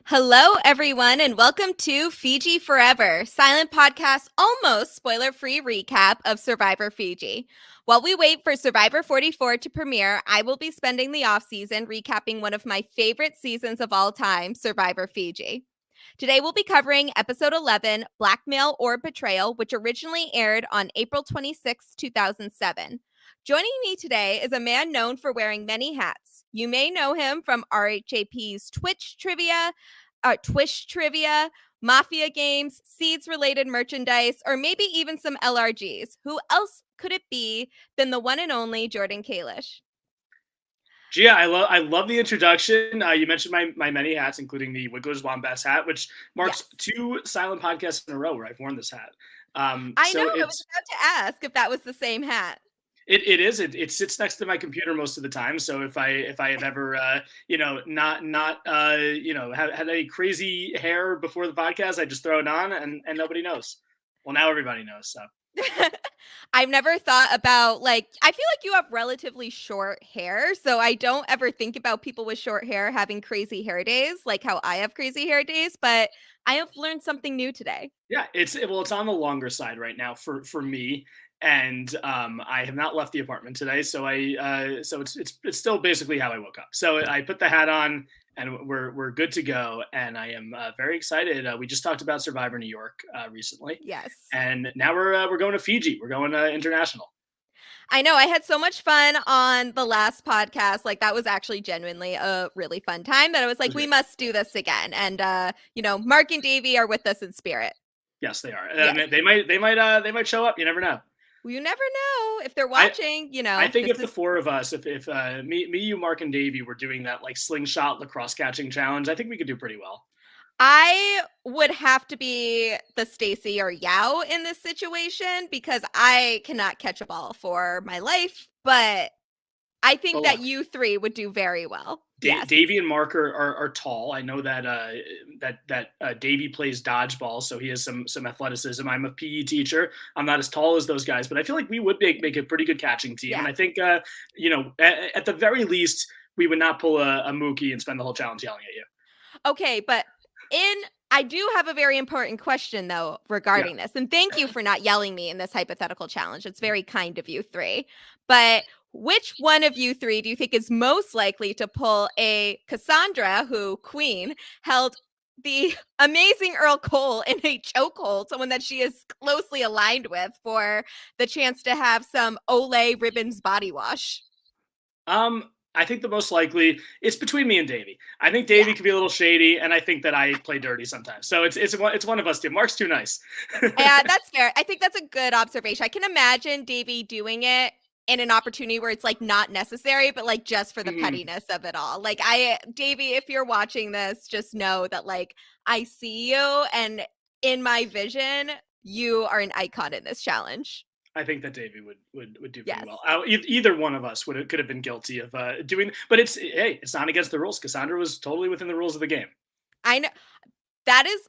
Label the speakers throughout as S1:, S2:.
S1: Hello, everyone, and welcome to Fiji Forever, silent podcast, almost spoiler-free recap of Survivor Fiji. While we wait for Survivor 44 to premiere, I will be spending the off-season recapping one of my favorite seasons of all time, Survivor Fiji. Today, we'll be covering episode 11, Blackmail or Betrayal, which originally aired on April 26, 2007. Joining me today is a man known for wearing many hats. You may know him from RHAP's Twitch trivia, Mafia games, Seeds-related merchandise, or maybe even some LRGs. Who else could it be than the one and only Jordan Kalish?
S2: Gia, I love the introduction. You mentioned my many hats, including the Wigglers Wombats hat, which marks
S1: Yes.
S2: two silent podcasts in a row where I've worn this hat.
S1: I know,
S2: So
S1: I was about to ask if that was the same hat.
S2: it sits next to my computer most of the time. So if I have ever not had any crazy hair before the podcast, I just throw it on and nobody knows. Well, now everybody knows. So
S1: I've never thought about I feel like you have relatively short hair, so I don't ever think about people with short hair having crazy hair days like how I have crazy hair days, but I have learned something new today.
S2: yeah, it's on the longer side right now for me, and I have not left the apartment today, so it's still basically how I woke up. So I put the hat on, and we're good to go, and I am very excited. We just talked about Survivor New York recently,
S1: Yes.
S2: and now we're going to Fiji. We're going international.
S1: I know, I had so much fun on the last podcast, that was actually genuinely a really fun time that I was
S2: It
S1: like,
S2: was
S1: "We
S2: great.
S1: must do this again," and, Mark and Davey are with us in spirit.
S2: Yes, they are.
S1: Yes.
S2: They might show up. You never know.
S1: Well, you never know if they're
S2: I
S1: watching,
S2: I think
S1: this
S2: if the
S1: is
S2: four of us, if me, you, Mark, and Davey were doing that like slingshot lacrosse catching challenge, I think we could do pretty well.
S1: I would have to be the Stacy or Yao in this situation because I cannot catch a ball for my life, but I think
S2: But
S1: that
S2: look,
S1: you 3 would do very well. Yes.
S2: Davey and Mark are tall. I know that Davey plays dodgeball, so he has some athleticism. I'm a PE teacher. I'm not as tall as those guys, but I feel like we would make a pretty good catching team. And
S1: Yeah.
S2: I think at the very least, we would not pull a Mookie and spend the whole challenge yelling at you.
S1: Okay, but in I do have a very important question though
S2: Yeah.
S1: regarding this. And thank you for not yelling me in this hypothetical challenge. It's very kind of you 3. But which one of you 3 do you think is most likely to pull a Cassandra who Queen held the amazing Earl Cole in a chokehold, someone that she is closely aligned with for the chance to have some Olay Ribbons body wash?
S2: I think the most likely it's between me and Davey. I think
S1: Yeah.
S2: Davey could be a little shady, and I think that I play dirty sometimes. So it's one of us two. Mark's too nice.
S1: Yeah, that's fair. I think that's a good observation. I can imagine Davey doing it in an opportunity where it's not necessary, but just for the
S2: Mhm.
S1: pettiness of it all. Davey, if you're watching this, just know that I see you and in my vision, you are an icon in this challenge.
S2: I think that Davey would do pretty
S1: Yes.
S2: well. Either one of us could have been guilty of doing, but it's not against the rules. Cassandra was totally within the rules of the game.
S1: I know that is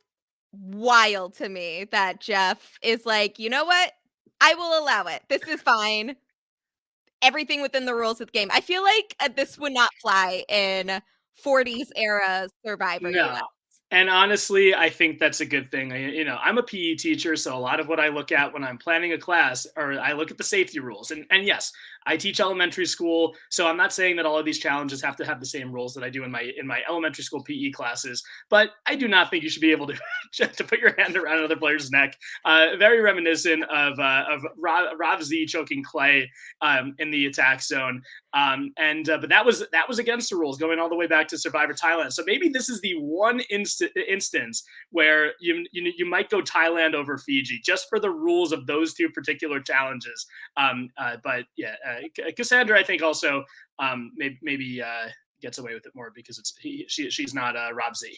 S1: wild to me that Jeff is like, you know what? I will allow it. This is fine. Everything within the rules of the game. I feel like, this would not fly in 40s era Survivor US.
S2: No. And honestly, I think that's a good thing. I'm a PE teacher, so a lot of what I look at when I'm planning a class, or I look at the safety rules. And yes, I teach elementary school, so I'm not saying that all of these challenges have to have the same rules that I do in my elementary school PE classes. But I do not think you should be able to to put your hand around another player's neck. Very reminiscent of Rob Z choking Clay in the attack zone. But that was against the rules going all the way back to Survivor Thailand. So maybe this is the one instance where you might go Thailand over Fiji just for the rules of those two particular challenges. But yeah, Cassandra I think also maybe gets away with it more because she's not Rob Z.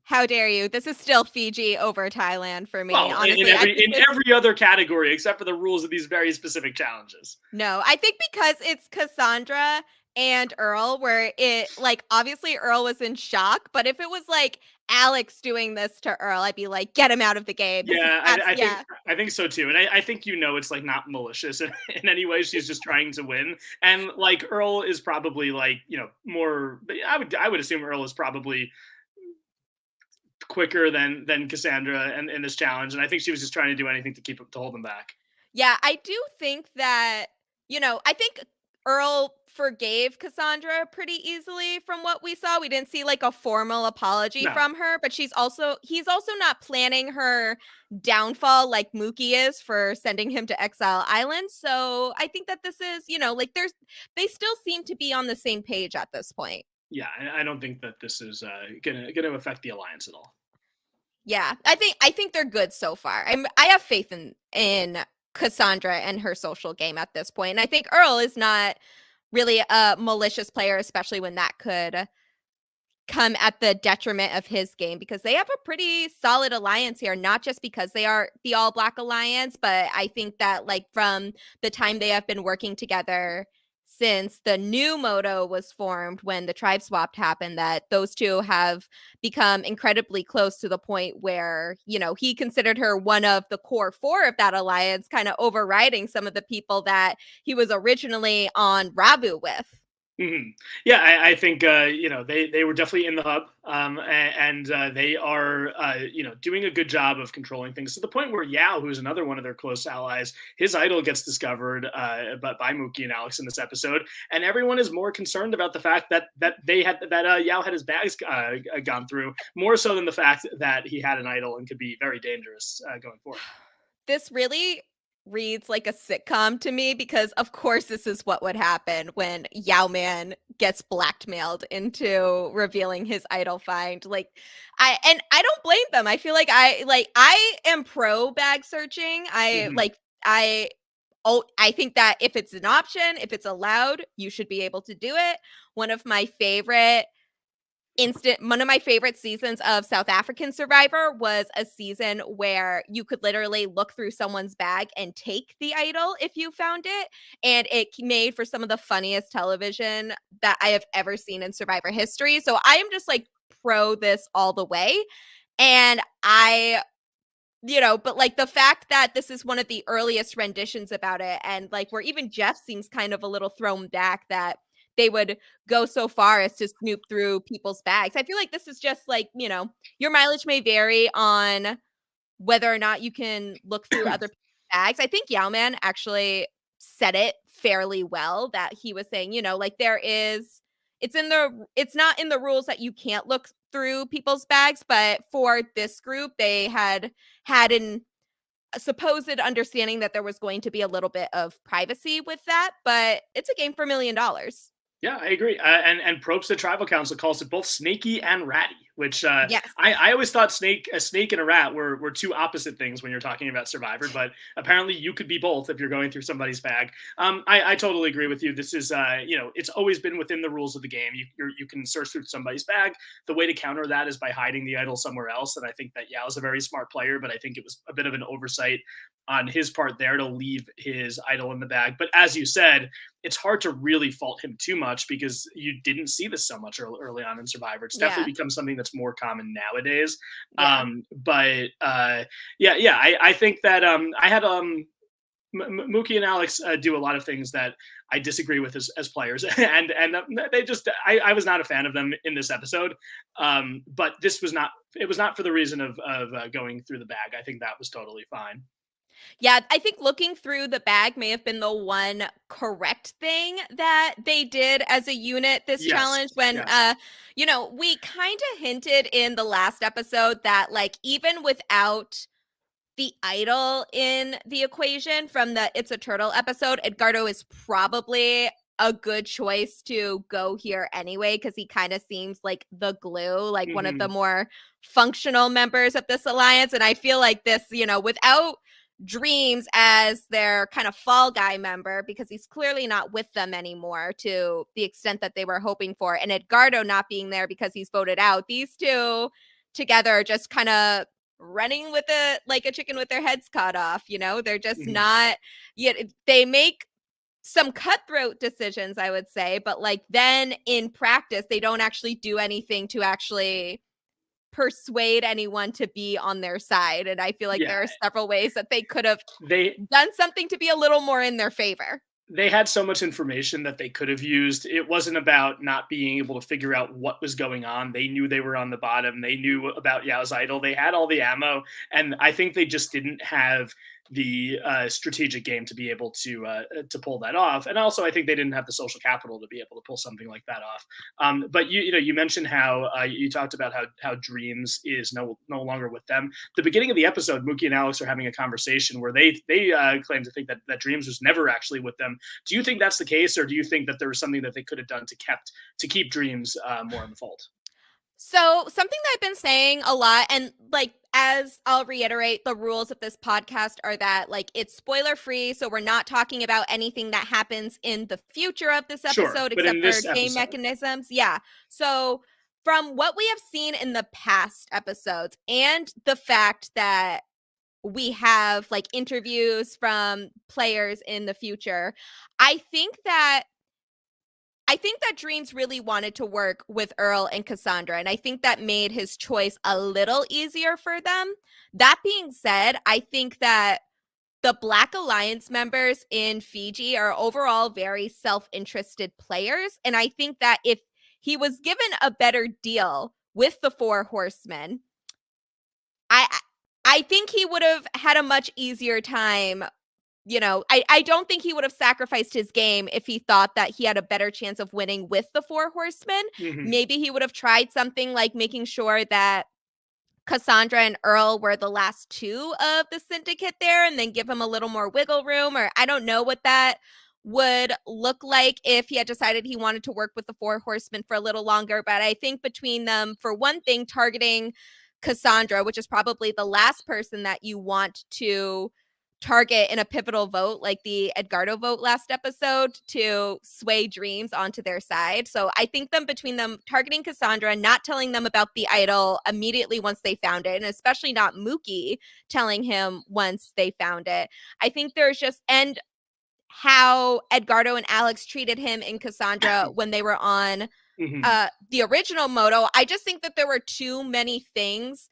S1: How dare you? This is still Fiji over Thailand for me.
S2: Well, in
S1: Honestly, I
S2: every
S1: think
S2: in
S1: this
S2: every other category except for the rules of these very specific challenges.
S1: no, I think because it's Cassandra and Earl where it obviously Earl was in shock, but if it was Alex doing this to Earl, I'd be like, get him out of the game. This is
S2: Yeah,
S1: yeah.
S2: I think so too, and I think it's like not malicious in any way. She's just trying to win, and like Earl is probably like more. I would assume Earl is probably quicker than Cassandra in this challenge, and I think she was just trying to do anything to hold them back.
S1: Yeah, I do think that, I think Earl forgave Cassandra pretty easily from what we saw. We didn't see like a formal apology
S2: No,
S1: from her, but he's also not planning her downfall like Mookie is for sending him to Exile Island. So I think that this is, like they still seem to be on the same page at this point.
S2: yeah, I don't think that this is gonna affect the alliance at all.
S1: Yeah, I think they're good so far. I have faith in Cassandra and her social game at this point. And I think Earl is not really a malicious player, especially when that could come at the detriment of his game, because they have a pretty solid alliance here, not just because they are the All Black Alliance, but I think that like from the time they have been working together since the new Moto was formed when the tribe swap happened, that those two have become incredibly close to the point where, he considered her one of the core four of that alliance, kind of overriding some of the people that he was originally on Rabu with.
S2: Mm-hmm. Yeah, I think they were definitely in the hub, and they are doing a good job of controlling things to the point where Yao, who's another one of their close allies, his idol gets discovered, but by Mookie and Alex in this episode, and everyone is more concerned about the fact that Yao had his bags gone through, more so than the fact that he had an idol and could be very dangerous going forward.
S1: This really reads like a sitcom to me, because of course this is what would happen when Yao Man gets blackmailed into revealing his idol find. Like I don't blame them. I feel like I am pro bag searching.
S2: Mm-hmm.
S1: I think that if it's an option, if it's allowed, you should be able to do it. One of my favorite seasons of South African Survivor was a season where you could literally look through someone's bag and take the idol if you found it. And it made for some of the funniest television that I have ever seen in Survivor history. So I am just like pro this all the way. And but like the fact that this is one of the earliest renditions about it, and like where even Jeff seems kind of a little thrown back that they would go so far as to snoop through people's bags. I feel like this is just like, your mileage may vary on whether or not you can look through other people's bags. I think Yauman actually said it fairly well, that he was saying, like it's not in the rules that you can't look through people's bags, but for this group, they had a supposed understanding that there was going to be a little bit of privacy with that, but it's a game for $1 million.
S2: Yeah, I agree. And Probst, the tribal council, calls it both snaky and ratty, which
S1: Yes.
S2: I always thought a snake and a rat were two opposite things when you're talking about Survivor, but apparently you could be both if you're going through somebody's bag. I totally agree with you. This is it's always been within the rules of the game. You can search through somebody's bag. The way to counter that is by hiding the idol somewhere else. And I think that Yao is a very smart player, but I think it was a bit of an oversight on his part there to leave his idol in the bag. But as you said, it's hard to really fault him too much because you didn't see this so much early on in Survivor. It's definitely become something that's more common nowadays.
S1: Yeah.
S2: I think that I had Mookie and Alex do a lot of things that I disagree with as players, and they just I was not a fan of them in this episode. But this was not for the reason of going through the bag. I think that was totally fine.
S1: Yeah, I think looking through the bag may have been the one correct thing that they did as a unit this challenge, when
S2: Yes.
S1: We kind of hinted in the last episode that like even without the idol in the equation from the It's a Turtle episode, Edgardo is probably a good choice to go here anyway, because he kind of seems like the glue, like one of the more functional members of this alliance. And I feel like this, without Dreams as their kind of fall guy member, because he's clearly not with them anymore to the extent that they were hoping for, and Edgardo not being there because he's voted out, these two together just kind of running with it like a chicken with their heads cut off. They're just not yet. They make some cutthroat decisions, I would say, but like then in practice, they don't actually do anything to actually persuade anyone to be on their side. And I feel like
S2: Yeah,
S1: there are several ways that they could have
S2: they
S1: done something to be a little more in their favor.
S2: they had so much information that they could have used. It wasn't about not being able to figure out what was going on. They knew they were on the bottom. They knew about Yao's idol. They had all the ammo, and I think they just didn't have the strategic game to be able to pull that off. And also, I think they didn't have the social capital to be able to pull something like that off. But you mentioned how you talked about how Dreams is no longer with them. The beginning of the episode, Mookie and Alex are having a conversation where they claim to think that Dreams was never actually with them. Do you think that's the case, or do you think that there was something that they could have done to keep Dreams more in the fold?
S1: So, something that I've been saying a lot, and like, as I'll reiterate, the rules of this podcast are that like it's spoiler free. So, we're not talking about anything that happens in the future of this
S2: Sure,
S1: episode
S2: but
S1: except
S2: in
S1: for
S2: this
S1: game
S2: episode,
S1: mechanisms. Yeah. So, from what we have seen in the past episodes and the fact that we have like interviews from players in the future, I think that Dreams really wanted to work with Earl and Cassandra, and I think that made his choice a little easier for them. That being said, I think that the Black Alliance members in Fiji are overall very self-interested players, and I think that if he was given a better deal with the Four Horsemen, I I think he would have had a much easier time. I don't think he would have sacrificed his game if he thought that he had a better chance of winning with the Four Horsemen.
S2: hmm
S1: Maybe he would have tried something like making sure that Cassandra and Earl were the last two of the syndicate there and then give him a little more wiggle room, or I don't know what that would look like if he had decided he wanted to work with the Four Horsemen for a little longer. But I think between them, for one thing, targeting Cassandra, which is probably the last person that you want to target in a pivotal vote like the Edgardo vote last episode to sway Dreams onto their side. So I think between them targeting Cassandra, not telling them about the idol immediately once they found it, and especially not Mookie telling him once they found it. I think there's just, and how Edgardo and Alex treated him in Cassandra when they were on
S2: hmm
S1: the original Moto. I just think that there were too many things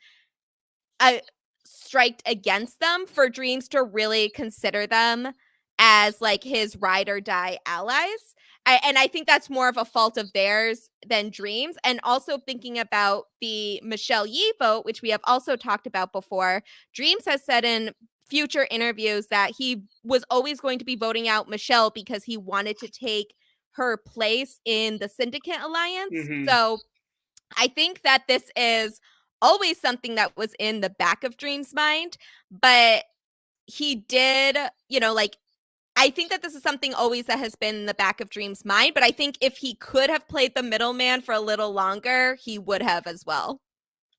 S1: uh, striked against them for Dreams to really consider them as like his ride or die allies. And I think that's more of a fault of theirs than Dreams. And also thinking about the Michelle Yee vote, which we have also talked about before, Dreams has said in future interviews that he was always going to be voting out Michelle because he wanted to take her place in the Syndicate Alliance.
S2: hmm
S1: So I think that this is always something that was in the back of Dream's mind, but he did, like, I think that this is something always that has been in the back of Dream's mind, but I think if he could have played the middleman for a little longer, he would have as well.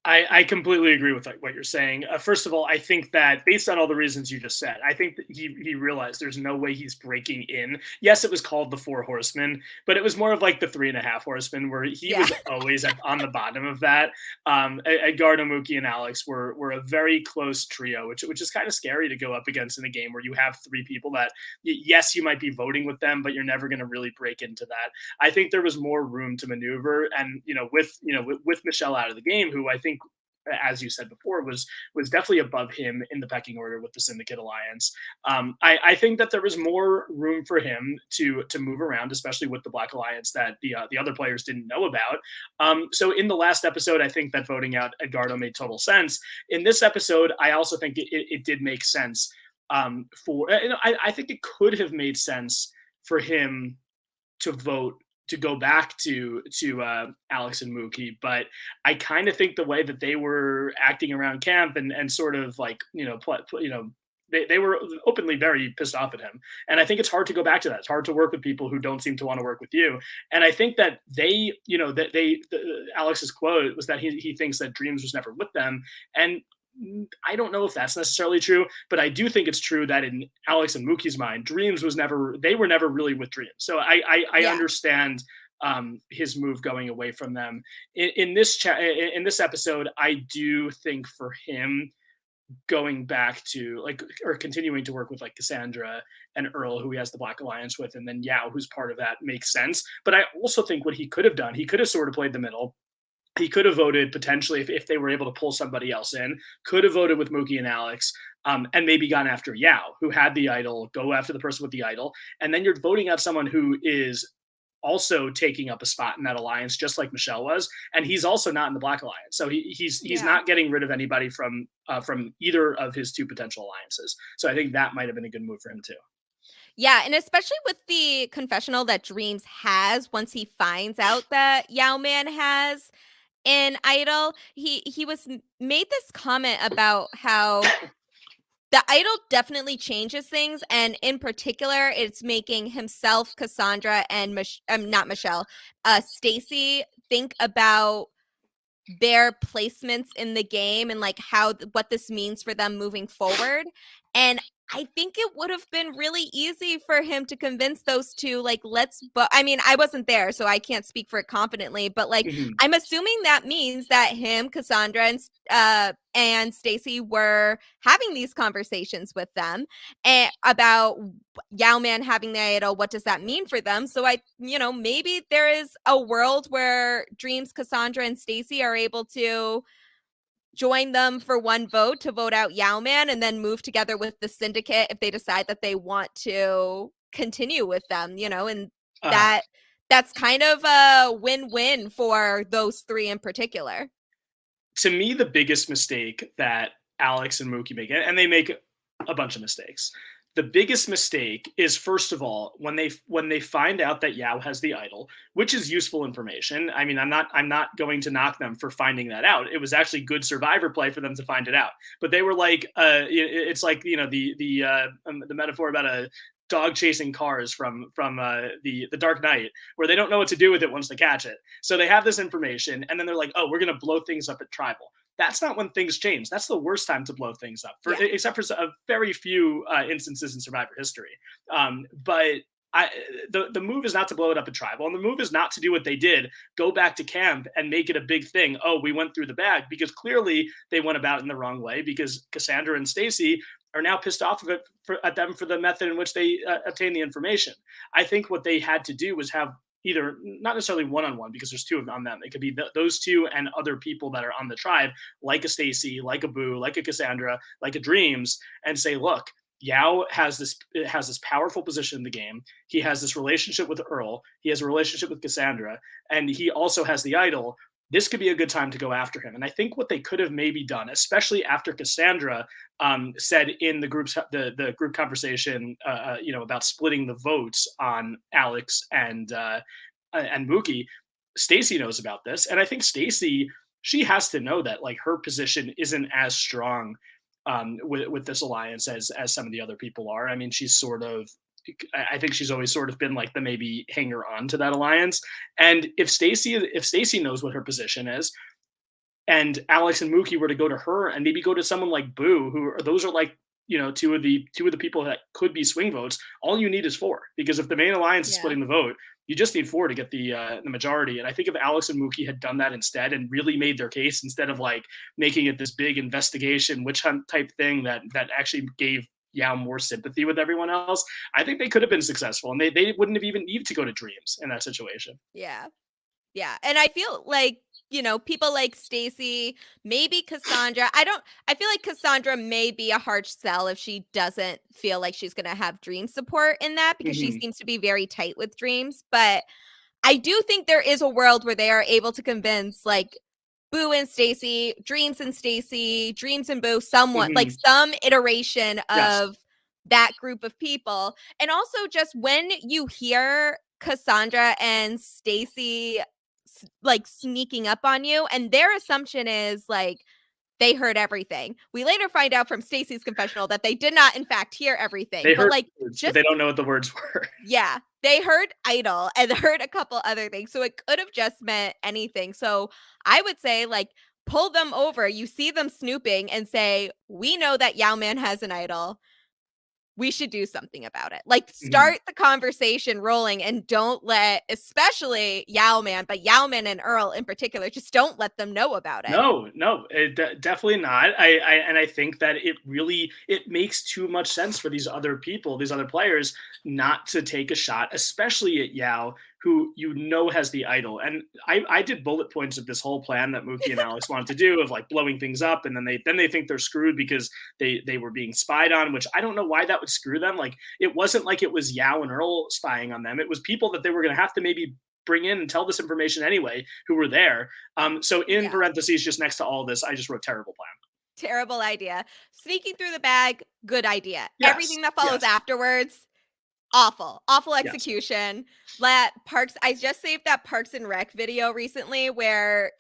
S2: I completely agree with what you're saying. First of all, I think that based on all the reasons you just said, I think that he realized there's no way he's breaking in. Yes, it was called the Four Horsemen, but it was more of like the Three and a Half Horsemen, where he
S1: Yeah.
S2: was always on the bottom of that. Edgardo, Mookie, and Alex were a very close trio, which is kind of scary to go up against in a game where you have three people that yes, you might be voting with them, but you're never going to really break into that. I think there was more room to maneuver, and with Michelle out of the game, who I think, as you said before, was definitely above him in the pecking order with the Syndicate Alliance. I think that there was more room for him to move around, especially with the Black Alliance that the other players didn't know about. So in the last episode, I think that voting out Edgardo made total sense. In this episode, I also think it did make sense. I think it could have made sense for him to vote to go back to Alex and Mookie, but I kind of think the way that they were acting around camp and sort of like they were openly very pissed off at him, and I think it's hard to go back to that. It's hard to work with people who don't seem to want to work with you, and I think that Alex's quote was that he thinks that Dreams was never with them, and I don't know if that's necessarily true, but I do think it's true that in Alex and Mookie's mind, they were never really with Dreams. So I
S1: Yeah.
S2: understand his move going away from them. In this episode, I do think for him going back to like or continuing to work with like Cassandra and Earl, who he has the Black Alliance with, and then Yao, who's part of that, makes sense. But I also think what he could have done, he could have sort of played the middle he could have voted potentially if they were able to pull somebody else in, could have voted with Mookie and Alex, and maybe gone after Yao, who had the idol, go after the person with the idol. And then you're voting out someone who is also taking up a spot in that alliance, just like Michelle was, and he's also not in the Black Alliance, so he's
S1: Yeah.
S2: not getting rid of anybody from either of his two potential alliances. So I think that might have been a good move for him too.
S1: Yeah, and especially with the confessional that Dreams has once he finds out that Yao Man has an idol, he was made this comment about how the idol definitely changes things, and in particular, it's making himself, Cassandra, and not Michelle, Stacy think about their placements in the game and like how what this means for them moving forward. And I think it would have been really easy for him to convince those two, like, but I mean, I wasn't there, so I can't speak for it confidently, but like,
S2: Mm-hmm.
S1: I'm assuming that means that him, Cassandra, and Stacy were having these conversations with them about Yao Man having the idol. What does that mean for them? So maybe there is a world where Dreams, Cassandra, and Stacy are able to join them for one vote to vote out Yao Man and then move together with the syndicate if they decide that they want to continue with them, and
S2: Uh,
S1: that that's kind of a win-win for those three in particular.
S2: to me, the biggest mistake that Alex and Mookie make, and they make a bunch of mistakes. The biggest mistake is, first of all, when they find out that Yao has the idol, which is useful information. I mean, I'm not going to knock them for finding that out. It was actually good Survivor play for them to find it out. But they were like, it's like the metaphor about a dog chasing cars from the Dark Knight, where they don't know what to do with it once they catch it. So they have this information, and then they're like, oh, we're gonna blow things up at Tribal. That's not when things change. That's the worst time to blow things up, except for a very few instances in Survivor history. But the move is not to blow it up at Tribal, and the move is not to do what they did, go back to camp and make it a big thing. Oh, we went through the bag, because clearly they went about it in the wrong way, because Cassandra and Stacy are now pissed off at them for the method in which they obtain the information. I think what they had to do was have either, not necessarily one-on-one, because there's two of them on them. It could be those two and other people that are on the tribe, like a Stacy, like a Boo, like a Cassandra, like a Dreams, and say, look, Yao has this powerful position in the game. He has this relationship with Earl. He has a relationship with Cassandra, and he also has the idol. This could be a good time to go after him. And I think what they could have maybe done, especially after Cassandra said in the group conversation, about splitting the votes on Alex and Mookie, Stacy knows about this, and I think Stacy, she has to know that like her position isn't as strong with this alliance as some of the other people are. I mean, she's sort of, I think she's always sort of been like the maybe hanger on to that alliance. And if Stacy knows what her position is, and Alex and Mookie were to go to her and maybe go to someone like Boo, those are like, two of the people that could be swing votes. All you need is four, because if the main alliance is splitting the vote, you just need four to get the majority. And I think if Alex and Mookie had done that instead and really made their case, instead of like making it this big investigation witch hunt type thing that actually gave Yao more sympathy with everyone else, I think they could have been successful, and they wouldn't have even needed to go to Dreams in that situation.
S1: Yeah. Yeah, and I feel like, people like Stacy, maybe Cassandra. I feel like Cassandra may be a harsh sell if she doesn't feel like she's going to have Dream support in that, because she
S2: Mm-hmm.
S1: seems to be very tight with Dreams. But I do think there is a world where they are able to convince like Boo and Stacy, Dreams and Stacy, Dreams and Boo, somewhat like
S2: Mm-hmm.
S1: some iteration
S2: Yes,
S1: of that group of people. And also just when you hear Cassandra and Stacy like sneaking up on you, and their assumption is like they heard everything. We later find out from Stacy's confessional that they did not in fact hear everything.
S2: they
S1: But
S2: heard
S1: like
S2: words, but
S1: just
S2: they don't know what the words were.
S1: yeah, they heard idol and heard a couple other things. So it could have just meant anything. So I would say like pull them over. You see them snooping and say, "We know that Yao Man has an idol. We should do something about it." Like
S2: Mhm.
S1: start the conversation rolling, and don't let, especially Yao Man, but Yao Man and Earl in particular, just don't let them know about it.
S2: No, no, definitely not. I think that it makes too much sense for these other people, these other players, not to take a shot, especially at Yao, who has the idol. And I did bullet points of this whole plan that Mookie and Alex wanted to do of like blowing things up, and then they think they're screwed because they were being spied on, which I don't know why that would screw them. Like it wasn't like it was Yao and Earl spying on them. It was people that they were going to have to maybe bring in and tell this information anyway who were there. So in parentheses, just next to all this, I just wrote terrible plan.
S1: Terrible idea. Sneaking through the bag, good idea.
S2: Yes,
S1: Everything that follows
S2: yes.
S1: afterwards, awful
S2: Yes.
S1: execution. Let Parks. I just saved that Parks and Rec video recently where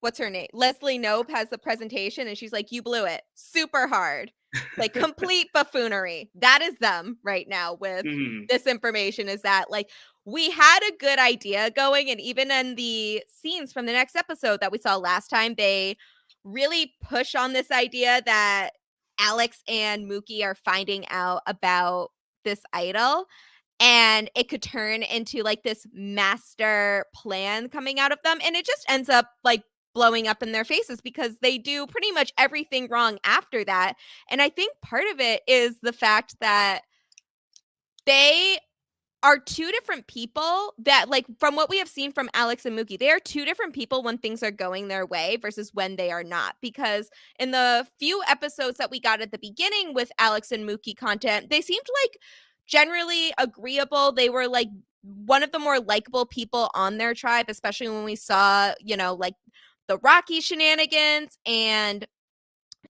S1: what's her name? Leslie Knope has the presentation and she's like, "You blew it super hard." Like complete buffoonery. That is them right now with this information, is that like we had a good idea going, and even in the scenes from the next episode that we saw last time, they really push on this idea that Alex and Mookie are finding out about this idol, and it could turn into like this master plan coming out of them, and it just ends up like blowing up in their faces because they do pretty much everything wrong after that. And I think part of it is the fact that they are two different people that, like, from what we have seen from Alex and Mookie, they are two different people when things are going their way versus when they are not. Because in the few episodes that we got at the beginning with Alex and Mookie content, they seemed like generally agreeable. They were like one of the more likable people on their tribe, especially when we saw, you know, like the Rocky shenanigans and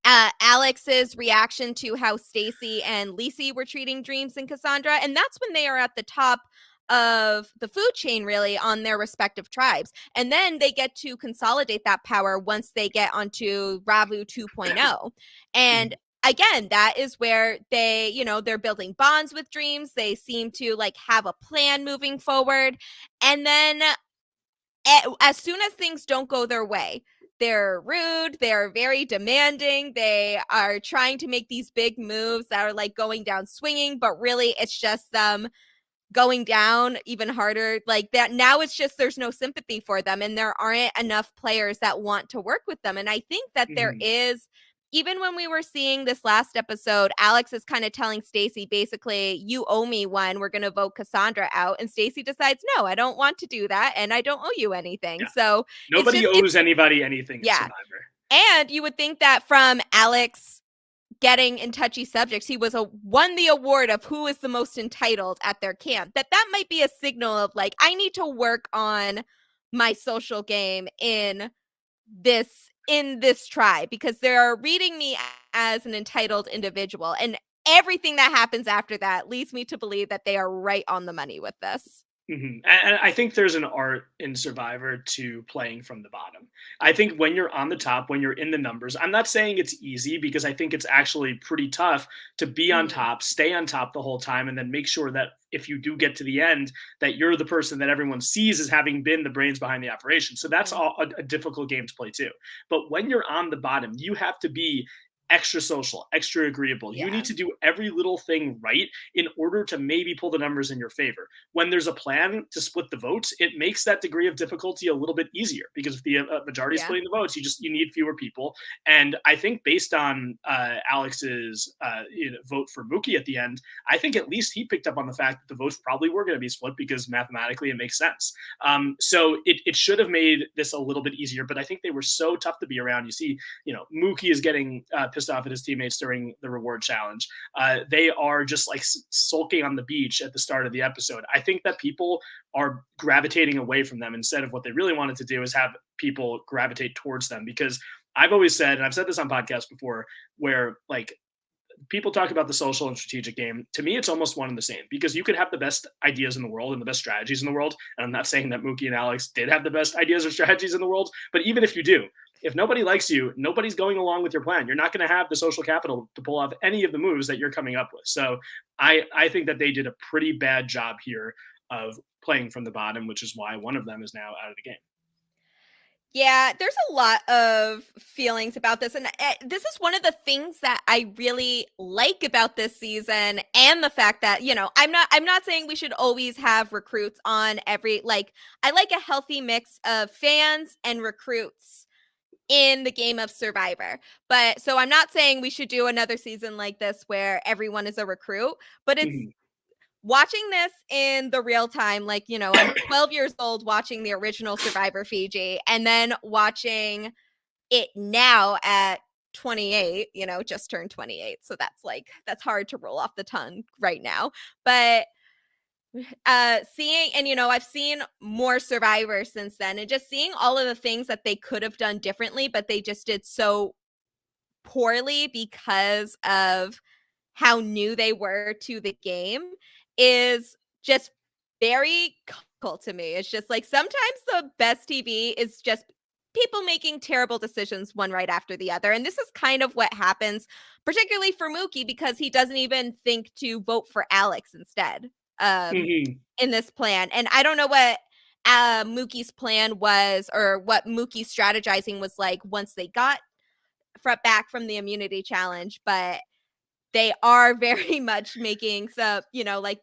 S1: Alex's reaction to how Stacy and Lacey were treating Dreams and Cassandra. And that's when they are at the top of the food chain, really, on their respective tribes. And then they get to consolidate that power once they get onto Ravu 2.0. And again, that is where they, you know, they're building bonds with Dreams. They seem to like have a plan moving forward. And then as soon as things don't go their way, they're rude, they're very demanding, they are trying to make these big moves that are like going down swinging, but really it's just them going down even harder. Like that, now it's just there's no sympathy for them, and there aren't enough players that want to work with them. And I think that there is, even when we were seeing this last episode, Alex is kind of telling Stacy, basically, you owe me one. We're going to vote Cassandra out. And Stacy decides, no, I don't want to do that. And I don't owe you anything.
S2: Yeah.
S1: So
S2: nobody owes anybody anything in Survivor.
S1: And you would think that from Alex getting in touchy subjects, he was won the award of who is the most entitled at their camp, that might be a signal of like, I need to work on my social game in this tribe, because they're reading me as an entitled individual. And everything that happens after that leads me to believe that they are right on the money with this.
S2: And I think there's an art in Survivor to playing from the bottom. I think when you're on the top, when you're in the numbers, I'm not saying it's easy, because I think it's actually pretty tough to be on top, stay on top the whole time, and then make sure that if you do get to the end, that you're the person that everyone sees as having been the brains behind the operation. So that's a difficult game to play too. But when you're on the bottom, you have to be extra social, extra agreeable. You need to do every little thing right in order to maybe pull the numbers in your favor. When there's a plan to split the votes, it makes that degree of difficulty a little bit easier, because if the majority is splitting the votes, you need fewer people. And I think based on Alex's vote for Mookie at the end, I think at least he picked up on the fact that the votes probably were going to be split, because mathematically it makes sense. So it should have made this a little bit easier, but I think they were so tough to be around. You see, Mookie is getting pissed off at his teammates during the reward challenge. They are just like sulking on the beach at the start of the episode. I think that people are gravitating away from them instead of what they really wanted to do is have people gravitate towards them. Because I've always said, and I've said this on podcasts before, where like people talk about the social and strategic game. To me, it's almost one and the same, because you could have the best ideas in the world and the best strategies in the world. And I'm not saying that Mookie and Alex did have the best ideas or strategies in the world, but even if you do, if nobody likes you, nobody's going along with your plan. You're not going to have the social capital to pull off any of the moves that you're coming up with. So I think that they did a pretty bad job here of playing from the bottom, which is why one of them is now out of the game.
S1: Yeah, there's a lot of feelings about this. And this is one of the things that I really like about this season, and the fact that, I'm not saying we should always have recruits on every, like, I like a healthy mix of fans and recruits in the game of Survivor. But so I'm not saying we should do another season like this where everyone is a recruit, but it's watching this in the real time, like, you know, I'm 12 years old watching the original Survivor Fiji, and then watching it now at 28, you know, just turned 28. So that's hard to roll off the tongue right now. But seeing, and you know, I've seen more Survivor since then, and just seeing all of the things that they could have done differently, but they just did so poorly because of how new they were to the game is just very comical to me. It's just like sometimes the best TV is just people making terrible decisions one right after the other. And this is kind of what happens, particularly for Mookie, because he doesn't even think to vote for Alex instead
S2: Mhm.
S1: in this plan. And I don't know what Mookie's plan was or what Mookie's strategizing was like once they got back from the immunity challenge, but they are very much making some, you know, like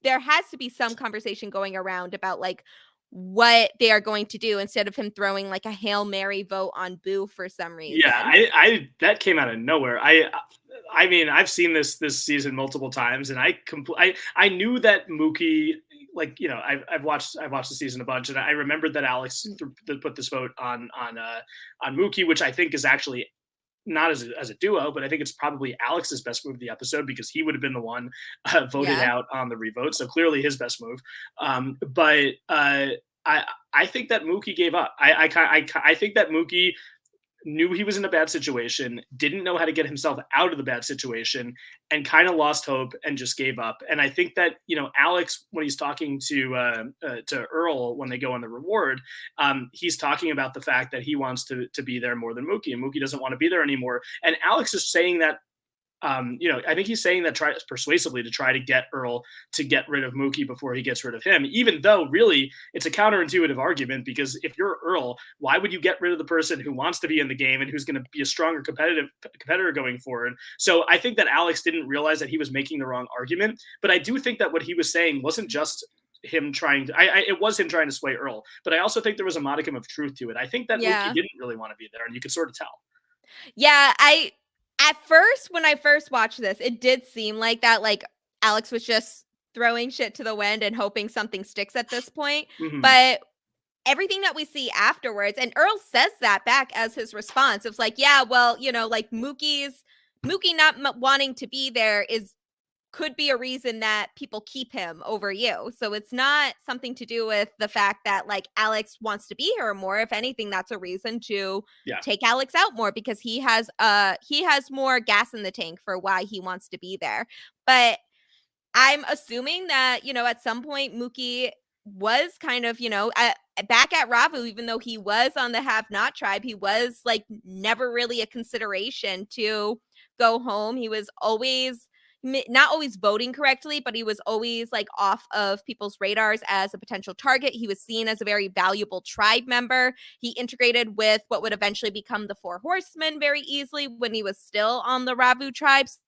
S1: there has to be some conversation going around about like what they are going to do instead of him throwing like a Hail Mary vote on Boo for some
S2: Yeah,
S1: reason.
S2: I that came out of nowhere. I mean, I've seen this season multiple times, and I knew that Mookie, like, you know, I've watched the season a bunch, and I remembered that Alex put this vote on Mookie, which I think is actually not as a duo, but I think it's probably Alex's best move of the episode because he would have been the one voted
S1: Yeah.
S2: out on the revote. So clearly his best move. But I think that Mookie gave up. I think that Mookie knew he was in a bad situation, didn't know how to get himself out of the bad situation, and kind of lost hope and just gave up. And I think that, you know, Alex, when he's talking to Earl when they go on the reward, he's talking about the fact that he wants to be there more than Mookie, and Mookie doesn't want to be there anymore. And Alex is saying that, you know, I think he's saying that persuasively to try to get Earl to get rid of Mookie before he gets rid of him, even though really it's a counterintuitive argument because if you're Earl, why would you get rid of the person who wants to be in the game and who's going to be a stronger competitor going forward? So I think that Alex didn't realize that he was making the wrong argument, but I do think that what he was saying wasn't just him trying to, it was him trying to sway Earl, but I also think there was a modicum of truth to it. I think that Mookie
S1: Yeah.
S2: didn't really want to be there, and you could sort of tell.
S1: Yeah, I at first when I first watched this, it did seem like that like Alex was just throwing shit to the wind and hoping something sticks at this point.
S2: Hmm.
S1: But everything that we see afterwards, and Earl says that back as his response. It's like, yeah, well, you know, like Mookie not wanting to be there is could be a reason that people keep him over you. So it's not something to do with the fact that like Alex wants to be here more. If anything, that's a reason to
S2: Yeah.
S1: take Alex out more because he has more gas in the tank for why he wants to be there. But I'm assuming that, you know, at some point Mookie was kind of, you know, back at Ravu, even though he was on the Have Not tribe, he was like never really a consideration to go home. He was always not always voting correctly, but he was always like off of people's radars as a potential target. He was seen as a very valuable tribe member. He integrated with what would eventually become the Four Horsemen very easily when he was still on the Ravu tribes.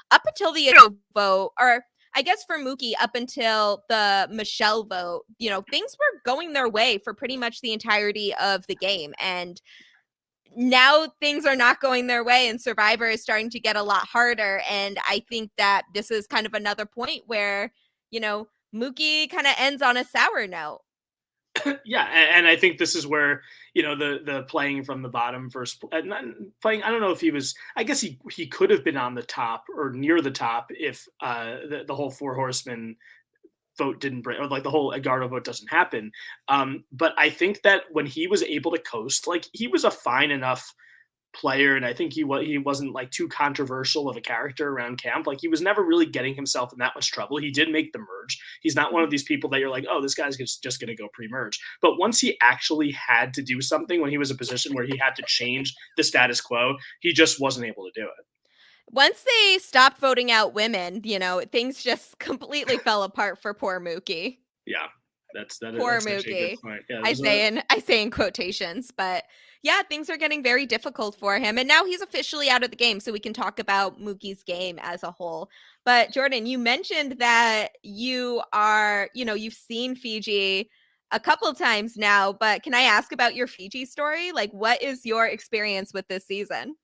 S1: Up until the vote, or I guess for Mookie, up until the Michelle vote, you know, things were going their way for pretty much the entirety of the game. And now things are not going their way, and Survivor is starting to get a lot harder. And I think that this is kind of another point where, you know, Mookie kind of ends on a sour note.
S2: Yeah, and I think this is where, you know, the playing from the bottom versus not playing. I don't know if he was. I guess he could have been on the top or near the top if the whole Four Horsemen vote didn't break, or like the whole Edgardo vote doesn't happen. But I think that when he was able to coast, like he was a fine enough player, and I think he wasn't like too controversial of a character around camp. Like he was never really getting himself in that much trouble. He did make the merge. He's not one of these people that you're like, oh, this guy's just going to go pre-merge. But once he actually had to do something, when he was in a position where he had to change the status quo, he just wasn't able to do it.
S1: Once they stopped voting out women, you know, things just completely fell apart for poor Mookie.
S2: Yeah,
S1: Poor
S2: that's actually a good
S1: Mookie.
S2: point. Yeah,
S1: I say in quotations, but yeah, things are getting very difficult for him. And now he's officially out of the game, so we can talk about Mookie's game as a whole. But Jordan, you mentioned that you are, you know, you've seen Fiji a couple times now, but can I ask about your Fiji story? Like, what is your experience with this season?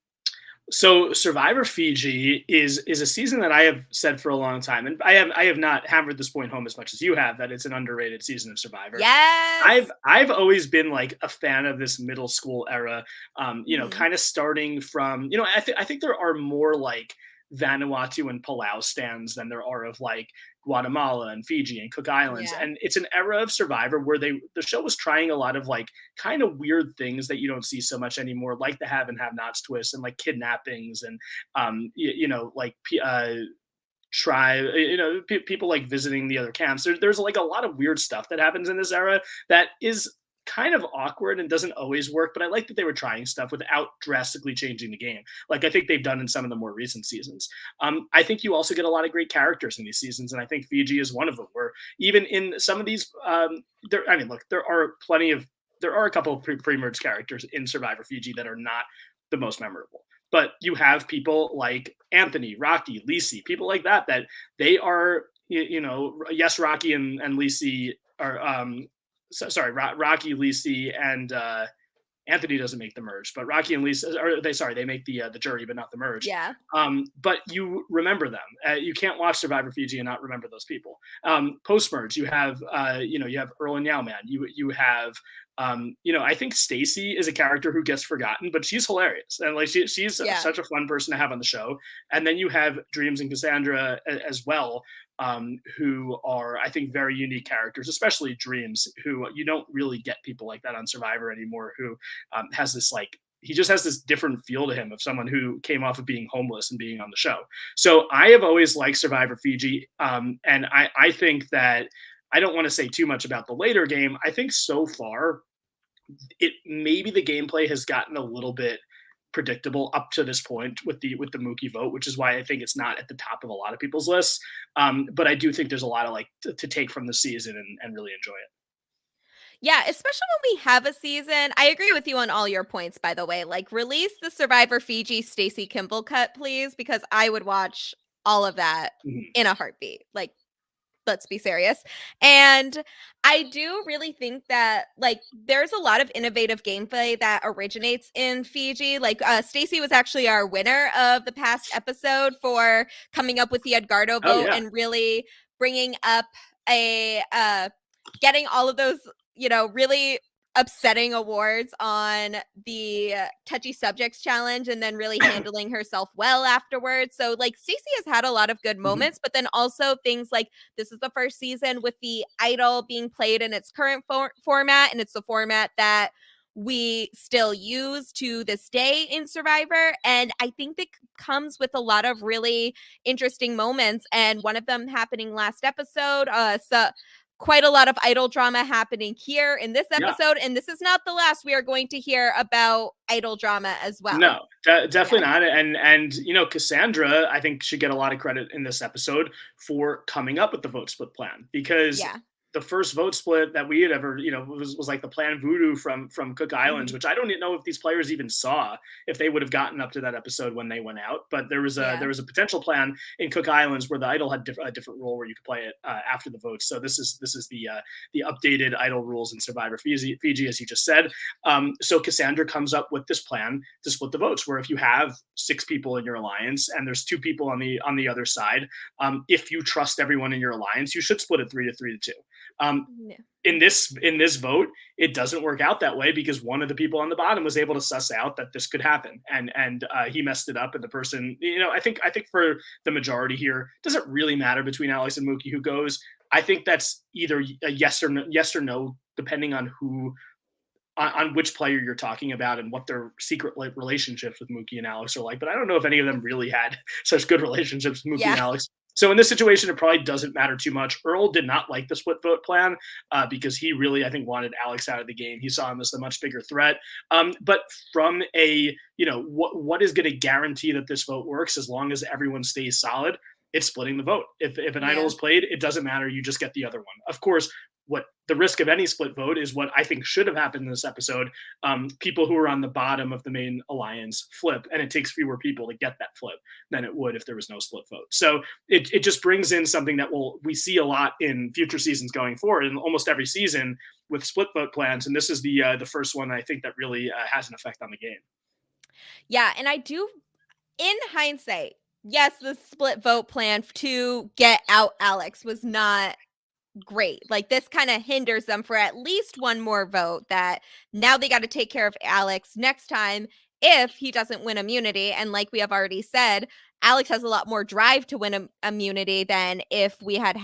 S2: So Survivor Fiji is a season that I have said for a long time, and I have not hammered this point home as much as you have, that it's an underrated season of Survivor. I've
S1: Yes.
S2: I've always been like a fan of this middle school era,
S1: Mhm.
S2: kind of starting from, I think there are more like Vanuatu and Palau stands than there are of like Guatemala and Fiji and Cook Islands,
S1: Yeah.
S2: and it's an era of Survivor where the show was trying a lot of like kind of weird things that you don't see so much anymore, like the have and have nots twist and like kidnappings and like try people like visiting the other camps. There's like a lot of weird stuff that happens in this era that is kind of awkward and doesn't always work, but I like that they were trying stuff without drastically changing the game, like I think they've done in some of the more recent seasons. I think you also get a lot of great characters in these seasons, and I think Fiji is one of them, where even in some of these I mean, look, there are a couple of pre-merge characters in Survivor Fiji that are not the most memorable, but you have people like Anthony, Rocky, Lisi, people like that they are, yes, Rocky and Lisi are, sorry, Rocky, Lisi, and Anthony doesn't make the merge, but Rocky and Lisa, or they make the jury, but not the merge.
S1: Yeah.
S2: But you remember them. You can't watch Survivor Fiji and not remember those people. Post merge, you have you have Earl and Yao Man. You have I think Stacy is a character who gets forgotten, but she's hilarious, and like she's
S1: Yeah.
S2: such a fun person to have on the show. And then you have Dreams and Cassandra as well, who are, I think, very unique characters, especially Dreams, who you don't really get people like that on Survivor anymore, who has this like, he just has this different feel to him of someone who came off of being homeless and being on the show. So I have always liked Survivor Fiji, and I think that I don't want to say too much about the later game. I think so far, it maybe the gameplay has gotten a little bit predictable up to this point with the Mookie vote, which is why I think it's not at the top of a lot of people's lists. But I do think there's a lot of like to take from the season and really enjoy it.
S1: Yeah, especially when we have a season. I agree with you on all your points, by the way. Like, release the Survivor Fiji Stacey Kimball cut, please, because I would watch all of that
S2: Mhm.
S1: in a heartbeat. Like, let's be serious. And I do really think that like there's a lot of innovative gameplay that originates in Fiji. Like Stacy was actually our winner of the past episode for coming up with the Edgardo
S2: Oh
S1: vote
S2: yeah.
S1: and really bringing up a getting all of those, really upsetting awards on the touchy subjects challenge and then really handling herself well afterwards. So like Stacey has had a lot of good
S2: Mhm.
S1: moments, but then also things like this is the first season with the idol being played in its current format, and it's the format that we still use to this day in Survivor. And I think that comes with a lot of really interesting moments. And one of them happening last episode. So quite a lot of idol drama happening here in this
S2: Yeah.
S1: episode. And this is not the last we are going to hear about idol drama as well.
S2: No, definitely
S1: Yeah.
S2: not. And Cassandra, I think, should get a lot of credit in this episode for coming up with the vote split plan, because
S1: Yeah.
S2: the first vote split that we had ever, was like the plan voodoo from Cook Islands,
S1: Mhm.
S2: which I don't know if these players even saw, if they would have gotten up to that episode when they went out. But
S1: Yeah.
S2: there was a potential plan in Cook Islands where the idol had a different role where you could play it after the votes. So this is the updated idol rules in Survivor Fiji, as you just said. So Cassandra comes up with this plan to split the votes, where if you have 6 people in your alliance and there's 2 people on the other side, if you trust everyone in your alliance, you should split it 3-2. Um,
S1: Yeah.
S2: in this vote, it doesn't work out that way because one of the people on the bottom was able to suss out that this could happen, and he messed it up. And the person, I think for the majority here, it doesn't really matter between Alex and Mookie who goes. I think that's either a yes or no, depending on who on which player you're talking about and what their secret relationships with Mookie and Alex are like. But I don't know if any of them really had such good relationships with Mookie and
S1: Yeah.
S2: Alex. So in this situation, it probably doesn't matter too much. Earl did not like the split vote plan because he really, I think, wanted Alex out of the game. He saw him as a much bigger threat. But from a, what is going to guarantee that this vote works as long as everyone stays solid? It's splitting the vote. If an idol
S1: Yeah.
S2: is played, it doesn't matter. You just get the other one. Of course, what the risk of any split vote is what I think should have happened in this episode. People who are on the bottom of the main alliance flip, and it takes fewer people to get that flip than it would if there was no split vote. So it just brings in something that we see a lot in future seasons going forward, in almost every season with split vote plans. And this is the first one I think that really has an effect on the game.
S1: Yeah. And I do in hindsight, yes, the split vote plan to get out Alex was not great. Like, this kind of hinders them for at least one more vote, that now they got to take care of Alex next time if he doesn't win immunity. And like we have already said, Alex has a lot more drive to win immunity than if we had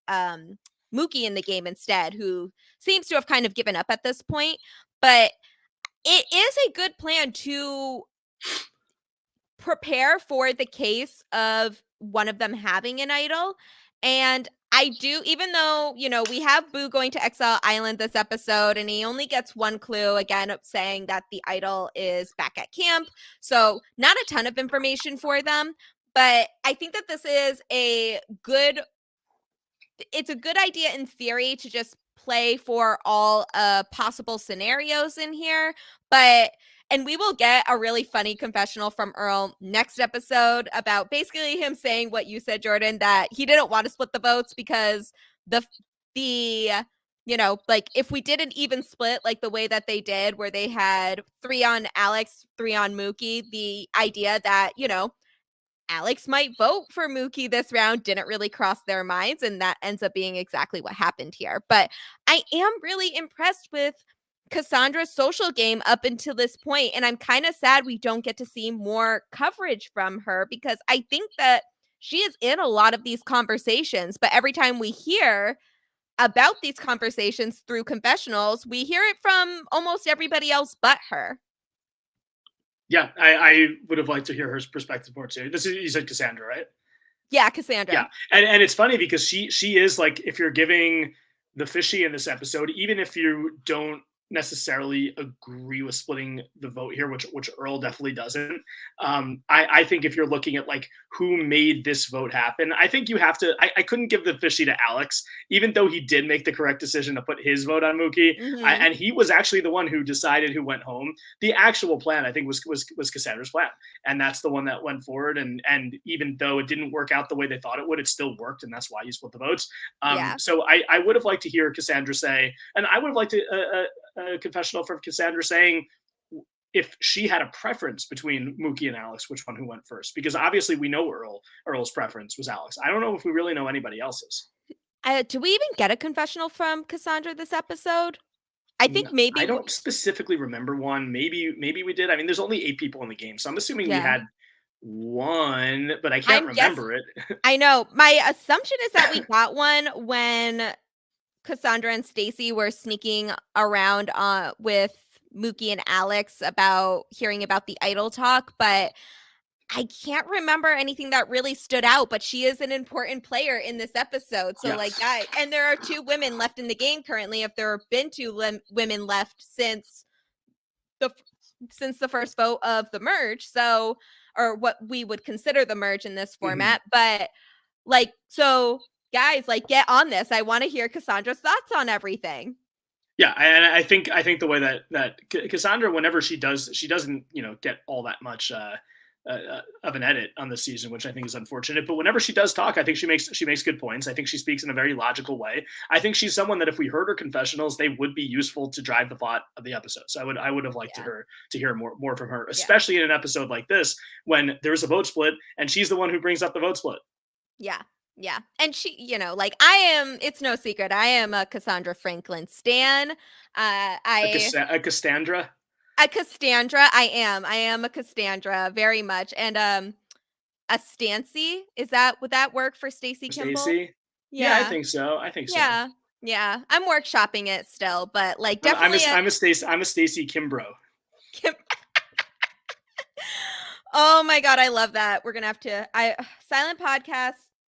S1: Mookie in the game instead, who seems to have kind of given up at this point. But it is a good plan to prepare for the case of one of them having an idol. And I do, even though, we have Boo going to Exile Island this episode, and he only gets one clue, again, saying that the idol is back at camp. So not a ton of information for them. But I think that this is it's a good idea in theory to just play for all possible scenarios in here. And we will get a really funny confessional from Earl next episode about basically him saying what you said, Jordan, that he didn't want to split the votes because the like, if we did an even split, like the way that they did, where they had 3 on Alex, 3 on Mookie, the idea that, Alex might vote for Mookie this round didn't really cross their minds, and that ends up being exactly what happened here. But I am really impressed with Cassandra's social game up until this point, and I'm kind of sad we don't get to see more coverage from her, because I think that she is in a lot of these conversations, but every time we hear about these conversations through confessionals, we hear it from almost everybody else but her.
S2: Yeah, I would have liked to hear her perspective more too. This is, you said Cassandra, right?
S1: Yeah, Cassandra.
S2: Yeah, and it's funny because she is like, if you're giving the fishy in this episode, even if you don't necessarily agree with splitting the vote here, which Earl definitely doesn't. I think if you're looking at like who made this vote happen, I think you have to. I couldn't give the fishy to Alex, even though he did make the correct decision to put his vote on Mookie, and he was actually the one who decided who went home. The actual plan, I think, was Cassandra's plan, and that's the one that went forward. And even though it didn't work out the way they thought it would, it still worked, and that's why you split the votes. So I would have liked to hear Cassandra say, and I would have liked to. A confessional from Cassandra saying if she had a preference between Mookie and Alex, which one who went first, because obviously we know Earl's preference was Alex. I don't know if we really know anybody else's.
S1: Do we even get a confessional from Cassandra this episode? I think maybe
S2: I don't specifically remember one. Maybe we did. I mean, there's only 8 people in the game, so I'm assuming we had one, but I can't remember it.
S1: I know. My assumption is that we got one when Cassandra and Stacy were sneaking around with Mookie and Alex about hearing about the idol talk, but I can't remember anything that really stood out. But she is an important player in this episode. So like that, and there are 2 women left in the game currently, if there have been 2 women left since the first vote of the merge, so, or what we would consider the merge in this format. But like, so guys, like, get on this. I want to hear Cassandra's thoughts on everything.
S2: Yeah, and I think the way that Cassandra, whenever she doesn't get all that much of an edit on the season, which I think is unfortunate. But whenever she does talk, I think she makes good points. I think she speaks in a very logical way. I think she's someone that if we heard her confessionals, they would be useful to drive the plot of the episode. So I would have liked to hear more from her, especially in an episode like this when there's a vote split and she's the one who brings up the vote split.
S1: Yeah. Yeah. And she, like, it's no secret, I am a Cassandra Franklin stan.
S2: A Cassandra?
S1: A Cassandra. I am a Cassandra very much. And a Stancy, would that work for Stacy Kimball?
S2: Stacy? Yeah, I think so.
S1: Yeah. Yeah. I'm workshopping it still, but like, definitely
S2: I'm a Stacy Kimbrough.
S1: Oh my God, I love that. We're gonna have to Silent Podcast,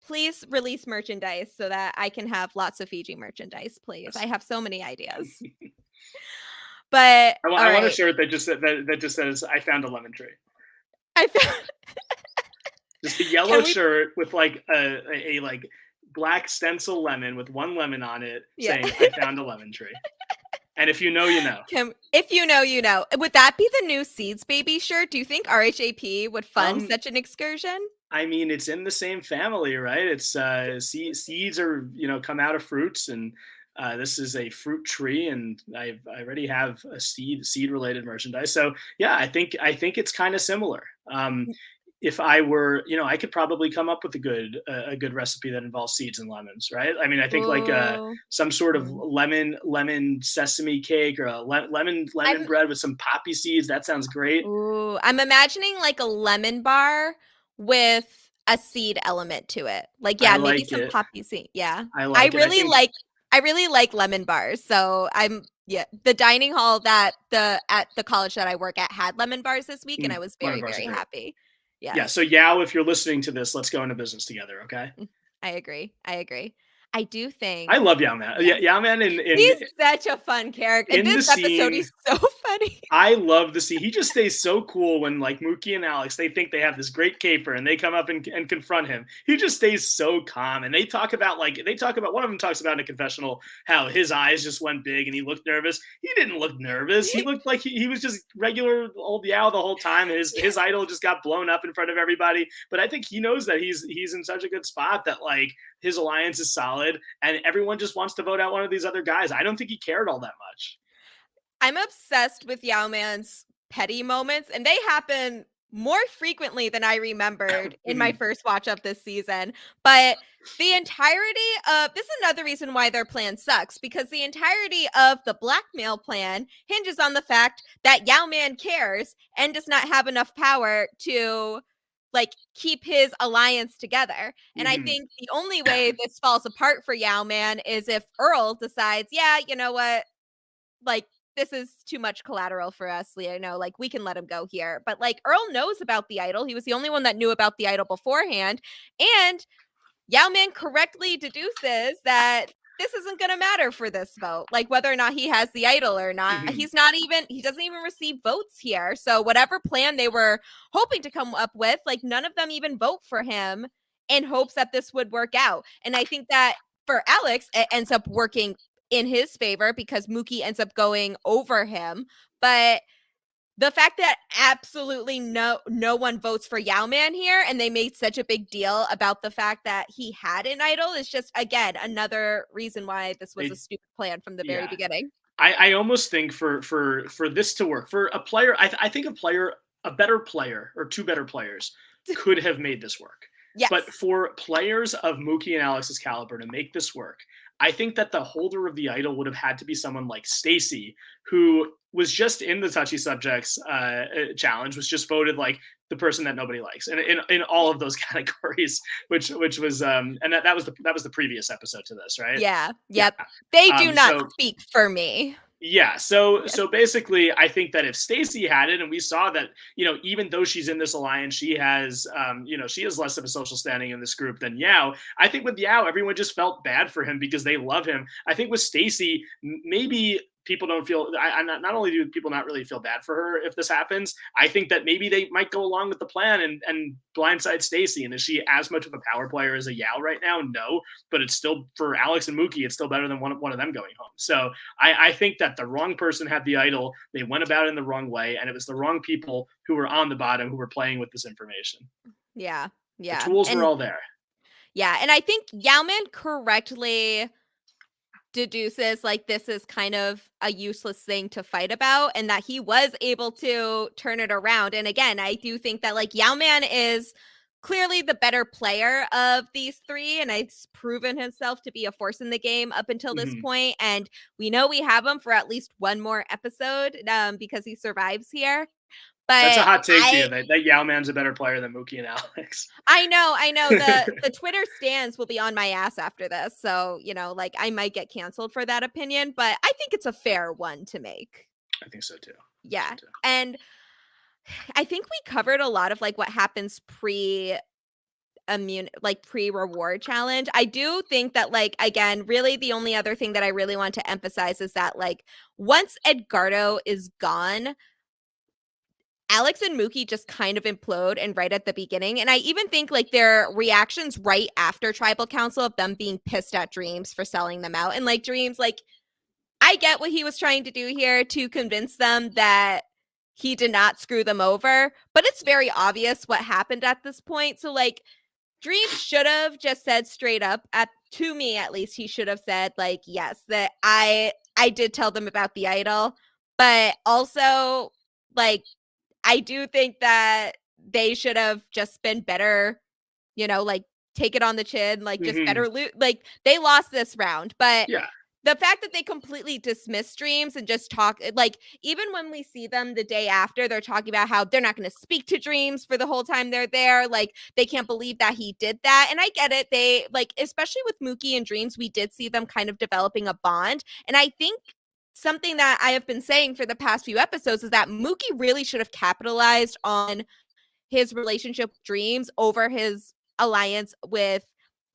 S1: please release merchandise so that I can have lots of Fiji merchandise, please. I have so many ideas. But
S2: I want a shirt that just says I found a lemon tree.
S1: I found
S2: just a yellow shirt with like a like black stencil lemon with one lemon on it saying I found a lemon tree. And if you know, you know.
S1: If you know, you know. Would that be the new Seeds Baby shirt? Do you think RHAP would fund such an excursion? I
S2: mean, it's in the same family, right? It's seeds are, come out of fruits, and this is a fruit tree, and I already have a seed related merchandise. So yeah, I think it's kind of similar. If I were, I could probably come up with a good recipe that involves seeds and lemons, right? I mean, I think like
S1: Ooh.
S2: some sort of
S1: Mm.
S2: lemon sesame cake or a lemon
S1: I'm
S2: bread with some poppy seeds. That sounds great.
S1: I'm imagining like a lemon bar with a seed element to it. Like,
S2: I
S1: yeah, maybe
S2: like
S1: some
S2: it.
S1: poppy seed. Yeah.
S2: I
S1: I
S2: like it. I
S1: really
S2: think.
S1: like I really like lemon bars. So yeah, the dining hall that at the college that I work at had lemon bars this week and I was
S2: Lemon
S1: very,
S2: bars are
S1: very
S2: great.
S1: happy.
S2: Yeah. So
S1: Yes.
S2: Yao, if you're listening to this, let's go into business together. Okay.
S1: I agree. I agree. I do
S2: I
S1: think
S2: love Yao Man.
S1: yeah.
S2: Yao Man
S1: He's such a fun character. And
S2: in the
S1: this episode
S2: scene.
S1: he's so funny.
S2: I love to see he just stays so cool when like Mookie and Alex they think they have this great caper and they come up and confront him. He just stays so calm and they talk about one of them talks about in a confessional how his eyes just went big and he looked nervous. He didn't look nervous. He looked like he was just regular old Yao the whole time. And his idol just got blown up in front of everybody. But I think he knows that he's in such a good spot that like his alliance is solid and everyone just wants to vote out one of these other guys. I don't think he cared all that much.
S1: I'm obsessed with Yao Man's petty moments, and they happen more frequently than I remembered in my
S2: Mhm.
S1: first watch of this season. But the entirety of this is another reason why their plan sucks because the entirety of the blackmail plan hinges on the fact that Yao Man cares and does not have enough power to like keep his alliance together. And I
S2: Mhm.
S1: think the only way this falls apart for Yao Man is if Earl decides, yeah, you know what, like this is too much collateral for us, Leah. No, like we can let him go here. But like Earl knows about the idol. He was the only one that knew about the idol beforehand. And Yao Ming correctly deduces that this isn't going to matter for this vote. Like whether or not he has the idol or not,
S2: Mhm.
S1: he doesn't even receive votes here. So whatever plan they were hoping to come up with, like none of them even vote for him in hopes that this would work out. And I think that for Alex, it ends up working in his favor because Mookie ends up going over him. But the fact that absolutely no one votes for Yao Man here and they made such a big deal about the fact that he had an idol is just again another reason why this was a
S2: They,
S1: stupid plan from the very
S2: yeah.
S1: beginning.
S2: I almost think for this to work for a player, I think a better player or two better players could have made this work. But
S1: Yes.
S2: for players of Mookie and Alex's caliber to make this work, I think that the holder of the idol would have had to be someone like Stacy, who was just in the touchy subjects challenge, was just voted like the person that nobody likes, and in all of those categories, which was and that was the previous episode to this, right?
S1: Yeah.
S2: Yeah.
S1: Yep. They do not
S2: So
S1: speak for me.
S2: yeah, so
S1: Yes.
S2: basically, I think that if Stacy had it, and we saw that, even though she's in this alliance, she has, she has less of a social standing in this group than Yao. I think with Yao, everyone just felt bad for him because they love him. I think with Stacy, maybe people don't feel. Not only do people not really feel bad for her if this happens, I think that maybe they might go along with the plan and blindside Stacy. And is she as much of a power player as a Yao right now? No, but it's still for Alex and Mookie, it's still better than one of them going home. So I think that the wrong person had the idol. They went about it in the wrong way, and it was the wrong people who were on the bottom who were playing with this information.
S1: Yeah.
S2: The
S1: Yeah.
S2: tools were
S1: And
S2: all there.
S1: yeah, and I think Yao Man correctly deduces like this is kind of a useless thing to fight about and that he was able to turn it around. And again, I do think that like Yao Man is clearly the better player of these three and it's proven himself to be a force in the game up until this
S2: Mhm.
S1: point. And we know we have him for at least one more episode because he survives here.
S2: That's a
S1: But
S2: hot take to you that Yao Man's a better player than Mookie and Alex.
S1: I know. The Twitter stands will be on my ass after this. So, like I might get canceled for that opinion, but I think it's a fair one to make.
S2: I think so too. I think so
S1: Yeah.
S2: too.
S1: And I think we covered a lot of like what happens pre-reward challenge. I do think that like again, really the only other thing that I really want to emphasize is that like once Edgardo is gone, Alex and Mookie just kind of implode and right at the beginning. And I even think like their reactions right after tribal council of them being pissed at Dreams for selling them out. And like Dreams, like I get what he was trying to do here to convince them that he did not screw them over, but it's very obvious what happened at this point. So like Dreams should have just said straight up to me at least he should have said like yes that I did tell them about the idol, but also like I do think that they should have just been better, like take it on the chin, like just better like they lost this round. But
S2: Yeah.
S1: the fact that they completely dismiss Dreams and just talk, like, even when we see them the day after, they're talking about how they're not going to speak to Dreams for the whole time they're there. Like, they can't believe that he did that. And I get it. They, like, especially with Mookie and Dreams, we did see them kind of developing a bond. And I think something that I have been saying for the past few episodes is that Mookie really should have capitalized on his relationship with Dreams over his alliance with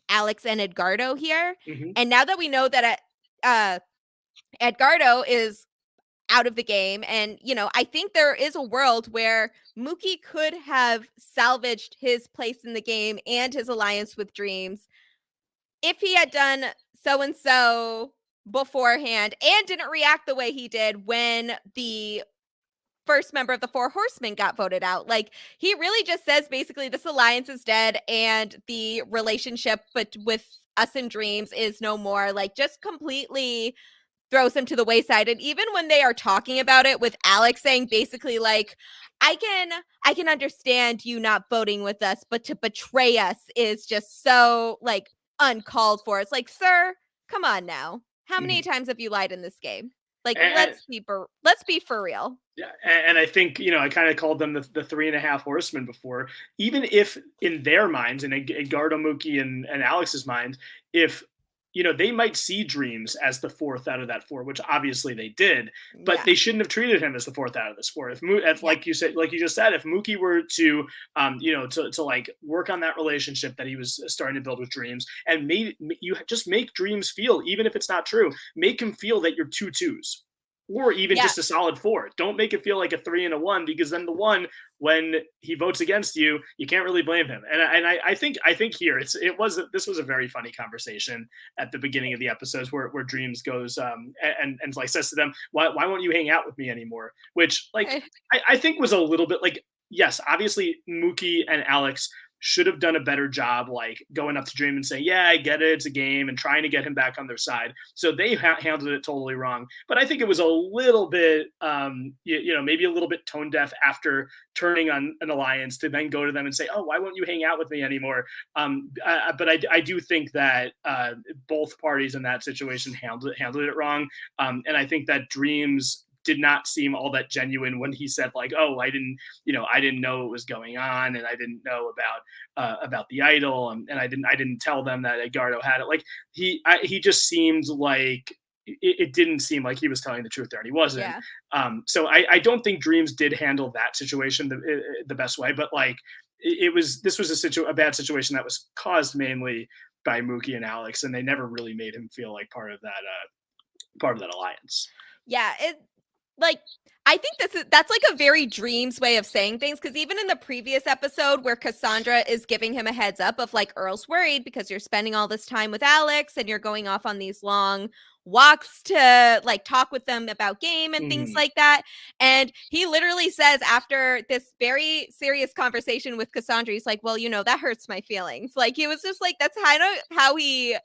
S1: Alex and Edgardo here. And now that we know that Edgardo is out of the game, and I think there is a world where Mookie could have salvaged his place in the game and his alliance with Dreams if he had done so and so beforehand and didn't react the way he did when the first member of the Four Horsemen got voted out. Like, he really just says basically this alliance is dead and the relationship with us and Dreams is no more. Like, just completely throws him to the wayside. And even when they are talking about it, with Alex saying basically like, I can understand you not voting with us, but to betray us is just so like uncalled for. It's like, sir, come on now. How many times have you lied in this game? Like, let's be for real.
S2: Yeah, and I think, I kind of called them the 3.5 horsemen before. Even if in their minds, in Edgardo, Mookie, and Alex's mind, if they might see Dreams as the fourth out of that four, which obviously they did, but they shouldn't have treated him as the fourth out of this four. If like you said, like you just said, if Mookie were to, to like work on that relationship that he was starting to build with Dreams, and maybe you just make Dreams feel, even if it's not true, make him feel that you're 2-2s. Or even just a solid 4. Don't make it feel like a 3 and a 1, because then the 1, when he votes against you, you can't really blame him. And I think here this was a very funny conversation at the beginning of the episodes where Dreams goes and like says to them, why won't you hang out with me anymore? Which like I think was a little bit like, yes, obviously Mookie and Alex should have done a better job, like going up to Dream and saying, yeah, I get it, it's a game, and trying to get him back on their side. So they handled it totally wrong. But I think it was a little bit, maybe a little bit tone deaf after turning on an alliance to then go to them and say, oh, why won't you hang out with me anymore? But I do think that both parties in that situation handled it wrong. And I think that Dreams did not seem all that genuine when he said like, oh, I didn't know what was going on, and I didn't know about the idol, and I didn't tell them that Edgardo had it. Like he just seemed like it didn't seem like he was telling the truth there, and he wasn't. Yeah. So I don't think Dreams did handle that situation the best way, but like this was a bad situation that was caused mainly by Mookie and Alex, and they never really made him feel like part of that alliance.
S1: Yeah, like, I think that's like a very Dreams way of saying things, because even in the previous episode where Cassandra is giving him a heads up of like, Earl's worried because you're spending all this time with Alex and you're going off on these long walks to like talk with them about game and things like that. And he literally says, after this very serious conversation with Cassandra, he's like, well, that hurts my feelings. Like, he was just like, that's kind of how he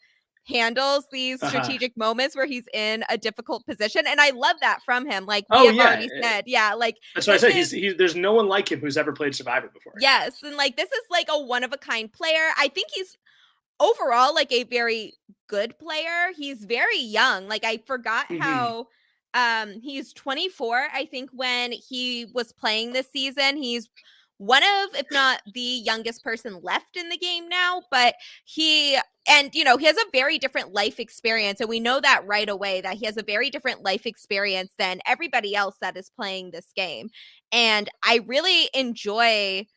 S1: handles these strategic moments where he's in a difficult position. And I love that from him. Like we have already said, like
S2: that's why I said there's no one like him who's ever played Survivor before.
S1: Yes. And like, this is like a one-of-a-kind player. I think he's overall like a very good player. He's very young. Like, I forgot how he's 24, I think, when he was playing this season. He's one of, if not the youngest person left in the game now, but he has a very different life experience. And we know that right away, that he has a very different life experience than everybody else that is playing this game. And I really enjoy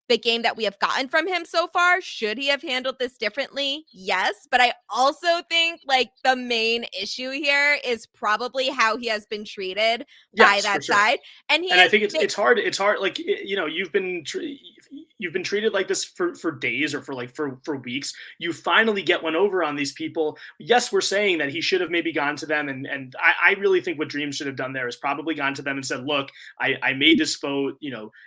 S1: the game that we have gotten from him so far. Should he have handled this differently? Yes. But I also think like the main issue here is probably how he has been treated by that side. And
S2: I think it's hard. It's hard. Like, you've been treated like this for days or for weeks. You finally get one over on these people. Yes, we're saying that he should have maybe gone to them. And I really think what Dream should have done there is probably gone to them and said, look, I made this vote.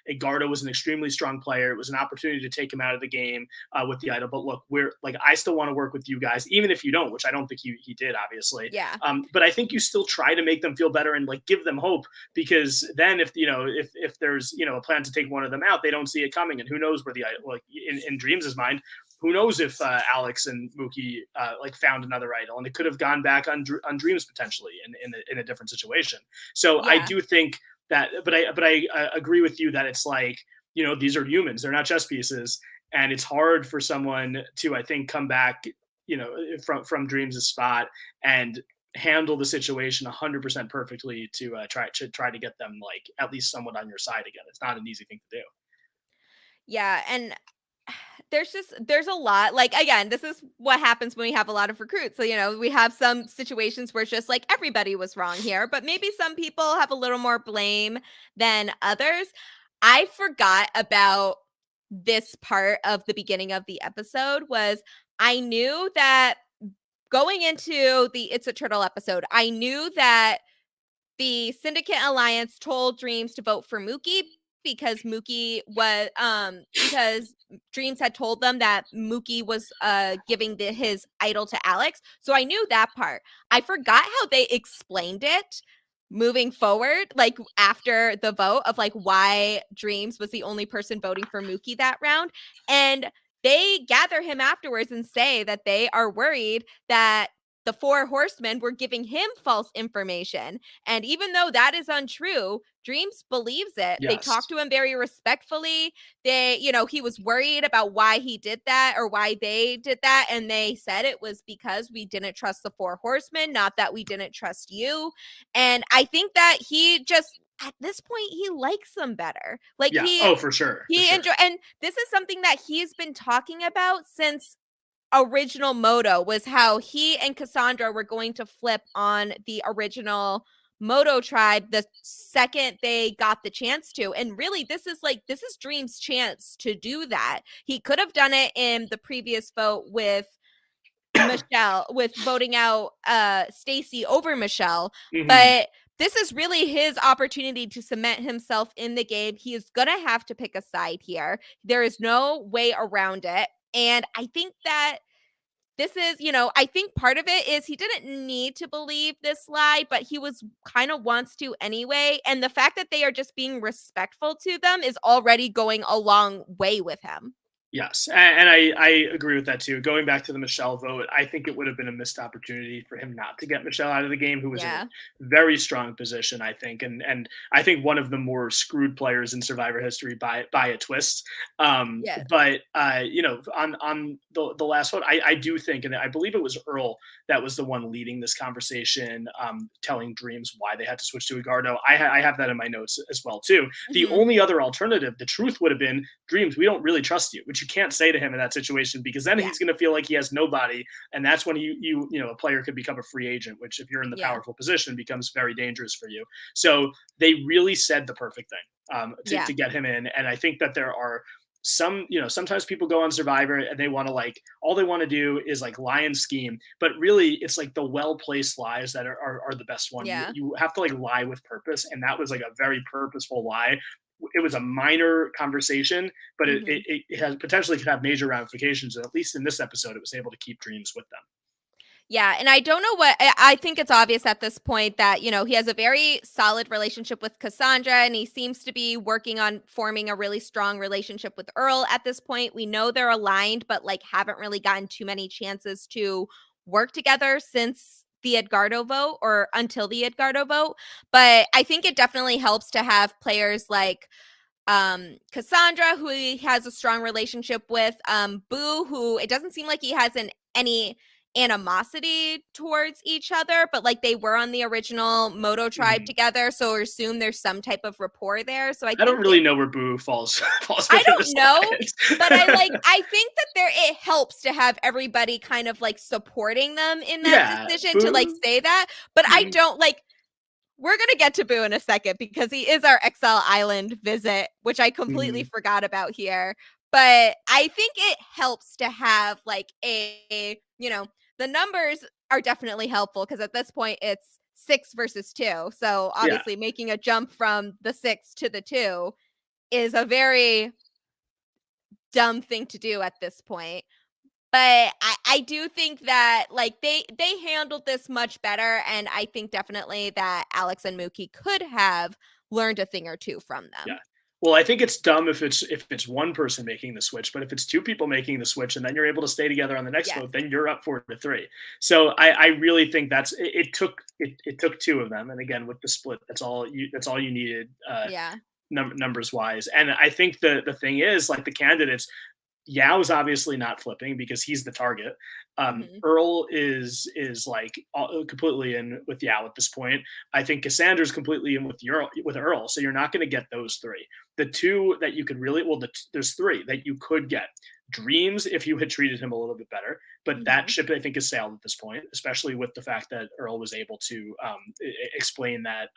S2: Edgardo was an extremely strong player. It was an opportunity to take him out of the game with the idol. But look, we're like, I still want to work with you guys, even if you don't, which I don't think he did, obviously.
S1: Yeah.
S2: But I think you still try to make them feel better and like give them hope, because then if there's a plan to take one of them out, they don't see it coming, and who knows where the like in Dreams's mind, who knows if Alex and Mookie like found another idol, and it could have gone back on Dreams potentially in a different situation. So I
S1: Yeah.
S2: do think that, but I agree with you that it's like, these are humans, they're not chess pieces, and it's hard for someone to, I think, come back, from Dreams' spot and handle the situation 100% perfectly to try to get them like at least somewhat on your side again. It's not an easy thing to do.
S1: Yeah, and there's a lot. Like, again, this is what happens when we have a lot of recruits. So, we have some situations where it's just like everybody was wrong here, but maybe some people have a little more blame than others. I forgot about this part of the beginning of the episode. Was I knew that going into the It's a Turtle episode, I knew that the Syndicate Alliance told Dreams to vote for Mookie because because Dreams had told them that Mookie was giving his idol to Alex. So I knew that part. I forgot how they explained it moving forward, like after the vote, of like why Dreams was the only person voting for Mookie that round. And they gather him afterwards and say that they are worried that the four horsemen were giving him false information. And even though that is untrue, Dreams believes it. They
S2: Yes.
S1: talk to him very respectfully. He was worried about why he did that or why they did that. And they said it was because we didn't trust the four horsemen, not that we didn't trust you. And I think that he just, at this point, he likes them better. Like,
S2: Yeah. Oh, for sure.
S1: he enjoy, and this is something that he's been talking about since original Moto, was how he and Cassandra were going to flip on the original Moto tribe the second they got the chance to. And really, this is Dream's chance to do that. He could have done it in the previous vote with Michelle, with voting out Stacy over Michelle, but this is really his opportunity to cement himself in the game. He is gonna have to pick a side here. There is no way around it. And I think that this is, I think part of it is he didn't need to believe this lie, but he was kind of wants to anyway. And the fact that they are just being respectful to them is already going a long way with him.
S2: Yes, and I agree with that too. Going back to the Michelle vote, I think it would have been a missed opportunity for him not to get Michelle out of the game, who was in a very strong position, I think, and I think one of the more screwed players in Survivor history by a twist.
S1: Yes.
S2: But on the last vote, I do think, and I believe it was Earl that was the one leading this conversation, telling Dreams why they had to switch to Edgardo. I have that in my notes as well too. The only other alternative, the truth would have been, Dreams, we don't really trust you, which you can't say to him in that situation, because then he's going to feel like he has nobody, and that's when a player could become a free agent, which if you're in the powerful position becomes very dangerous for you. So they really said the perfect thing to get him in, and I think that there are sometimes people go on Survivor and they want to, like, all they want to do is like lie and scheme, but really it's like the well-placed lies that are the best one. You have to like lie with purpose, and that was like a very purposeful lie. It was a minor conversation, but it has potentially could have major ramifications. And at least in this episode, it was able to keep Dreams with them.
S1: Yeah, and I don't know I think it's obvious at this point that, he has a very solid relationship with Cassandra, and he seems to be working on forming a really strong relationship with Earl at this point. We know they're aligned, but like haven't really gotten too many chances to work together since the Edgardo vote, or until the Edgardo vote. But I think it definitely helps to have players like Cassandra, who he has a strong relationship with, Boo, who it doesn't seem like he has any animosity towards each other, but like they were on the original Moto tribe together, so I assume there's some type of rapport there. So I
S2: don't
S1: think
S2: really know where Boo falls
S1: I don't know, but I think that it helps to have everybody kind of like supporting them in that decision, to like say that. But I don't like, we're going to get to Boo in a second because he is our Exile Island visit, which I completely forgot about here. But I think it helps to have like the numbers are definitely helpful, because at this point it's 6 versus 2. So obviously making a jump from the 6 to the 2 is a very dumb thing to do at this point. But I do think that like they handled this much better, and I think definitely that Alex and Mookie could have learned a thing or two from
S2: Yeah.
S1: them.
S2: Well, I think it's dumb if it's one person making the switch, but if it's two people making the switch and then you're able to stay together on the next
S1: Yes.
S2: vote, then you're up 4-3. So I really think it took two of them, and again with the split, that's all you needed
S1: Yeah.
S2: numbers wise. And I think the thing is like the candidates, Yao's obviously not flipping because he's the target.
S1: Hmm.
S2: Earl is like completely in with Yao at this point. I think Cassandra's completely in with Earl. So you're not going to get those three. The two that you could really there's three that you could get. Dreams if you had treated him a little bit better, but that
S1: Hmm.
S2: ship I think is sailed at this point, especially with the fact that Earl was able to explain that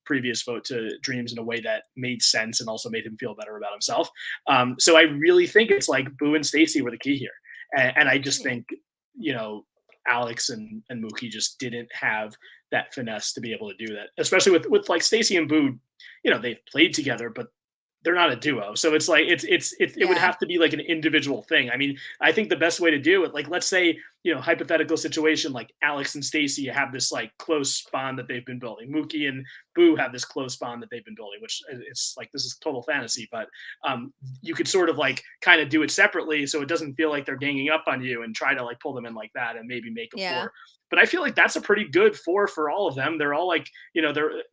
S2: previous vote to Dreams in a way that made sense and also made him feel better about himself. So I really think it's like Boo and Stacy were the key here, and I just
S1: Yeah.
S2: think Alex and Mookie just didn't have that finesse to be able to do that, especially with like Stacy and Boo. They've played together, but they're not a duo. So it's like it would
S1: Yeah.
S2: have to be like an individual thing. I mean, I think the best way to do it, like let's say, hypothetical situation, like Alex and Stacy have this like close bond that they've been building. Mookie and Boo have this close bond that they've been building, which it's like this is total fantasy, but you could sort of like kind of do it separately so it doesn't feel like they're ganging up on you and try to like pull them in like that and maybe make a
S1: Yeah.
S2: four. But I feel like that's a pretty good four for all of them. They're all like, they're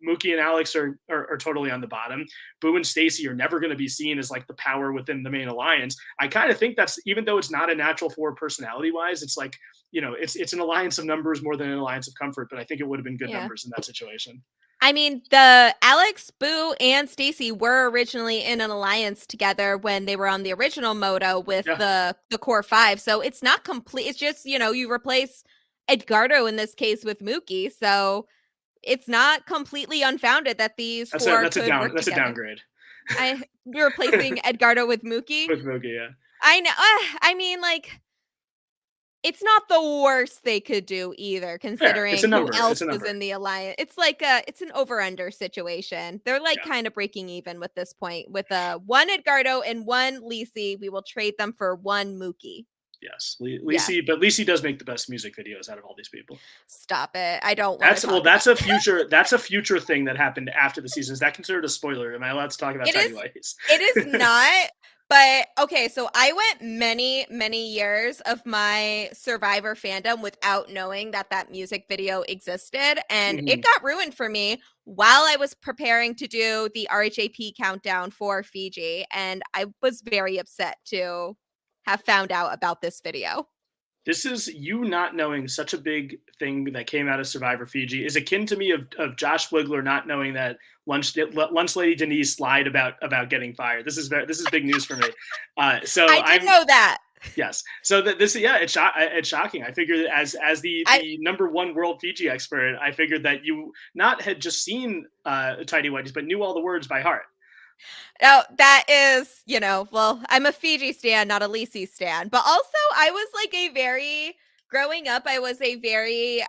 S2: Mookie and Alex are totally on the bottom. Boo and Stacy are never going to be seen as like the power within the main alliance. I kind of think that's, even though it's not a natural four personality wise, it's like, it's an alliance of numbers more than an alliance of comfort, but I think it would have been good
S1: Yeah.
S2: numbers in that situation.
S1: I mean, the Alex, Boo, and Stacy were originally in an alliance together when they were on the original Moto with
S2: Yeah.
S1: the core five. So it's not complete. It's just, you replace Edgardo in this case with Mookie. So it's not completely unfounded that these four could work
S2: That's a
S1: together.
S2: downgrade.
S1: You're replacing Edgardo with Mookie.
S2: With Mookie, yeah.
S1: I know. I mean, like, it's not the worst they could do either,
S2: Yeah, it's a
S1: considering who
S2: number. It's
S1: else
S2: a
S1: was
S2: number.
S1: in the alliance. It's an over-under situation. They're like
S2: Yeah.
S1: kind of breaking even with this point. With one Edgardo and one Lisi, we will trade them for one Mookie.
S2: Yes,
S1: Yeah,
S2: Lisi, but Lisi does make the best music videos out of all these people.
S1: stop it. I don't want to talk
S2: That's
S1: about
S2: a future thing that happened after the season. Is that considered a spoiler? Am I allowed to talk about
S1: it.
S2: Tidy
S1: Is
S2: Whities?
S1: it is not. But okay, so I went many, many years of my Survivor fandom without knowing that that music video existed. And it
S2: Mhm.
S1: got ruined for me while I was preparing to do the RHAP countdown for Fiji. And I was very upset to have found out about this video.
S2: This is you not knowing such a big thing that came out of Survivor Fiji is akin to me of Josh Wigler not knowing that lunch lady Denise lied about getting fired. This is big news for me. So
S1: I did
S2: I'm
S1: know that.
S2: Yes. So that this, yeah, it's shocking. I figured as
S1: I
S2: the number one world Fiji expert, I figured that you not had just seen Tidy Whities, but knew all the words by heart.
S1: Oh, that is, well, I'm a Fiji stan, not a Lisi stan. But also I was like growing up, I was a very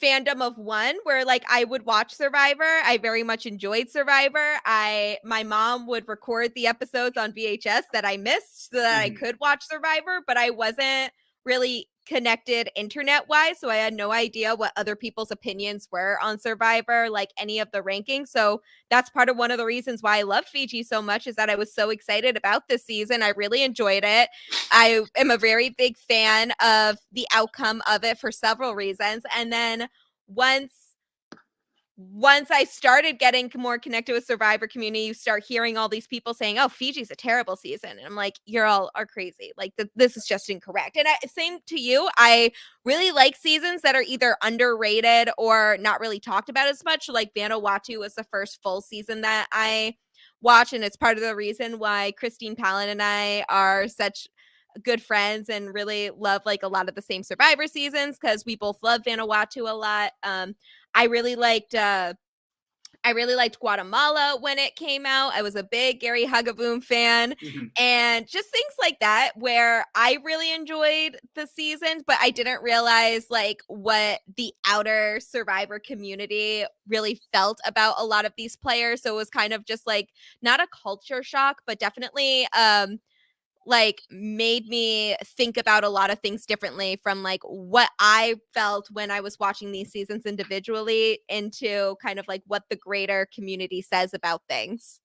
S1: fandom of one where like I would watch Survivor. I very much enjoyed Survivor. My mom would record the episodes on VHS that I missed so that I
S2: Mhm.
S1: could watch Survivor, but I wasn't really connected internet wise, so I had no idea what other people's opinions were on Survivor, like any of the rankings. So that's part of one of the reasons why I love Fiji so much, is that I was so excited about this season. I really enjoyed it. I am a very big fan of the outcome of it for several reasons. And then once I started getting more connected with Survivor community, you start hearing all these people saying, "Oh, Fiji's a terrible season," and I'm like, "You're all are crazy. Like this is just incorrect." And same to you. I really like seasons that are either underrated or not really talked about as much. Like Vanuatu was the first full season that I watched, and it's part of the reason why Christine Palin and I are such good friends and really love like a lot of the same Survivor seasons, because we both love Vanuatu a lot. I really liked I really liked Guatemala when it came out. I was a big Gary Huggaboom fan.
S2: Mhm.
S1: And just things like that where I really enjoyed the seasons, but I didn't realize like what the outer Survivor community really felt about a lot of these players. So it was kind of just like not a culture shock, but definitely like made me think about a lot of things differently from like what I felt when I was watching these seasons individually into kind of like what the greater community says about things.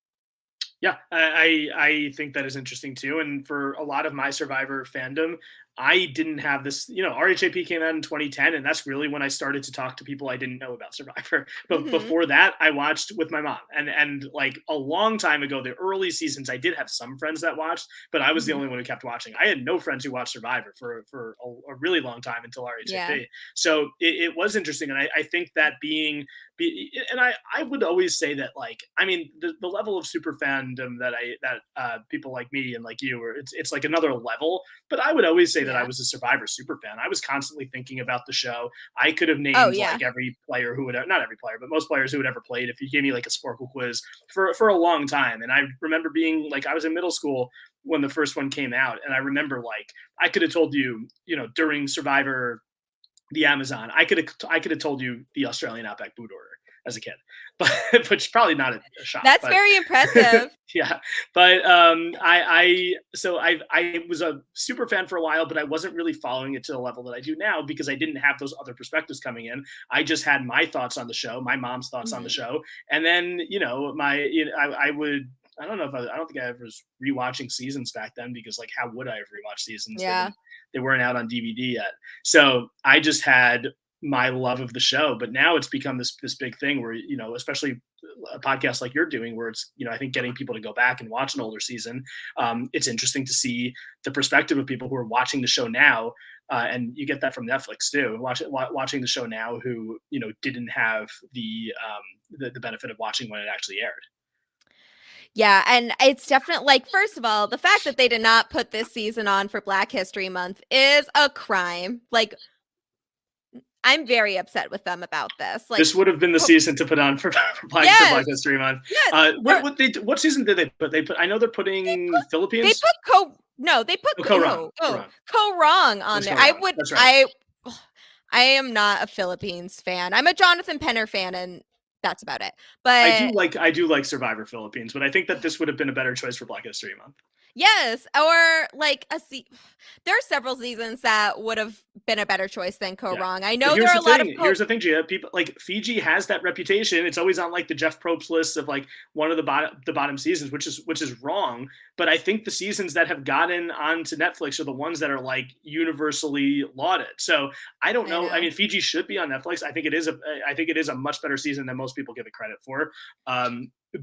S2: Yeah, I think that is interesting too. And for a lot of my Survivor fandom, I didn't have this. RHAP came out in 2010, and that's really when I started to talk to people I didn't know about Survivor. But
S1: Hmm.
S2: before that, I watched with my mom, and like a long time ago, the early seasons, I did have some friends that watched, but I was the
S1: Hmm.
S2: only one who kept watching. I had no friends who watched Survivor for a really long time until
S1: Yeah.
S2: RHAP. So it was interesting, and I think that and I would always say that, like, I mean, the level of super fandom that people like me and like you, where it's like another level. But I would always say that I
S1: Yeah.
S2: was a Survivor super fan. I was constantly thinking about the show. I could have
S1: Oh,
S2: named
S1: yeah.
S2: like every player who would not every player, but most players who had ever played if you gave me like a Sporkle quiz for a long time. And I remember being like, I was in middle school when the first one came out, and I remember like I could have told you, during Survivor the Amazon. I could have told you the Australian Outback boot order as a kid, but which is probably not a shock.
S1: That's
S2: But
S1: very impressive.
S2: yeah, but I was a super fan for a while, but I wasn't really following it to the level that I do now because I didn't have those other perspectives coming in. I just had my thoughts on the show, my mom's thoughts on the
S1: Hmm.
S2: show, and then I would. I don't know if I don't think I was rewatching seasons back then because like how would I have rewatched seasons?
S1: Yeah.
S2: They weren't out on DVD yet. So I just had my love of the show, but now it's become this big thing where especially a podcast like you're doing, where it's I think getting people to go back and watch an older season. It's interesting to see the perspective of people who are watching the show now, and you get that from Netflix too. Watching the show now, who didn't have the benefit of watching when it actually aired.
S1: Yeah, and it's definitely like first of all, the fact that they did not put this season on for Black History Month is a crime. Like I'm very upset with them about this. Like
S2: This would have been the
S1: oh,
S2: season to put on for Black
S1: yes.
S2: History Month.
S1: Yes. Or
S2: What season did they put? They put. I know they're putting
S1: they
S2: Philippines.
S1: put co no, they put
S2: Oh, Co-Wrong. Co-Wrong.
S1: co wrong
S2: It
S1: on
S2: was
S1: there. I
S2: Co-Wrong.
S1: would
S2: That's right.
S1: I am not a Philippines fan. I'm a Jonathan Penner fan and that's about it. But
S2: I do like Survivor Philippines, but I think that this would have been a better choice for Black History Month.
S1: yes, or like there are several seasons that would have been a better choice than Co
S2: Yeah.
S1: Wrong. I
S2: But
S1: know there are a lot of
S2: here's the thing, Gia. People like Fiji has that reputation. It's always on like the Jeff Probst list of like one of the bottom seasons, which is wrong. But I think the seasons that have gotten onto Netflix are the ones that are like universally lauded. So I don't
S1: I
S2: know. I
S1: know.
S2: mean, Fiji should be on Netflix. I think it is a much better season than most people give it credit for.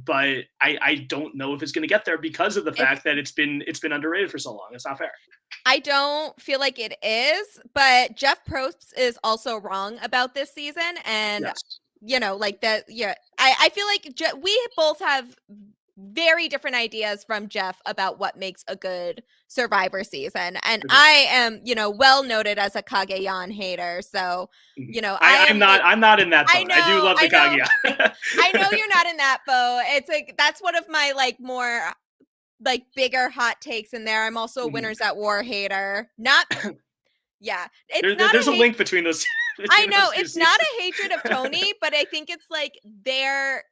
S2: But I don't know if it's going to get there because of the
S1: It's
S2: fact that it's been underrated for so long. It's not fair.
S1: I don't feel like it is, but Jeff Probst is also wrong about this season. And,
S2: Yes.
S1: like that. Yeah. I feel like we both have very different ideas from Jeff about what makes a good Survivor season. And
S2: Agreed.
S1: I am, well noted as a Kage hater. So,
S2: Mhm.
S1: I
S2: I'm
S1: am
S2: not.
S1: like,
S2: I'm not in that
S1: I
S2: boat. I do
S1: know,
S2: love the
S1: I know,
S2: Kaguya.
S1: I know you're not in that boat. It's like, that's one of my like more like bigger hot takes in there. I'm also a
S2: Mhm.
S1: Winners at War hater. Not yeah. It's not
S2: There's
S1: a
S2: a
S1: hate
S2: link between those
S1: I
S2: between
S1: know
S2: those two
S1: it's not
S2: seasons.
S1: a hatred of Tony, but I think it's like their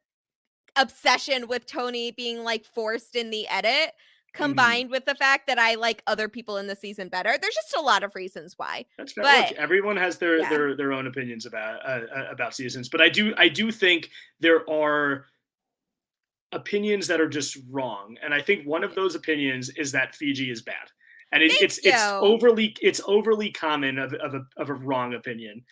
S1: obsession with Tony being like forced in the edit
S2: Mhm.
S1: combined with the fact that I like other people in the season better. There's just a lot of reasons why.
S2: That's fair. Look,
S1: But
S2: everyone has their
S1: yeah.
S2: their own opinions about seasons, but I do think there are opinions that are just wrong, and I think one of those opinions is that Fiji is bad, and
S1: Thank you.
S2: it's overly common of a wrong opinion.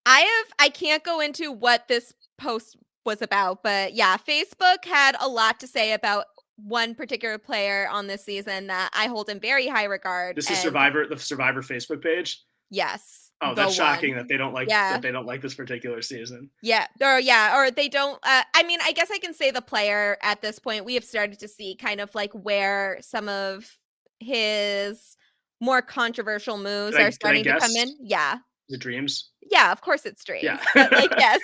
S1: I can't go into what this post was about, but yeah, Facebook had a lot to say about one particular player on this season that I hold in very high regard.
S2: This is
S1: And
S2: the Survivor Facebook page.
S1: yes,
S2: Oh,
S1: the
S2: that's shocking
S1: one.
S2: that they don't like
S1: Yeah.
S2: this particular season.
S1: Or they don't I mean, I guess I can say the player at this point. We have started to see kind of like where some of his more controversial moves are
S2: Can I
S1: starting to come
S2: guess
S1: in. Yeah.
S2: the dreams?
S1: Yeah, of course it's
S2: Yeah.
S1: dreams. But like yes.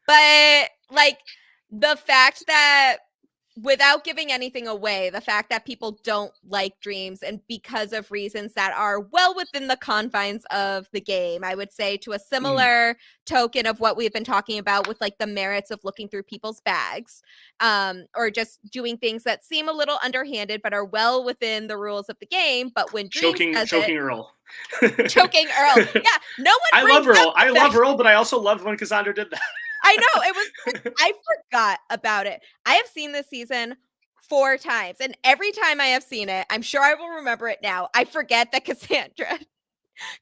S1: But like The fact that, without giving anything away, the fact that people don't like dreams and because of reasons that are well within the confines of the game, I would say, to a similar token of what we've been talking about with like the merits of looking through people's bags, or just doing things that seem a little underhanded but are well within the rules of the game. But when dreams does it,
S2: Choking Earl.
S1: choking Earl, yeah, no one
S2: I
S1: brings
S2: love Earl.
S1: up
S2: I
S1: the
S2: love
S1: fact.
S2: Earl, but I also loved when Cassandra did that.
S1: I know, it was, I forgot about it. I have seen this season 4 times, and every time I have seen it, I'm sure I will remember it now. I forget that Cassandra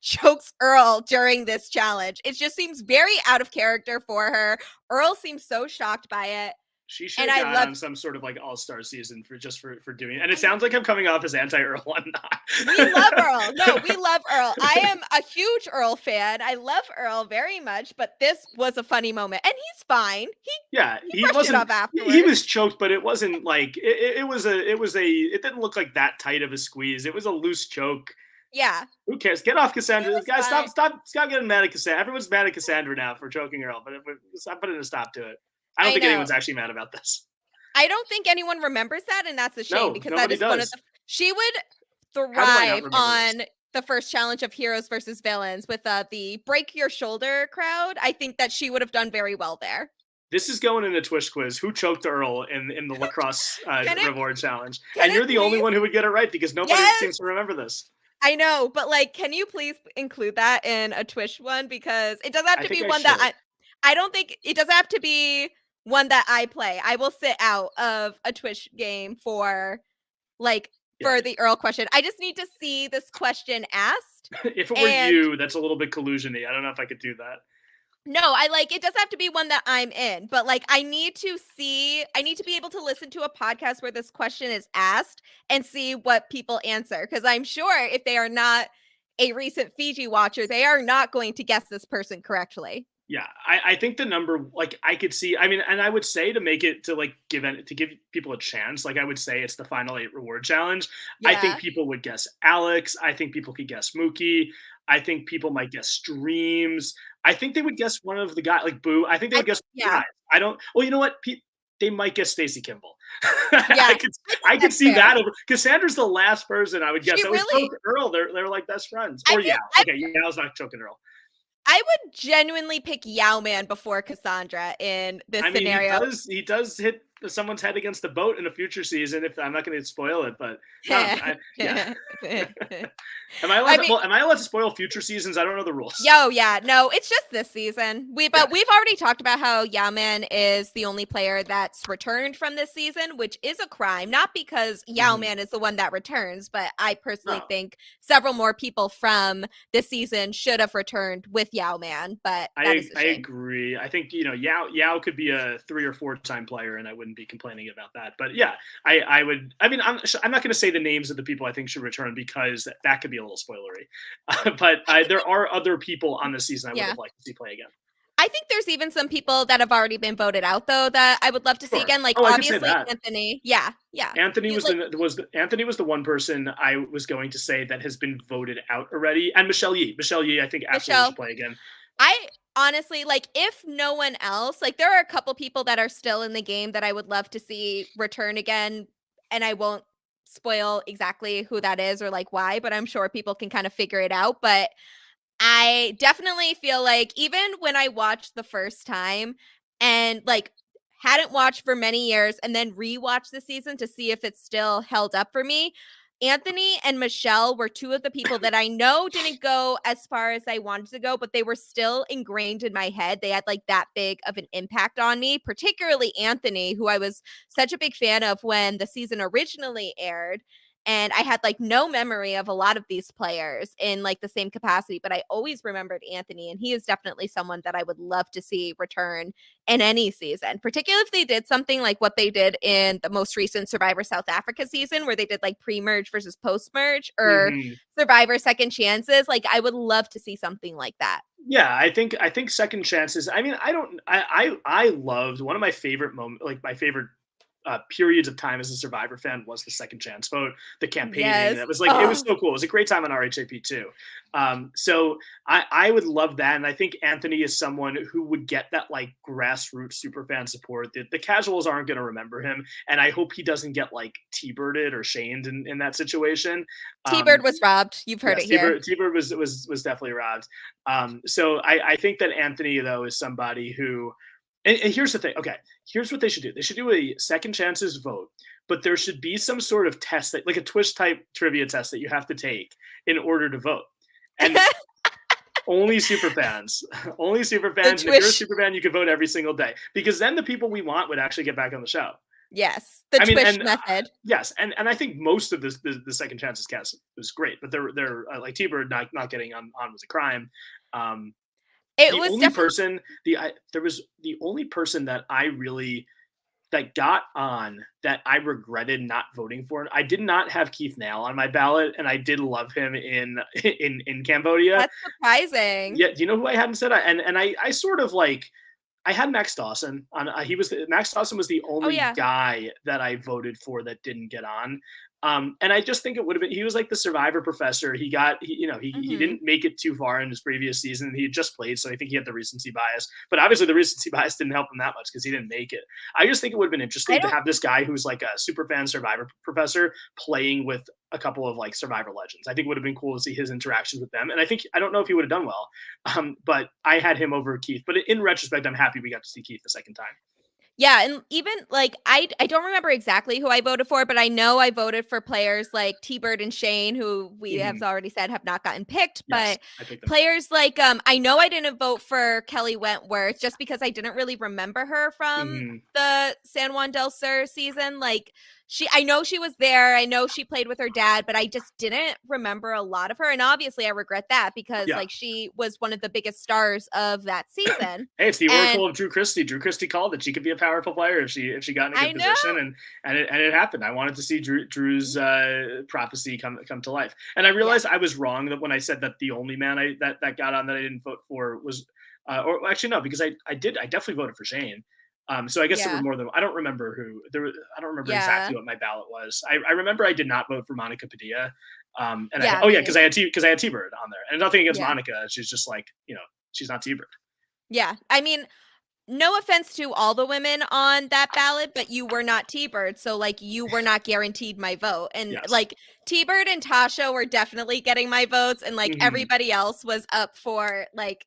S1: chokes Earl during this challenge. It just seems very out of character for her. Earl seems so shocked by it.
S2: She should
S1: And
S2: have
S1: I
S2: gone
S1: love,
S2: on some sort of like all-star season for doing it. And it sounds like I'm coming off as anti-Earl. I'm not.
S1: we love Earl. No, we love Earl. I am a huge Earl fan. I love Earl very much, but this was a funny moment. And he's fine.
S2: Yeah,
S1: He
S2: he
S1: brushed it
S2: wasn't.
S1: off afterwards.
S2: He was choked, but it wasn't like it was a. It was a. It didn't look like that tight of a squeeze. It was a loose choke.
S1: Yeah.
S2: Who cares? Get off
S1: It
S2: Cassandra,
S1: was
S2: guys!
S1: fine.
S2: Stop getting mad at Cassandra. Everyone's mad at Cassandra now for choking Earl, but I'm putting a stop to it. I don't
S1: I
S2: think
S1: know.
S2: anyone's actually mad about this.
S1: I don't think anyone remembers that, and that's a shame
S2: No,
S1: because that
S2: nobody
S1: is one of
S2: does.
S1: the. She would
S2: How do I not
S1: thrive
S2: remember this?
S1: on the first challenge of heroes versus villains with the break your shoulder crowd. I think that she would have done very well there.
S2: This is going in a Twitch quiz. Who choked Earl in the lacrosse
S1: Can it,
S2: reward challenge?
S1: can
S2: And
S1: it
S2: you're the only
S1: please?
S2: one who would get it right because nobody
S1: Yes,
S2: seems to remember this.
S1: I know, but like, can you please include that in a Twitch one, because it doesn't have
S2: I
S1: to be
S2: think I
S1: one that
S2: should.
S1: I don't think it doesn't have to be one that I play. I will sit out of a Twitch game for like
S2: Yeah.
S1: for the Earl question. I just need to see this question asked.
S2: If it were
S1: And
S2: you, that's a little bit collusion-y. I don't know if I could do that.
S1: no, I like, it doesn't have to be one that I'm in, but like I need to be able to listen to a podcast where this question is asked and see what people answer, because I'm sure if they are not a recent Fiji watcher, they are not going to guess this person correctly.
S2: Yeah, I think the number, like, I could see. I mean, and I would say to make it to like give people a chance. Like, I would say it's the final 8 reward challenge. I think
S1: Yeah.
S2: people would guess Alex. I think people could guess Mookie. I think people might guess Streams. I think they would guess one of the guys like Boo. I think they would guess
S1: Yeah.
S2: guys. I don't. Well, you know what? They might guess Stacey Kimball.
S1: Yeah.
S2: I could
S1: That's
S2: see
S1: fair.
S2: that over. Cassandra's the last person I would guess.
S1: She
S2: That was
S1: really,
S2: choked Earl. They're like best friends.
S1: I
S2: Or
S1: feel,
S2: yeah. Okay, yeah, I was not choking Earl.
S1: I would genuinely pick Yao Man before Cassandra in this
S2: I mean,
S1: scenario.
S2: he does hit someone's head against the boat in a future season. If I'm not going to spoil it, but yeah. Am I allowed? Am I allowed to spoil future seasons? I don't know the rules.
S1: Yeah, no, it's just this season. We've already talked about how Yao Man is the only player that's returned from this season, which is a crime. Not because Yao Man is the one that returns, but I personally think several more people from this season should have returned with Yao Man. But that is a shame.
S2: I agree. I think Yao could be a 3 or 4 time player, and I wouldn't be complaining about that. But yeah, I would. I mean, I'm not going to say the names of the people I think should return because that could be a little spoilery. But there are other people on the season I would have liked to see play again.
S1: I think there's even some people that have already been voted out though that I would love to see again. Like obviously Anthony. Yeah.
S2: Anthony was the one person I was going to say that has been voted out already, and Michelle Yee. I think absolutely should play again.
S1: I honestly, like, if no one else, like, there are a couple people that are still in the game that I would love to see return again, and I won't spoil exactly who that is or like why, but I'm sure people can kind of figure it out. But I definitely feel like even when I watched the first time and like hadn't watched for many years and then rewatched the season to see if it's still held up for me, Anthony and Michelle were 2 of the people that I know didn't go as far as I wanted to go, but they were still ingrained in my head. They had like that big of an impact on me, particularly Anthony, who I was such a big fan of when the season originally aired. And I had like no memory of a lot of these players in like the same capacity, but I always remembered Anthony. And he is definitely someone that I would love to see return in any season, particularly if they did something like what they did in the most recent Survivor South Africa season, where they did like pre-merge versus post-merge or Survivor Second Chances. Like I would love to see something like that.
S2: Yeah, I think Second Chances. I mean, I loved one of my favorite moments, like my favorite periods of time as a Survivor fan was the second chance vote, the campaigning.
S1: Yes.
S2: That was like, it was so cool. It was a great time on RHAP too. So I would love that. And I think Anthony is someone who would get that like grassroots super fan support. The casuals aren't going to remember him. And I hope he doesn't get like T-birded or shamed in that situation.
S1: T-Bird was robbed. You've heard it here.
S2: T-Bird was definitely robbed. So I think that Anthony, though, is somebody who, and here's the thing. Okay, here's what they should do. They should do a second chances vote, but there should be some sort of test, that, like a Twitch type trivia test that you have to take in order to vote. And only super fans. Only super fans. And if you're a super fan, you can vote every single day, because then the people we want would actually get back on the show.
S1: Yes, the Twitch method.
S2: Yes, and I think most of this the second chances cast was great, but they're like T-Bird not getting on was a crime. There was the only person that I really that got on that I regretted not voting for. I did not have Keith Nail on my ballot, and I did love him in Cambodia.
S1: That's surprising.
S2: Yeah, do you know who I hadn't said? I sort of like, I had Max Dawson on. Max Dawson was the only guy that I voted for that didn't get on. And I just think it would have been, he was like the Survivor professor. He didn't make it too far in his previous season. He had just played, so I think he had the recency bias. But obviously the recency bias didn't help him that much because he didn't make it. I just think it would have been interesting to have this guy who's like a super fan Survivor professor playing with a couple of like Survivor legends. I think it would have been cool to see his interactions with them. And I don't know if he would have done well, but I had him over Keith. But in retrospect, I'm happy we got to see Keith the second time.
S1: Yeah, and even like I don't remember exactly who I voted for, but I know I voted for players like T-Bird and Shane, who we have already said have not gotten picked.
S2: Yes,
S1: but players like I know I didn't vote for Kelly Wentworth just because I didn't really remember her from the San Juan del Sur season. Like I know she was there. I know she played with her dad, but I just didn't remember a lot of her. And obviously I regret that because like she was one of the biggest stars of that season.
S2: Hey, it's the oracle of Drew Christie. Drew Christie called that she could be a powerful player if she got in a good position, and it happened. I wanted to see Drew's prophecy come to life. And I realized I was wrong that when I said that the only man that got on that I didn't vote for was or actually no, because I definitely voted for Shane. So I guess there were more than, I don't remember who there was. I don't remember exactly what my ballot was. I remember I did not vote for Monica Padilla. Because I had T-Bird on there, and nothing against Monica. She's just like, she's not T-Bird.
S1: Yeah. I mean, no offense to all the women on that ballot, but you were not T-Bird. So like you were not guaranteed my vote. And like T-Bird and Tasha were definitely getting my votes. And like everybody else was up for like,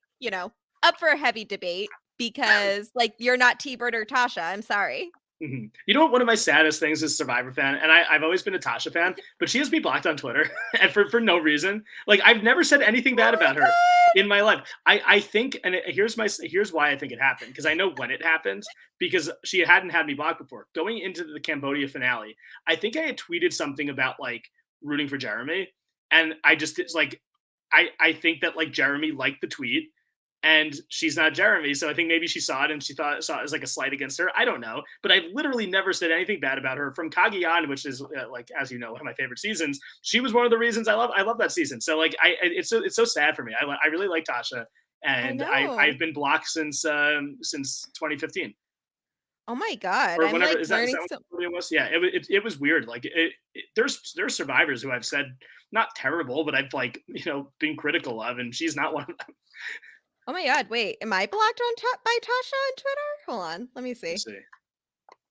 S1: up for a heavy debate. Because like you're not T-Bird or Tasha. I'm sorry.
S2: You know what? One of my saddest things as a Survivor fan, and I've always been a Tasha fan, but she has me blocked on Twitter, and for no reason. Like I've never said anything bad about her in my life. I think, and here's why I think it happened, because I know when it happened, because she hadn't had me blocked before. Going into the Cambodia finale, I think I had tweeted something about like rooting for Jeremy, and it's like I think that like Jeremy liked the tweet. And she's not Jeremy, so I think maybe she saw it and she saw it as like a slight against her. I don't know, but I've literally never said anything bad about her from Cagayan, which is like, as you know, one of my favorite seasons. She was one of the reasons I love that season. So like, it's so sad for me. I really like Tasha, and I've been blocked since 2015.
S1: Oh my god!
S2: Or whenever, is that what it was? Yeah, it was weird. Like there's survivors who I've said not terrible, but I've like been critical of, and she's not one of them.
S1: Oh my god, wait, am I blocked by Tasha on Twitter? Hold on, let me see.
S2: Let's see.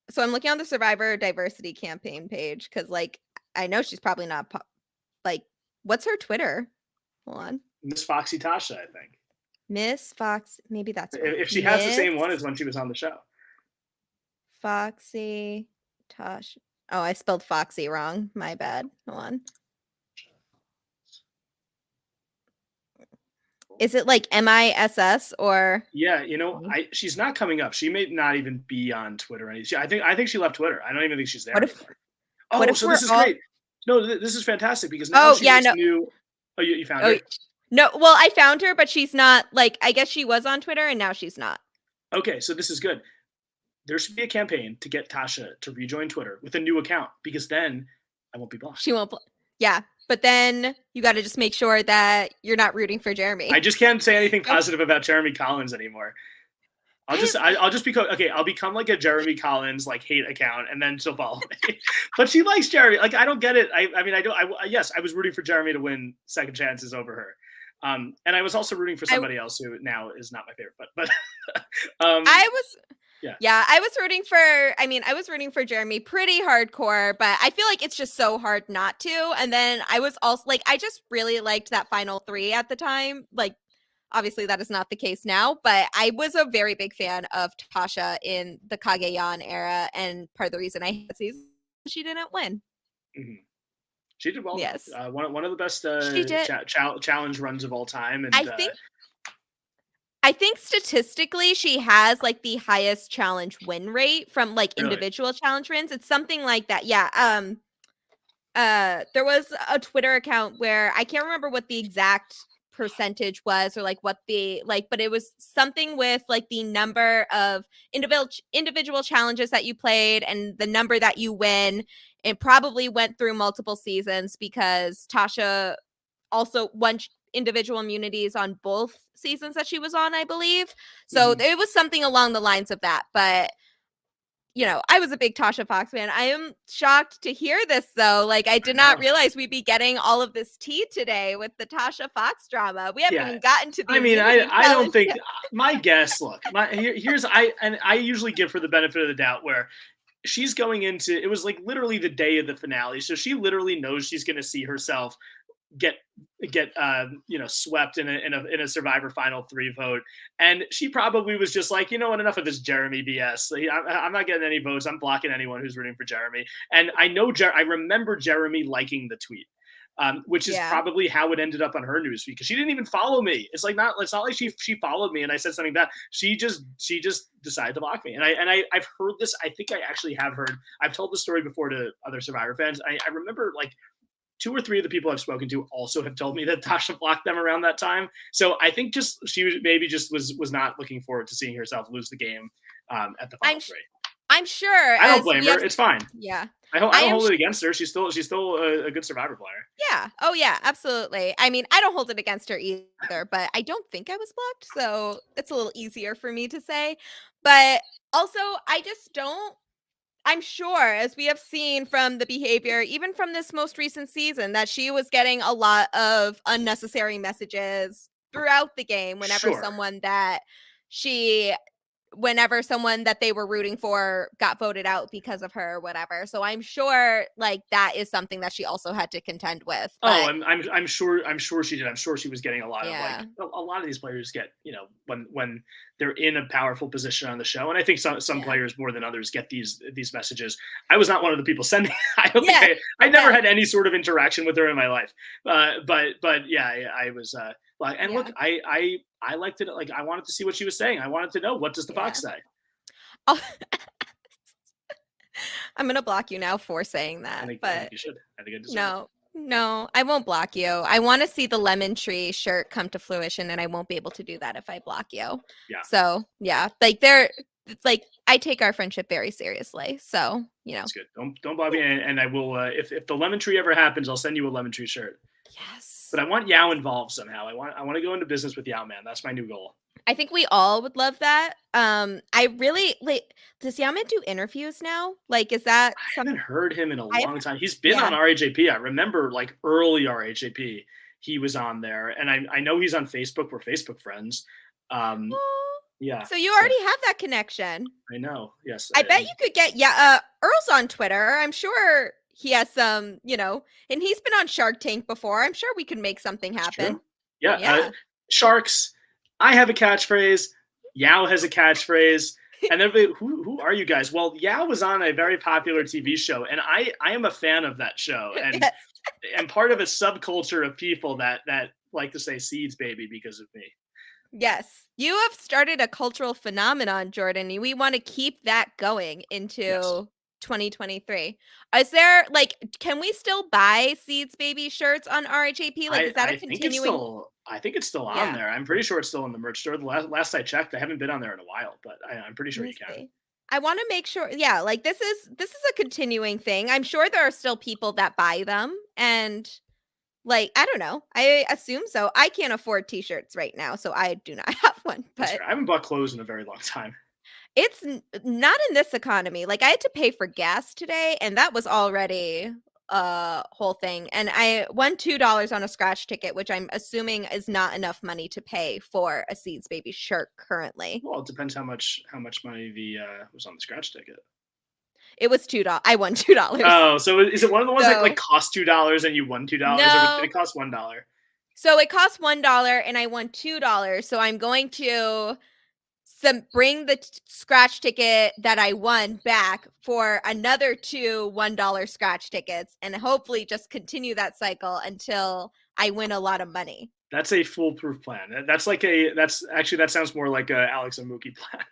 S1: So I'm looking on the Survivor Diversity Campaign page because, like, I know she's probably not, like, what's her Twitter? Hold on.
S2: Miss Foxy Tasha, I think.
S1: Miss Fox, maybe that's
S2: if she has the same one as when she was on the show.
S1: Foxy Tasha. Oh, I spelled Foxy wrong. My bad. Hold on. Is it like MISS or?
S2: Yeah, she's not coming up. She may not even be on Twitter. I think she left Twitter. I don't even think she's there anymore. So this is great. No, this is fantastic because now new. Oh, you found her?
S1: No, well, I found her, but she's not like. I guess she was on Twitter, and now she's not.
S2: Okay, so this is good. There should be a campaign to get Tasha to rejoin Twitter with a new account, because then I won't be blocked.
S1: She won't. Yeah. But then you got to just make sure that you're not rooting for Jeremy.
S2: I just can't say anything positive about Jeremy Collins anymore. I'll just become okay. I'll become like a Jeremy Collins like hate account, and then she'll follow me. But she likes Jeremy. Like I don't get it. I mean I don't. Yes, I was rooting for Jeremy to win second chances over her. And I was also rooting for
S1: I
S2: somebody else who now is not my favorite. But um,
S1: I was
S2: yeah,
S1: Yeah, I was rooting for Jeremy pretty hardcore, but I feel like it's just so hard not to. And then I was also like, I just really liked that final three at the time. Like, obviously that is not the case now, but I was a very big fan of Tasha in the Kage-yan era. And part of the reason I hate the season, she didn't win.
S2: mhm. She did well
S1: Yes,
S2: though. One of the best
S1: she did.
S2: challenge runs of all time,
S1: I
S2: and
S1: think I think statistically she has like the highest challenge win rate from like
S2: really,
S1: individual challenge wins. It's something like that. Yeah. There was a Twitter account where I can't remember what the exact percentage was or like what the like, but it was something with like the number of individual challenges that you played and the number that you win. It probably went through multiple seasons because Tasha also won individual immunities on both seasons that she was on, I believe. So
S2: mhm.
S1: it was something along the lines of that. But I was a big Tasha Fox fan. I am shocked to hear this though. Like I
S2: I
S1: did not
S2: know.
S1: realize we'd be getting all of this tea today with the Tasha Fox drama. We haven't
S2: Yeah,
S1: even gotten to the
S2: I mean,
S1: immunity
S2: I don't
S1: challenge
S2: think
S1: yet.
S2: my guess. Look, here's I usually give her the benefit of the doubt where she's going into it was like literally the day of the finale, so she literally knows she's going to see herself get swept in a Survivor Final Three vote, and she probably was just like, you know what, enough of this Jeremy BS. Like, I'm not getting any votes. I'm blocking anyone who's rooting for Jeremy. And I know I remember Jeremy liking the tweet. Which is
S1: Yeah.
S2: probably how it ended up on her newsfeed because she didn't even follow me. It's not like she followed me and I said something bad. She just decided to block me. And I've heard this. I think I actually have heard. I've told the story before to other Survivor fans. I remember like two or three of the people I've spoken to also have told me that Tasha blocked them around that time. So I think just she maybe just was not looking forward to seeing herself lose the game at the
S1: I'm
S2: final
S1: sh-
S2: three.
S1: I'm sure
S2: I don't
S1: as
S2: blame
S1: we
S2: her.
S1: have
S2: It's fine.
S1: yeah.
S2: I
S1: I
S2: don't
S1: am
S2: hold it against her. She's still a good Survivor player.
S1: Yeah. Oh, yeah, absolutely. I mean, I don't hold it against her either, but I don't think I was blocked, so it's a little easier for me to say. But also, I just don't I'm sure, as we have seen from the behavior, even from this most recent season, that she was getting a lot of unnecessary messages throughout the game
S2: Sure.
S1: she whenever someone that they were rooting for got voted out because of her or whatever. So I'm sure like that is something that she also had to contend with.
S2: Oh,
S1: But
S2: I'm sure she did. I'm sure she was getting a lot of like
S1: yeah.
S2: a lot of these players get, when they're in a powerful position on the show. And I think some
S1: Yeah.
S2: players more than others get these messages. I was not one of the people sending. I don't think
S1: Yeah.
S2: I never
S1: Yeah.
S2: had any sort of interaction with her in my life. But yeah, I was like, and look,
S1: Yeah.
S2: I liked it. Like I wanted to see what she was saying. I wanted to know, what does the
S1: Yeah.
S2: fox say?
S1: Oh, I'm going to block you now for saying that.
S2: I think
S1: But
S2: you should. I think I deserve it.
S1: no. No, I won't block you. I want to see the lemon tree shirt come to fruition and I won't be able to do that if I block you.
S2: Yeah.
S1: So, yeah, like I take our friendship very seriously. So,
S2: That's good. Don't bother me, and I will. If the lemon tree ever happens, I'll send you a lemon tree shirt.
S1: Yes.
S2: But I want Yao involved somehow. I want to go into business with Yao Man. That's my new goal.
S1: I think we all would love that. I really like does Yaman do interviews now? Like is that
S2: I
S1: something
S2: haven't heard him in a
S1: I
S2: long
S1: haven't
S2: time. He's been
S1: yeah.
S2: on RHAP. I remember like early RHAP, he was on there, and I know he's on Facebook. We're Facebook friends. Um,
S1: Oh,
S2: yeah.
S1: so you
S2: So
S1: already have that connection.
S2: I know. Yes.
S1: I bet you could get Earl's on Twitter. I'm sure he has some, and he's been on Shark Tank before. I'm sure we could make something
S2: It's
S1: happen.
S2: true. Yeah.
S1: Yeah.
S2: Sharks. I have a catchphrase. Yao has a catchphrase. And everybody, who are you guys? Well, Yao was on a very popular TV show, and I am a fan of that show,
S1: Yes.
S2: and part of a subculture of people that like to say "seeds, baby" because of me.
S1: Yes. You have started a cultural phenomenon, Jordan. We want to keep that going
S2: Yes.
S1: into 2023. Is there can we still buy Seeds Baby shirts on RHAP? Like, is that a continuing?
S2: I think it's still on
S1: Yeah.
S2: there. I'm pretty sure it's still in the merch store. The last I checked, I haven't been on there in a while, but I'm pretty
S1: Let
S2: sure
S1: me
S2: you can.
S1: see. I want to make sure. Yeah, like this is a continuing thing. I'm sure there are still people that buy them, and Like, I don't know. I assume so. I can't afford t-shirts right now, so I do not have one,
S2: That's
S1: but
S2: fair. I haven't bought clothes in a very long time.
S1: it's not in this economy. Like, I had to pay for gas today, and that was already a whole thing. And I won $2 on a scratch ticket, which I'm assuming is not enough money to pay for a Seeds Baby shirt currently.
S2: Well, it depends how much money the was on the scratch ticket.
S1: It was $2. I won $2.
S2: Oh, so is it one of the ones that like
S1: So
S2: cost $2 and you won $2, or did
S1: no.
S2: it cost $1?
S1: So it cost $1 and I won $2. So I'm going to bring the scratch ticket that I won back for another two $1 scratch tickets and hopefully just continue that cycle until I win a lot of money.
S2: That's a foolproof plan. That's like that's actually, that sounds more like a Alex and Mookie plan.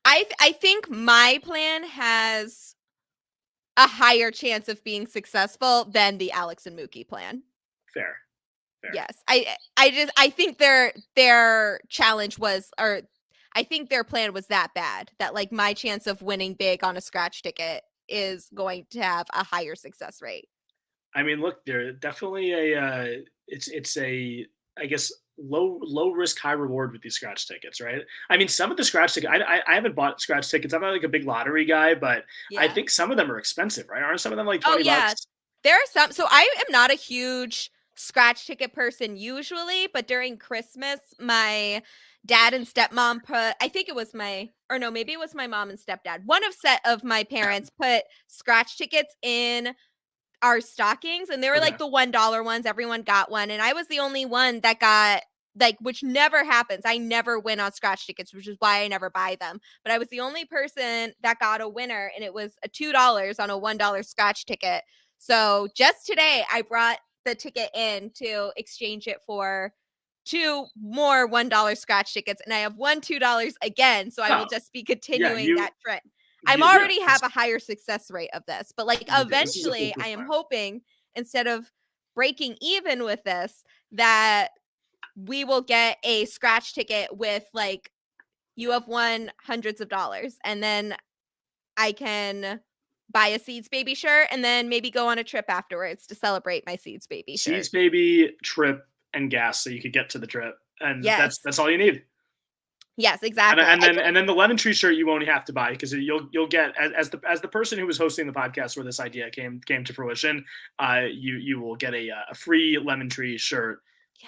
S1: I think my plan has a higher chance of being successful than the Alex and Mookie plan.
S2: Fair.
S1: Yes. I think their challenge was, or I think their plan was that bad that like my chance of winning big on a scratch ticket is going to have a higher success rate.
S2: I mean, look, they're definitely it's a, I guess, low risk, high reward with these scratch tickets, right? I mean, some of the scratch tickets, I haven't bought scratch tickets. I'm not like a big lottery guy, but I
S1: Yeah.
S2: think some of them are expensive, right? Aren't some of them like
S1: Oh
S2: 20
S1: yeah.
S2: bucks?
S1: There are some, so I am not a huge scratch ticket person usually, but during Christmas, my dad and stepmom put, I think it was my, or no, maybe it was my mom and stepdad. One of set of my parents put scratch tickets in our stockings, and they were
S2: Okay.
S1: like the $1 ones. Everyone got one, and I was the only one that got, like, which never happens. I never win on scratch tickets, which is why I never buy them. But I was the only person that got a winner, and it was a $2 on a $1 scratch ticket. So just today, I brought the ticket in to exchange it for two more $1 scratch tickets, and I have won $2 again. So I will
S2: Oh,
S1: just be
S2: yeah,
S1: continuing that trend. I'm
S2: yeah,
S1: already have a higher success rate of this, but like
S2: this is a
S1: eventually I
S2: foolproof
S1: am
S2: plan.
S1: hoping instead of breaking even with this, that we will get a scratch ticket with like, you have won hundreds of dollars, and then I can buy a Seeds Baby shirt and then maybe go on a trip afterwards to celebrate my Seeds Baby shirt.
S2: Seeds baby, trip, and gas, so you could get to the trip, and
S1: Yes.
S2: that's all you need.
S1: Yes,
S2: And,
S1: exactly.
S2: and then and then the lemon tree shirt you won't have to buy, because you'll get, as the person who was hosting the podcast where this idea came to fruition, you will get a free lemon tree shirt.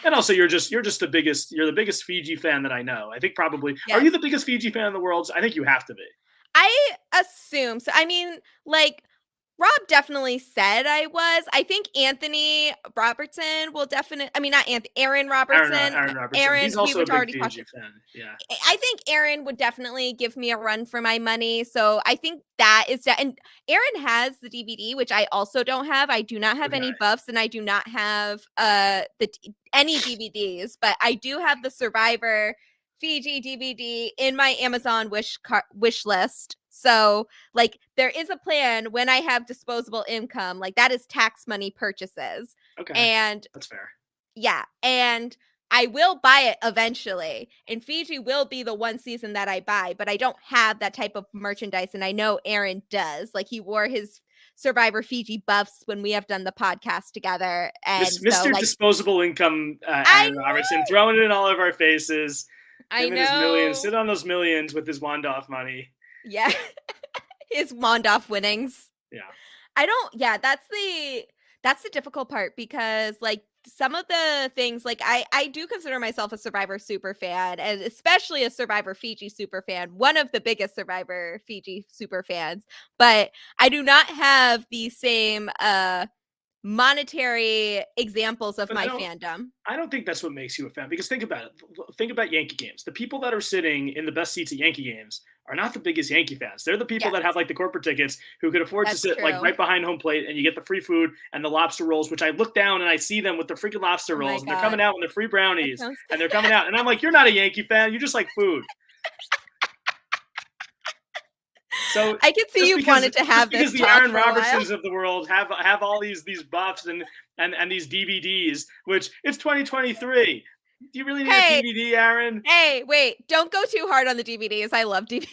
S2: And
S1: Yes.
S2: also, you're the biggest Fiji fan that I know. I think probably, are you
S1: Yes.
S2: the biggest Fiji fan in the world? I think you have to be.
S1: I assume so. I mean, like, Rob definitely said I was. I think Anthony Robertson will definitely, I mean, not Anthony, Aaron Robertson.
S2: Aaron Robertson.
S1: Aaron,
S2: He's
S1: we
S2: also
S1: were
S2: a big
S1: already talking.
S2: Fiji fan. Yeah.
S1: I think Aaron would definitely give me a run for my money. So I think that is and Aaron has the DVD, which I also don't have. I do not have
S2: Okay.
S1: any buffs, and I do not have any DVDs, but I do have the Survivor Fiji DVD in my Amazon wish list. So like there is a plan when I have disposable income, like that is tax money purchases.
S2: Okay.
S1: And
S2: That's fair.
S1: yeah, and I will buy it eventually. And Fiji will be the one season that I buy, but I don't have that type of merchandise. And I know Aaron does. Like he wore his Survivor Fiji buffs when we have done the podcast together. And so
S2: Mr.
S1: like
S2: Disposable Income,
S1: I
S2: Aaron Robertson,
S1: know.
S2: throwing it in all of our faces.
S1: I
S2: Him and his millions,
S1: know.
S2: sit on those millions with his Wandoff money.
S1: Yeah. His Mondoff winnings.
S2: Yeah.
S1: I don't, yeah, that's the difficult part because like some of the things, like I do consider myself a Survivor super fan, and especially a Survivor Fiji super fan, one of the biggest Survivor Fiji super fans, but I do not have the same monetary examples of
S2: But
S1: my fandom.
S2: I don't think that's what makes you a fan, because think about it. Think about Yankee games. The people that are sitting in the best seats at Yankee games are not the biggest Yankee fans. They're the people
S1: Yes,
S2: that have like the corporate tickets, who could afford to
S1: that's
S2: sit like
S1: true.
S2: right behind home plate, and you get the free food and the lobster rolls, which I look down and I see them with the freaking lobster
S1: Oh my
S2: rolls, and they're coming
S1: God.
S2: out with the free
S1: That
S2: brownies,
S1: sounds
S2: and they're coming out, and I'm like, you're not a Yankee fan. You just like food. So
S1: I can see you've wanted to have this
S2: the
S1: talk
S2: Aaron
S1: for a while.
S2: Robertsons of the world have all these buffs and these DVDs, which it's 2023. Do you really need a
S1: Hey,
S2: DVD, Aaron?
S1: hey, wait! Don't go too hard on the DVDs. I love DVDs.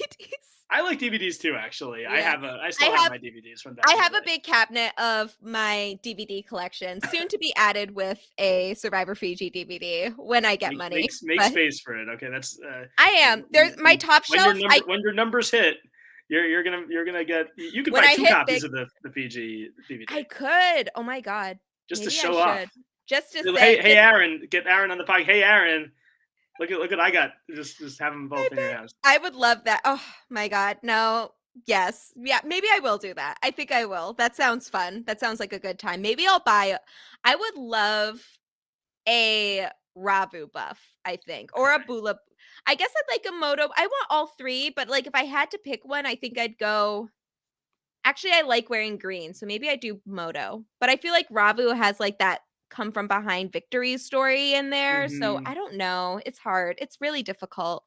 S2: I like DVDs too, actually.
S1: Yeah,
S2: I
S1: I
S2: still have
S1: have
S2: my DVDs from
S1: I
S2: back in the
S1: have a
S2: day.
S1: big cabinet of my DVD collection, soon to be added with a Survivor Fiji DVD when I get money.
S2: Make
S1: But
S2: space for it. Okay, that's
S1: I am. There's my top shelf.
S2: when your numbers hit, you're gonna get, you could
S1: When
S2: buy
S1: I
S2: two
S1: hit
S2: copies
S1: big,
S2: of the Fiji DVD
S1: I could. Oh my god.
S2: just to
S1: Maybe I
S2: show off.
S1: should. Just to
S2: Hey
S1: say,
S2: Aaron, get Aaron on the podcast. Hey Aaron, look what I got. Just have them both in your hands.
S1: I would love that. Oh my god. No. Yes. Yeah, maybe I will do that. I think I will. That sounds fun. That sounds like a good time. Maybe I'll buy I would love a Ravu buff, I think, or a
S2: Okay.
S1: Bula. I guess I'd like a Moto. I want all three, but like if I had to pick one, I think I'd go. Actually, I like wearing green, so maybe I do Moto. But I feel like Ravu has like that come from behind victory story in there. So
S2: hmm
S1: I don't know. It's hard. It's really difficult.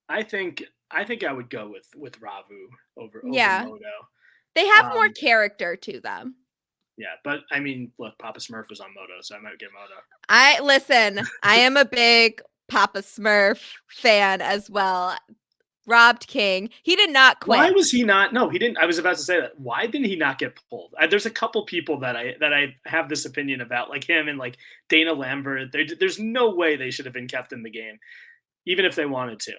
S2: I think I would go with Ravu over
S1: Yeah.
S2: Moto.
S1: They have more
S2: Um,
S1: character to them.
S2: yeah, but I mean, look, Papa Smurf was on Moto, so I might get Moto.
S1: I listen, I am a big Papa Smurf fan as well. Robbed King. He did not
S2: Why
S1: quit.
S2: was he not? No, he didn't. I was about to say that. Why didn't he not get pulled? There's a couple people that I have this opinion about, like him and like Dana Lambert. There's no way they should have been kept in the game, even if they wanted to.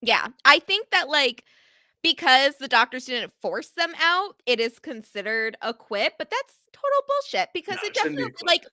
S1: Yeah. I think that like because the doctors didn't force them out, it is considered a quit, but that's total bullshit
S2: No,
S1: because it
S2: it shouldn't be a
S1: definitely
S2: quit.
S1: like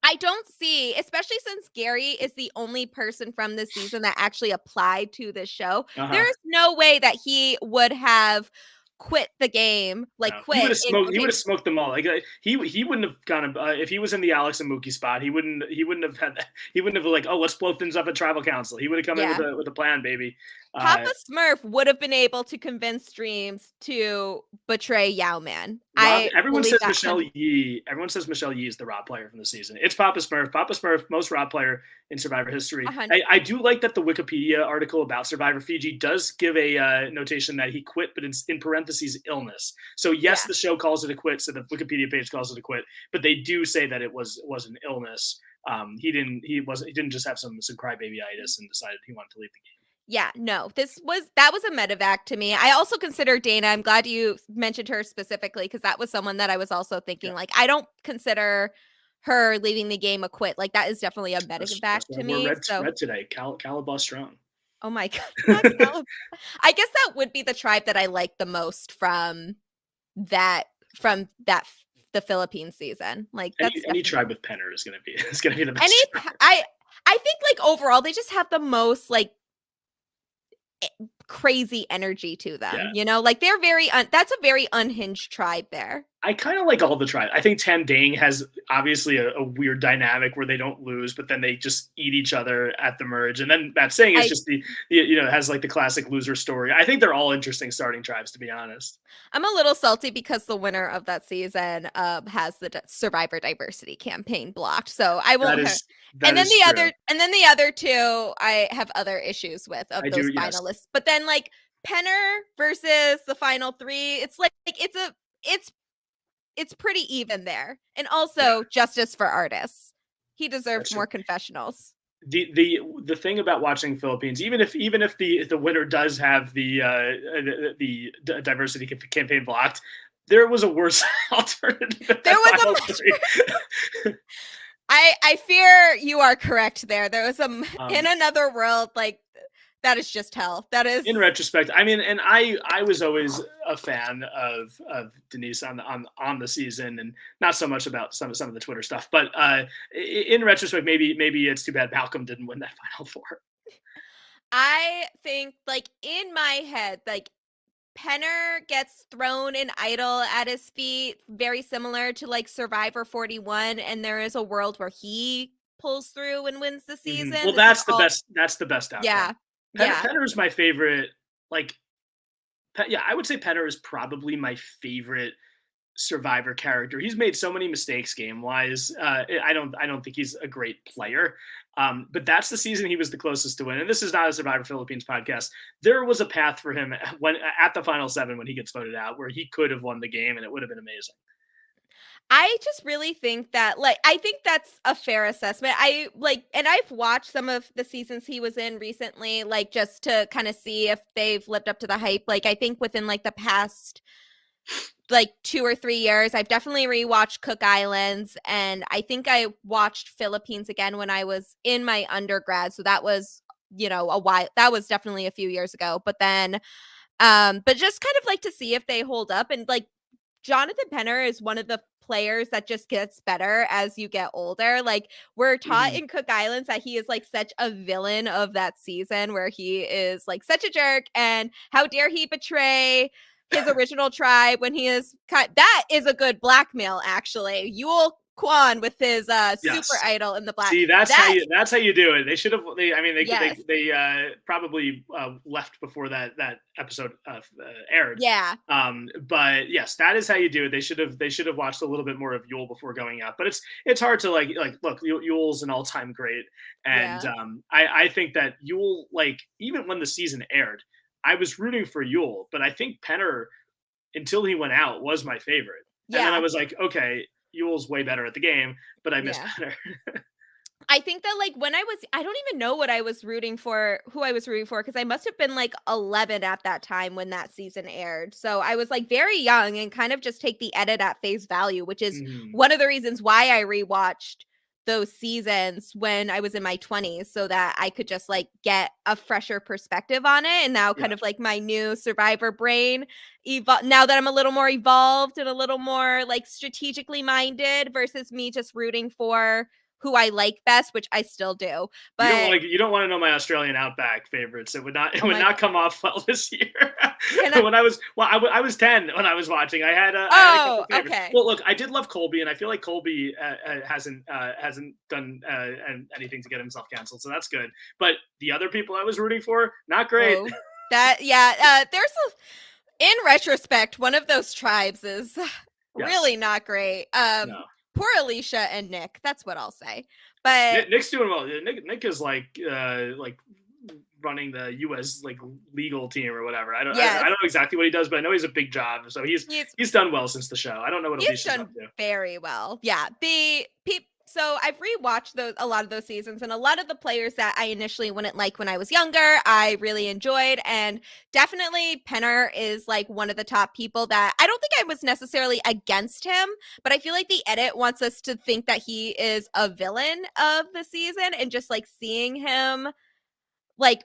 S1: I don't see, especially since Gary is the only person from this season that actually applied to this show.
S2: Uh huh.
S1: There is no way that he would have quit the game, like
S2: No, he would
S1: quit
S2: have
S1: in
S2: smoked. He would
S1: okay,
S2: have smoked them all. Like he wouldn't have gone if he was in the Alex and Mookie spot. He wouldn't have had. He wouldn't have like, oh, let's blow things up at tribal council. He would have come in
S1: yeah.
S2: with a plan, baby.
S1: Papa Smurf would have been able to convince Dreams to betray Yao Man.
S2: Rob,
S1: I
S2: everyone
S1: believe
S2: says
S1: that
S2: Michelle Yee. Everyone says Michelle Yee is the Rob player from the season. It's Papa Smurf. Papa Smurf, most Rob player in Survivor history.
S1: 100.
S2: I do like that the Wikipedia article about Survivor Fiji does give a notation that he quit, but it's in parentheses illness. So yes,
S1: Yeah.
S2: the show calls it a quit. So the Wikipedia page calls it a quit, but they do say that it was an illness. He didn't just have some crybaby-itis and decided he wanted to leave the game.
S1: Yeah, no, that was a medevac to me. I also consider Dana. I'm glad you mentioned her specifically because that was someone that I was also thinking
S2: Yeah.
S1: like I don't consider her leaving the game a quit. Like that is definitely a medevac
S2: That's why
S1: to
S2: we're
S1: me. So,
S2: red today. Calabash strong.
S1: oh my god, not I guess that would be the tribe that I like the most from that the Philippines season. Like that's
S2: Any
S1: definitely
S2: tribe with Penner is gonna be the
S1: any
S2: best tribe.
S1: I think like overall they just have the most like crazy energy to them,
S2: Yeah.
S1: you know? Like they're that's a very unhinged tribe there.
S2: I kind of like all the tribes. I think Tandang has obviously a weird dynamic where they don't lose, but then they just eat each other at the merge. And then Matt Singh is
S1: I
S2: just has like the classic loser story. I think they're all interesting starting tribes, to be honest.
S1: I'm a little salty because the winner of that season has the Survivor Diversity campaign blocked. So I won't
S2: That is true.
S1: and then the other two I have other issues with of
S2: I
S1: those
S2: do, yes.
S1: finalists. But then like Penner versus the final three, it's like it's pretty even there. And
S2: Yeah,
S1: also justice for artists. He deserved
S2: that's true.
S1: more confessionals.
S2: The thing about watching Philippines, even if the winner does have the diversity campaign blocked, there was a worse alternative.
S1: There was a I fear you are correct there. There was in another world like that is just hell. That is
S2: in retrospect. I mean, and I was always a fan of Denise on the season, and not so much about some of the Twitter stuff. But in retrospect, maybe it's too bad Malcolm didn't win that Final Four.
S1: I think like in my head, like Penner gets thrown an idol at his feet, very similar to like Survivor 41, and there is a world where he pulls through and wins the season.
S2: Well,
S1: This is
S2: that's the
S1: all,
S2: best. That's the best outcome.
S1: yeah, yeah.
S2: Penner is my favorite. Like, yeah, I would say Penner is probably my favorite Survivor character. He's made so many mistakes game wise. I don't think he's a great player. But that's the season he was the closest to win. And this is not a Survivor Philippines podcast. There was a path for him when at the final 7 when he gets voted out where he could have won the game and it would have been amazing.
S1: I just really think that, like, I think that's a fair assessment. I like, and I've watched some of the seasons he was in recently, like, just to kind of see if they've lived up to the hype. Like, I think within like the past like 2 or 3 years, I've definitely rewatched Cook Islands, and I think I watched Philippines again when I was in my undergrad. So that was, a while. That was definitely a few years ago. But then, but just kind of like to see if they hold up. And like, Jonathan Penner is one of the players that just gets better as you get older. Like, we're taught
S2: Mhm.
S1: in Cook Islands that he is like such a villain of that season, where he is like such a jerk, and how dare he betray his original tribe when he is that is a good blackmail, actually. Yule Kwan with his super
S2: Yes.
S1: idol in the black.
S2: See,
S1: That
S2: that's how you do it. They should have. I mean,
S1: yes.
S2: they probably left before that episode aired.
S1: Yeah.
S2: But yes, that is how you do it. They should have watched a little bit more of Yule before going out. But it's hard to like look. Yule's an all time great, and
S1: Yeah.
S2: I think that Yule, like, even when the season aired, I was rooting for Yule, but I think Penner, until he went out, was my favorite. And then I
S1: Yeah.
S2: was like, okay, Yule's way better at the game, but I miss
S1: Yeah.
S2: Penner.
S1: I think that, like, when I don't even know what I was rooting for, who I was rooting for, because I must have been like 11 at that time when that season aired. So I was like very young and kind of just take the edit at face value, which is
S2: Mhm.
S1: one of the reasons why I rewatched those seasons when I was in my 20s, so that I could just like get a fresher perspective on it. And now,
S2: Yeah.
S1: kind of like my new survivor brain, now that I'm a little more evolved and a little more like strategically minded, versus me just rooting for who I like best, which I still do. But
S2: You don't want to know my Australian Outback favorites. It
S1: oh
S2: would
S1: my
S2: not come off well this year.
S1: can I
S2: When I was I was 10 when I was watching. I had a couple
S1: oh,
S2: favorites.
S1: okay.
S2: Well, look, I did love Colby, and I feel like Colby hasn't done anything to get himself canceled, so that's good. But the other people I was rooting for, not great.
S1: Oh. That yeah, there's in retrospect, one of those tribes is
S2: Yes.
S1: really not great.
S2: No.
S1: Poor Alicia and Nick, that's what I'll say. But
S2: Nick's doing well. Nick is like running the U.S. like legal team or whatever. I
S1: yes,
S2: don't know exactly what he does, but I know he's a big job. So
S1: he's
S2: he's done well since the show. I don't know what
S1: he's
S2: Alicia's
S1: done
S2: up to.
S1: very well. Yeah. So I've rewatched a lot of those seasons, and a lot of the players that I initially wouldn't like when I was younger, I really enjoyed. And definitely Penner is like one of the top people that I don't think I was necessarily against him, but I feel like the edit wants us to think that he is a villain of the season, and just like seeing him like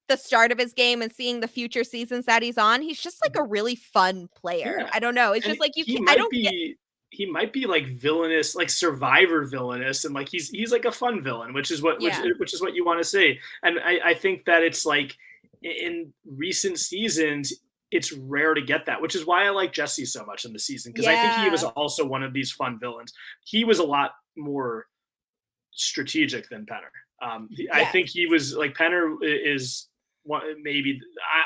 S1: the start of his game and seeing the future seasons that he's on, he's just like a really fun player.
S2: Yeah,
S1: I don't know. It's
S2: and
S1: just like you can't, I don't get
S2: he might be like villainous, like Survivor villainous, and like he's like a fun villain, which is
S1: yeah.
S2: which is what you want to see. And I think that it's like in recent seasons, it's rare to get that, which is why I like Jesse so much in the season, because I think he was
S1: Yeah.
S2: also one of these fun villains. He was a lot more strategic than Penner. I
S1: Yes.
S2: think he was like Penner is one, maybe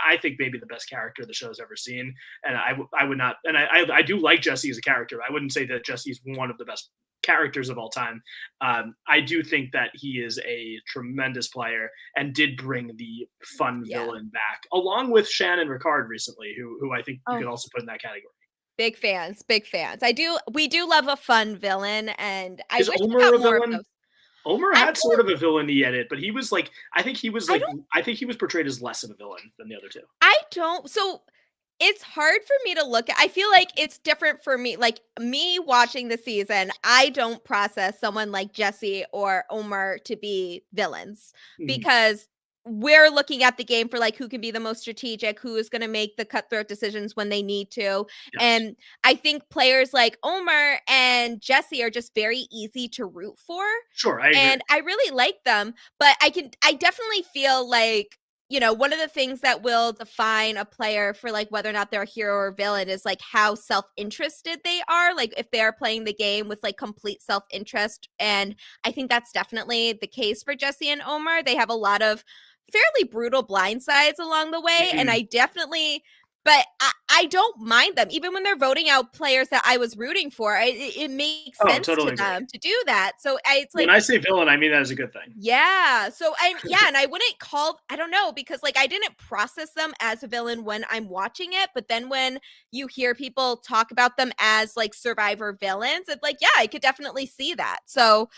S2: I think maybe the best character the show's ever seen, and I would not, and I do like Jesse as a character. I wouldn't say that Jesse is one of the best characters of all time. I do think that he is a tremendous player and did bring the fun
S1: Yeah.
S2: villain back, along with Shannon Ricard recently, who I think you
S1: Oh,
S2: could also put in that category.
S1: big fans, big fans. We do love a fun villain, and I
S2: Is
S1: wish we
S2: Omer
S1: got
S2: a
S1: more of
S2: villain?
S1: those.
S2: Omer
S1: I
S2: had
S1: feel
S2: sort of a villainy edit, but he was like,
S1: I don't
S2: I think he was portrayed as less of a villain than the other two.
S1: I don't so it's hard for me to look at. I feel like it's different for me. Like, me watching the season, I don't process someone like Jesse or Omar to be villains,
S2: Mhm.
S1: because we're looking at the game for like who can be the most strategic, who is going to make the cutthroat decisions when they need to.
S2: Yes.
S1: And I think players like Omar and Jesse are just very easy to root for.
S2: Sure, I agree.
S1: And I really like them, but I definitely feel like, one of the things that will define a player for like whether or not they're a hero or villain is like how self-interested they are. Like, if they're playing the game with like complete self-interest. And I think that's definitely the case for Jesse and Omar. They have a lot of fairly brutal blind sides along the way. And
S2: Mhm.
S1: I definitely but I don't mind them. Even when they're voting out players that I was rooting for, it makes
S2: Oh,
S1: sense
S2: totally
S1: to
S2: agree.
S1: them to do that. So it's
S2: When
S1: like,
S2: I say villain, I mean that as a good thing.
S1: yeah. So and I wouldn't call, I don't know, because like I didn't process them as a villain when I'm watching it, but then when you hear people talk about them as like survivor villains, it's like, yeah, I could definitely see that. So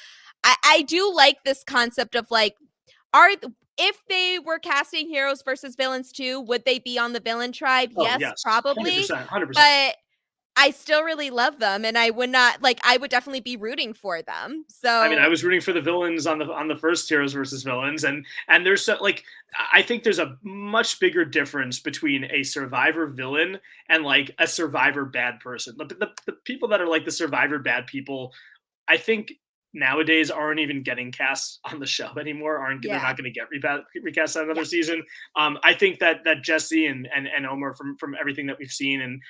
S1: I do like this concept of like, are if they were casting heroes versus villains too, would they be on the villain tribe?
S2: Oh,
S1: Yes,
S2: yes.
S1: probably.
S2: 100%, 100%.
S1: But I still really love them, and I would not like, I would definitely be rooting for them.
S2: I mean, I
S1: So
S2: was rooting for the villains on the first Heroes versus Villains, and there's so, like, I think there's a much bigger difference between a Survivor villain and like a Survivor bad person. The people that are like the Survivor bad people, I think nowadays aren't even getting cast on the show anymore. Aren't They're
S1: yeah,
S2: not going to get recast on
S1: yeah,
S2: another season. I think that Jesse and Omer from everything that we've seen, and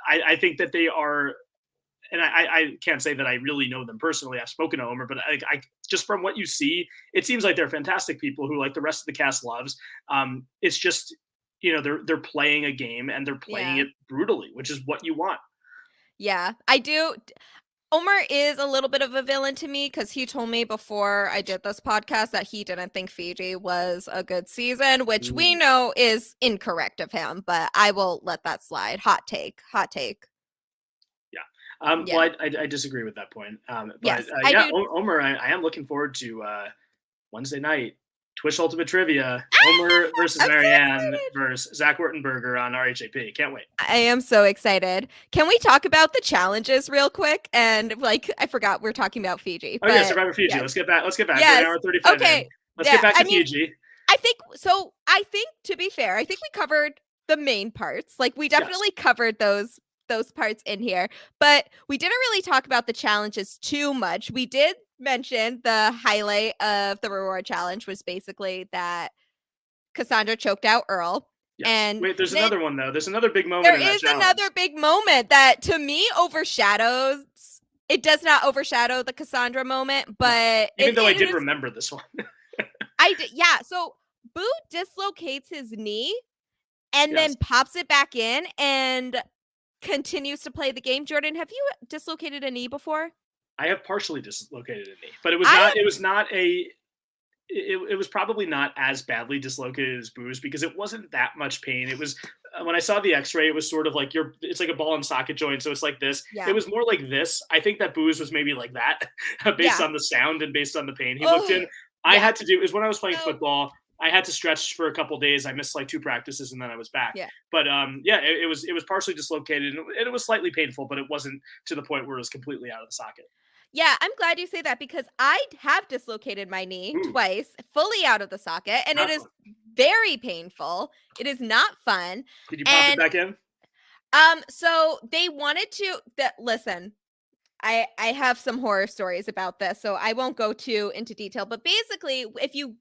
S2: I think that they are, and I can't say that I really know them personally. I've spoken to Omer, but I just from what you see, it seems like they're fantastic people who like the rest of the cast loves. It's just they're playing a game and they're playing
S1: yeah,
S2: it brutally, which is what you want.
S1: yeah. I do. Omar is a little bit of a villain to me because he told me before I did this podcast that he didn't think Fiji was a good season, which we
S2: Mm,
S1: know is incorrect of him, but I will let that slide. Hot take. Hot take.
S2: yeah.
S1: Yeah.
S2: Well, I disagree with that point. But
S1: Yes, I
S2: yeah,
S1: do.
S2: Omer, I am looking forward to Wednesday night Twitch Ultimate Trivia. Omer
S1: Ah,
S2: versus
S1: I'm so
S2: Marianne
S1: excited.
S2: versus Zach Wurtenberger on RHAP. Can't wait.
S1: I am so excited. Can we talk about the challenges real quick? And like, I forgot we're talking about Fiji,
S2: Oh yeah,
S1: but
S2: Survivor Fiji.
S1: yes,
S2: Let's get back. Let's get back. We're an
S1: yes.
S2: hour 35 in.
S1: Okay.
S2: Let's get
S1: Yeah.
S2: back
S1: I
S2: to
S1: mean,
S2: Fiji.
S1: I think so. I think to be fair, I think we covered the main parts. Like we
S2: Yes.
S1: definitely covered those parts in here, but we didn't really talk about the challenges too much. We did mention the highlight of the reward challenge was basically that Cassandra choked out Earl.
S2: Yes.
S1: And
S2: Wait, there's
S1: then
S2: another one though. There's another big moment
S1: there
S2: in that
S1: is
S2: challenge.
S1: another big moment that to me overshadows, it does not overshadow the Cassandra moment,
S2: No.
S1: but
S2: Even though I
S1: it
S2: did
S1: is,
S2: remember this one.
S1: yeah. So Boo dislocates his knee and
S2: Yes.
S1: then pops it back in and continues to play the game. Jordan, have you dislocated a knee before?
S2: I have partially dislocated a knee, but it was
S1: I
S2: not. It was not a. It was probably not as badly dislocated as Boo's because it wasn't that much pain. It was when I saw the X-ray, it was sort of like it's like a ball and socket joint, so it's like this. It
S1: yeah.
S2: was more like this. I think that Boo's was maybe like that, based
S1: Yeah.
S2: on the sound and based on the pain he looked
S1: Oh,
S2: in. I
S1: yeah.
S2: had to do is when I was playing
S1: So,
S2: football. I had to stretch for a couple days. I missed like 2 practices and then I was back.
S1: yeah.
S2: But yeah, it was partially dislocated and it was slightly painful, but it wasn't to the point where it was completely out of the socket.
S1: Yeah, I'm glad you say that because I have dislocated my knee
S2: Ooh,
S1: twice, fully out of the socket, and it
S2: not
S1: is
S2: fun.
S1: very painful. It is not fun.
S2: Did you pop it
S1: And
S2: back in?
S1: so they wanted to that listen, I have some horror stories about this, so I won't go too into detail, but basically, if you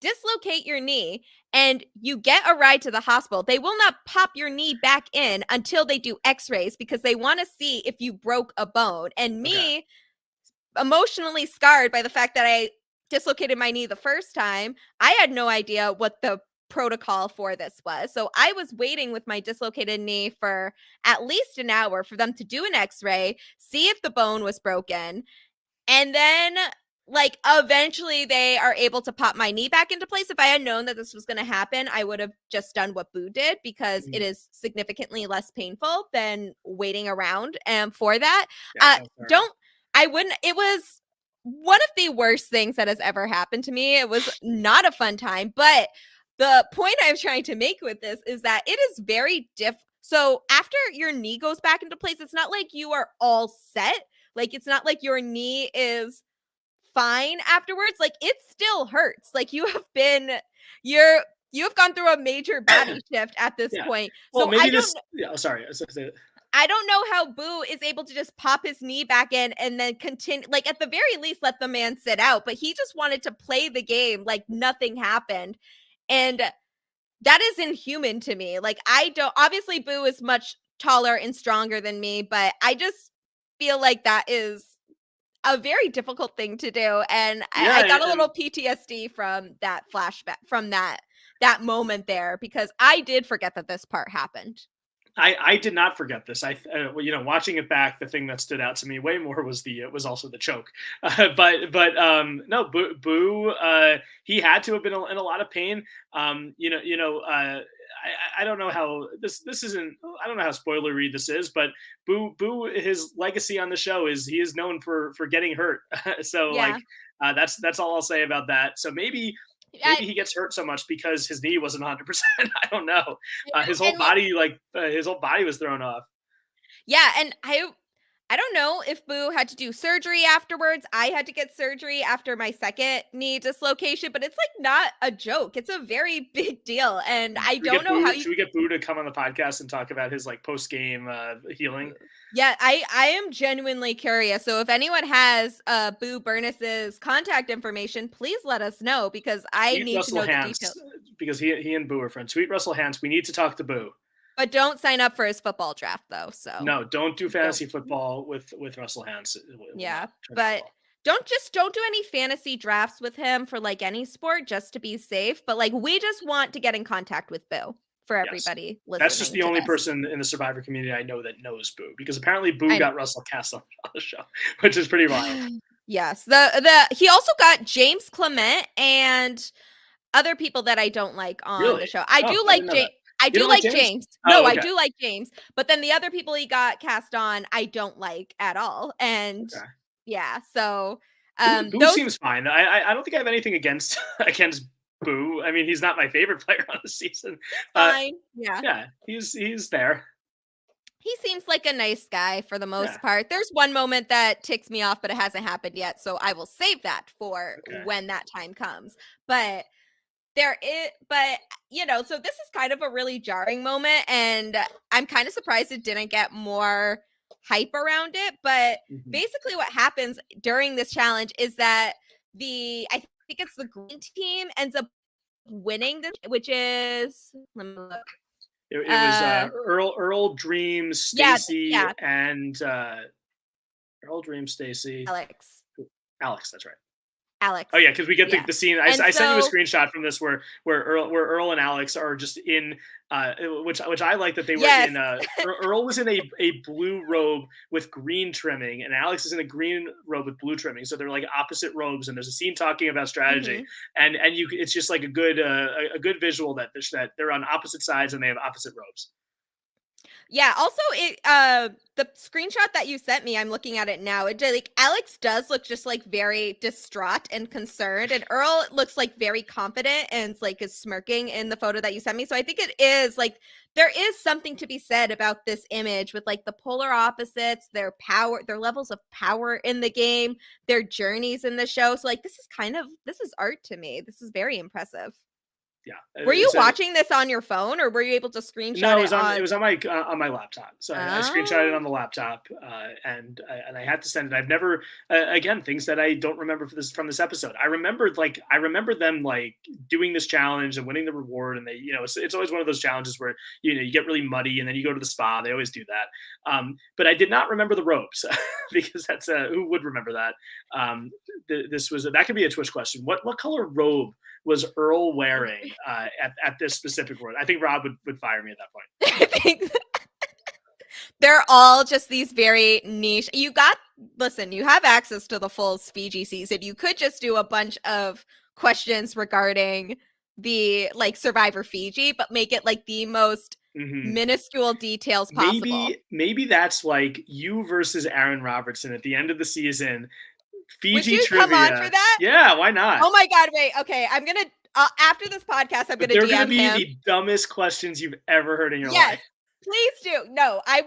S1: dislocate your knee and you get a ride to the hospital, they will not pop your knee back in until they do x-rays because they want to see if you broke a bone. And
S2: Okay.
S1: me, emotionally scarred by the fact that I dislocated my knee the first time, I had no idea what the protocol for this was. So I was waiting with my dislocated knee for at least an hour for them to do an x-ray, see if the bone was broken, and then like eventually they are able to pop my knee back into place. If I had known that this was going to happen, I would have just done what Boo did because it
S2: Mm,
S1: is significantly less painful than waiting around for that.
S2: yeah, sounds fair enough.
S1: Don't I wouldn't it was one of the worst things that has ever happened to me. It was not a fun time, but the point I'm trying to make with this is that it is very so after your knee goes back into place, it's not like you are all set. Like it's not like your knee is fine afterwards. Like it still hurts. Like you're you have gone through a major body shift at this
S2: Yeah.
S1: point.
S2: Well,
S1: So
S2: maybe this. Yeah. Oh, sorry.
S1: I don't know how Boo is able to just pop his knee back in and then continue, like at the very least let the man sit out, but he just wanted to play the game like nothing happened. And that is inhuman to me. Like I don't, obviously Boo is much taller and stronger than me, but I just feel like that is a very difficult thing to do. And I
S2: Yeah,
S1: got a
S2: and
S1: little PTSD from that flashback, from that that moment there, because I did forget that this part happened.
S2: I did not forget this. Watching it back, the thing that stood out to me way more was also the choke. No, Boo, he had to have been in a lot of pain. I don't know how this isn't. I don't know how spoilery this is, but Boo, his legacy on the show is he is known for getting hurt. So
S1: Yeah.
S2: that's all I'll say about that. So maybe he gets hurt so much because his knee wasn't 100%. I don't know. His whole
S1: And like,
S2: body, his whole body was thrown off.
S1: yeah, and I don't know if Boo had to do surgery afterwards. I had to get surgery after my second knee dislocation, but it's like not a joke. It's a very big deal, and I don't know how you.
S2: Should we get Boo to come on the podcast and talk about his post game healing?
S1: Yeah, I am genuinely curious. So if anyone has Boo Burness's contact information, please let us know, because I
S2: Sweet
S1: need to
S2: Russell
S1: know the
S2: Hantz,
S1: details.
S2: because he and Boo are friends. Sweet Russell Hantz, we need to talk to Boo.
S1: But don't sign up for his football draft though. So
S2: No, don't do fantasy
S1: don't.
S2: football with Russell Hantz.
S1: Yeah, but don't do any fantasy drafts with him for like any sport, just to be safe. But like, we just want to get in contact with Boo for
S2: Yes.
S1: everybody
S2: That's just
S1: listening
S2: the
S1: to
S2: only
S1: this.
S2: person in the Survivor community I know that knows Boo, because apparently Boo
S1: I know.
S2: got Russell cast on the show, which is pretty wild.
S1: Yes, the he also got James Clement and other people that I don't like on the
S2: Really?
S1: show. I
S2: Oh,
S1: do
S2: I
S1: like
S2: didn't know that.
S1: I
S2: You
S1: do
S2: don't like
S1: like
S2: James?
S1: James.
S2: Oh,
S1: No, I
S2: okay.
S1: do like James. But then the other people he got cast on, I don't like at all. And
S2: Okay.
S1: yeah, so
S2: Boo
S1: those
S2: seems fine. I don't think I have anything against against Boo. I mean, he's not my favorite player on the season.
S1: fine. Yeah.
S2: Yeah, he's there.
S1: He seems like a nice guy for the
S2: Yeah.
S1: most part. There's one moment that ticks me off, but it hasn't happened yet, so I will save that for
S2: Okay.
S1: when that time comes. But so this is kind of a really jarring moment, and I'm kind of surprised it didn't get more hype around it. But
S2: Mhm.
S1: basically what happens during this challenge is that I think it's the green team ends up winning this, which is, let me look.
S2: It was Earl, Dream,
S1: Yeah,
S2: Stacy,
S1: yeah,
S2: and Earl, Dream, Stacy,
S1: Alex.
S2: Alex. That's right.
S1: Alex.
S2: Oh yeah, because we get
S1: Yeah.
S2: the scene.
S1: And
S2: I sent you a
S1: so,
S2: screenshot from this where Earl and Alex are just in, which I like that they were
S1: yes.
S2: in. Earl was in a blue robe with green trimming, and Alex is in a green robe with blue trimming. So they're like opposite robes, and there's a scene talking about strategy,
S1: Mhm.
S2: and it's just like a good visual that they're on opposite sides and they have opposite robes.
S1: Yeah, also the screenshot that you sent me, I'm looking at it now. Like, Alex does look just like very distraught and concerned, and Earl looks like very confident and like is smirking in the photo that you sent me. So I think it is like there is something to be said about this image with like the polar opposites, their power, their levels of power in the game, their journeys in the show. So like this is art to me. This is very impressive.
S2: Yeah,
S1: Were you watching this on your phone, or were you able to screenshot
S2: No,
S1: it on?
S2: it was on my laptop. So I screenshotted it
S1: Oh.
S2: on the laptop, and I had to send it. I've never again, things that I don't remember from this episode. I remember them like doing this challenge and winning the reward, and they it's always one of those challenges where you get really muddy and then you go to the spa. They always do that. But I did not remember the ropes because that's who would remember that. That could be a Twitch question. What color robe was Earl wearing at this specific word? I think Rob would fire me at that point.
S1: I think they're all just these very niche. Listen, you have access to the full Fiji season. You could just do a bunch of questions regarding the like Survivor Fiji, but make it like the most minuscule details possible.
S2: Maybe that's like you versus Aaron Robertson at the end of the season.
S1: Would
S2: Fiji
S1: you come on for
S2: trivia.
S1: that?
S2: Yeah, why not?
S1: Oh my God, wait. Okay, I'm gonna after this podcast, I'm
S2: But
S1: gonna
S2: they're going to
S1: DM
S2: be
S1: him.
S2: the dumbest questions you've ever heard in your
S1: Yes,
S2: life.
S1: please do. No, I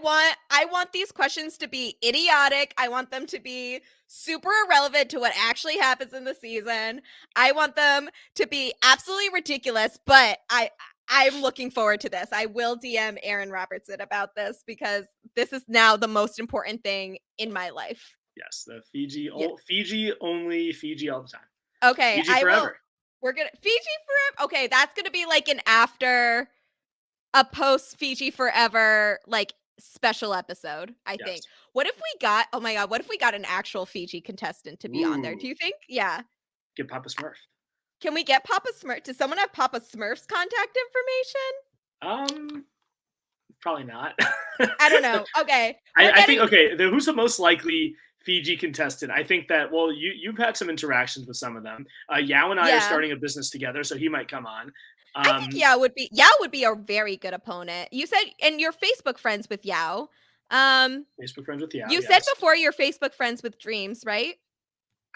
S1: want these questions to be idiotic. I want them to be super irrelevant to what actually happens in the season. I want them to be absolutely ridiculous, but I'm looking forward to this. I will DM Aaron Robertson about this because this is now the most important thing in my life.
S2: Yes, the Fiji,
S1: Yeah.
S2: Fiji only, Fiji all the time.
S1: Okay,
S2: Fiji forever.
S1: We're gonna Fiji forever. Okay, that's gonna be like a post Fiji forever like special episode, I
S2: Yes.
S1: think. What if we got, oh my God, what if we got an actual Fiji contestant to be on there? Do you think? Yeah.
S2: Get Papa Smurf.
S1: Can we get Papa Smurf? Does someone have Papa Smurf's contact information?
S2: Probably not.
S1: I don't know. Okay.
S2: I think who's the most likely Fiji contestant? I think that you've had some interactions with some of them. Yao and I are starting a business together, so he might come on.
S1: I think Yao would be a very good opponent. You said, and you're Facebook friends with Yao.
S2: Facebook friends with Yao.
S1: You said before you're Facebook friends with Dreams, right?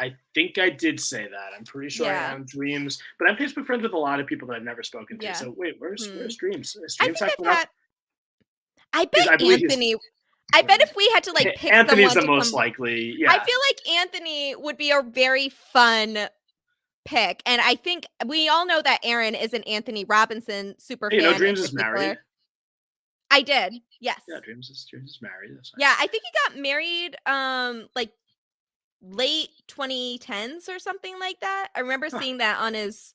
S2: I think I did say that. I'm pretty sure I am Dreams, but I'm Facebook friends with a lot of people that I've never spoken to. So wait, where's Dreams? Is Dreams
S1: I bet Anthony. I bet if we had to like pick
S2: Anthony's the most likely. Yeah.
S1: I feel like Anthony would be a very fun pick. And I think we all know that Aaron is an Anthony Robinson super fan.
S2: You know, Dreams is married.
S1: I did. Yes.
S2: Yeah, Dreams is married. That's nice.
S1: Yeah, I think he got married like late 2010s or something like that. I remember seeing that on his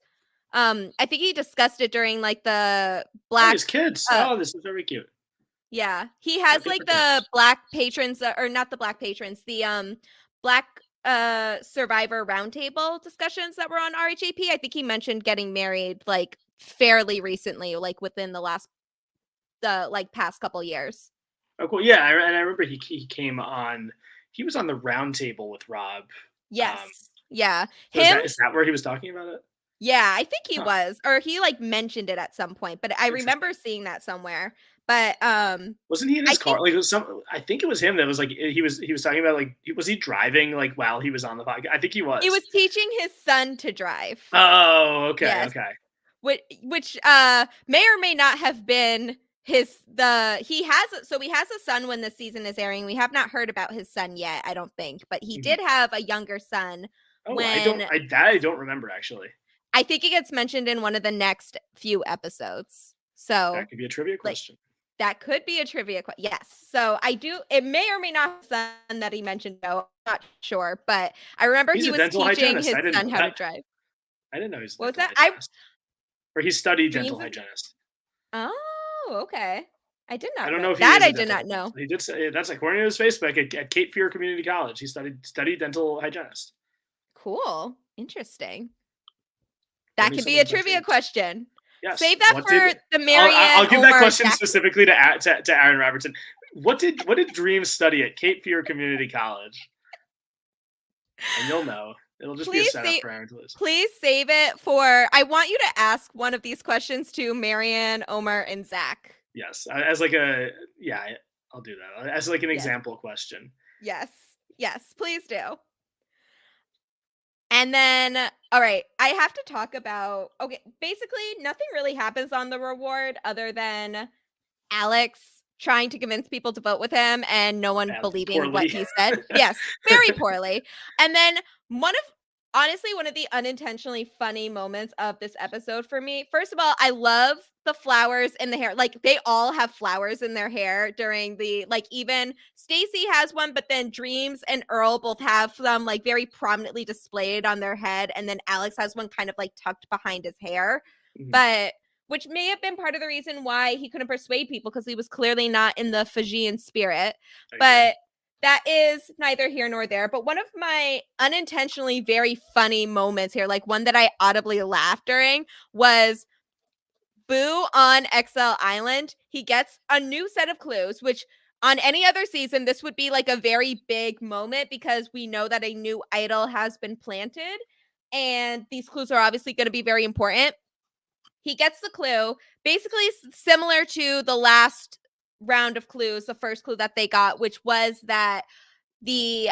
S1: I think he discussed it during like the Black
S2: his kids. This is very cute.
S1: Yeah. He has like the Black patrons or not the Black patrons, the Black Survivor roundtable discussions that were on RHAP. I think he mentioned getting married like fairly recently, like within the past couple years.
S2: Oh, cool. Yeah, and I remember he came on. He was on the roundtable with Rob.
S1: Yes. Yeah.
S2: Is that where he was talking about it?
S1: Yeah, I think he was, or he like mentioned it at some point. But I remember seeing that somewhere. But
S2: wasn't he in his car? I think it was him that was like he was talking about like was he driving like while he was on the podcast? I think he was.
S1: He was teaching his son to drive.
S2: Oh, okay, yes. Okay.
S1: Which may or may not have been he has a son when the season is airing. We have not heard about his son yet, I don't think, but he did have a younger son.
S2: Oh, I don't remember actually.
S1: I think it gets mentioned in one of the next few episodes. So
S2: that could be a trivia question.
S1: That could be a trivia question. Yes. So it may or may not have son that he mentioned. No, I'm not sure, but I remember he was teaching his son how to drive.
S2: I didn't know he was.
S1: What was that?
S2: Or he studied dental hygienist.
S1: Oh, okay. I did not.
S2: I don't know if
S1: that I did not know.
S2: He did say that's according to his Facebook at Cape Fear Community College. He studied dental hygienist.
S1: Cool. Interesting. That could be a trivia question.
S2: Yes.
S1: Save that for the Marianne.
S2: I'll give that question specifically to Aaron Robertson. What did Dreams study at Cape Fear Community College? And you'll know. It'll just be a setup for Aaron to listen.
S1: Please save it for. I want you to ask one of these questions to Marianne, Omar, and Zach.
S2: Yes, as like I'll do that as like an example question.
S1: Yes, please do. And then, all right, I have to talk about, basically nothing really happens on the reward other than Alex trying to convince people to vote with him and no one believing what he said. Yes, very poorly. And then one of the unintentionally funny moments of this episode for me, first of all, I love the flowers in the hair. Like they all have flowers in their hair during the, like even Stacy has one, but then Dreams and Earl both have them like very prominently displayed on their head. And then Alex has one kind of like tucked behind his hair, but which may have been part of the reason why he couldn't persuade people because he was clearly not in the Fijian spirit. But that is neither here nor there. But one of my unintentionally very funny moments here, like one that I audibly laughed during, was Boo on Exile Island. He gets a new set of clues, which on any other season, this would be like a very big moment because we know that a new idol has been planted. And these clues are obviously going to be very important. He gets the clue, basically similar to the last round of clues, the first clue that they got, which was that the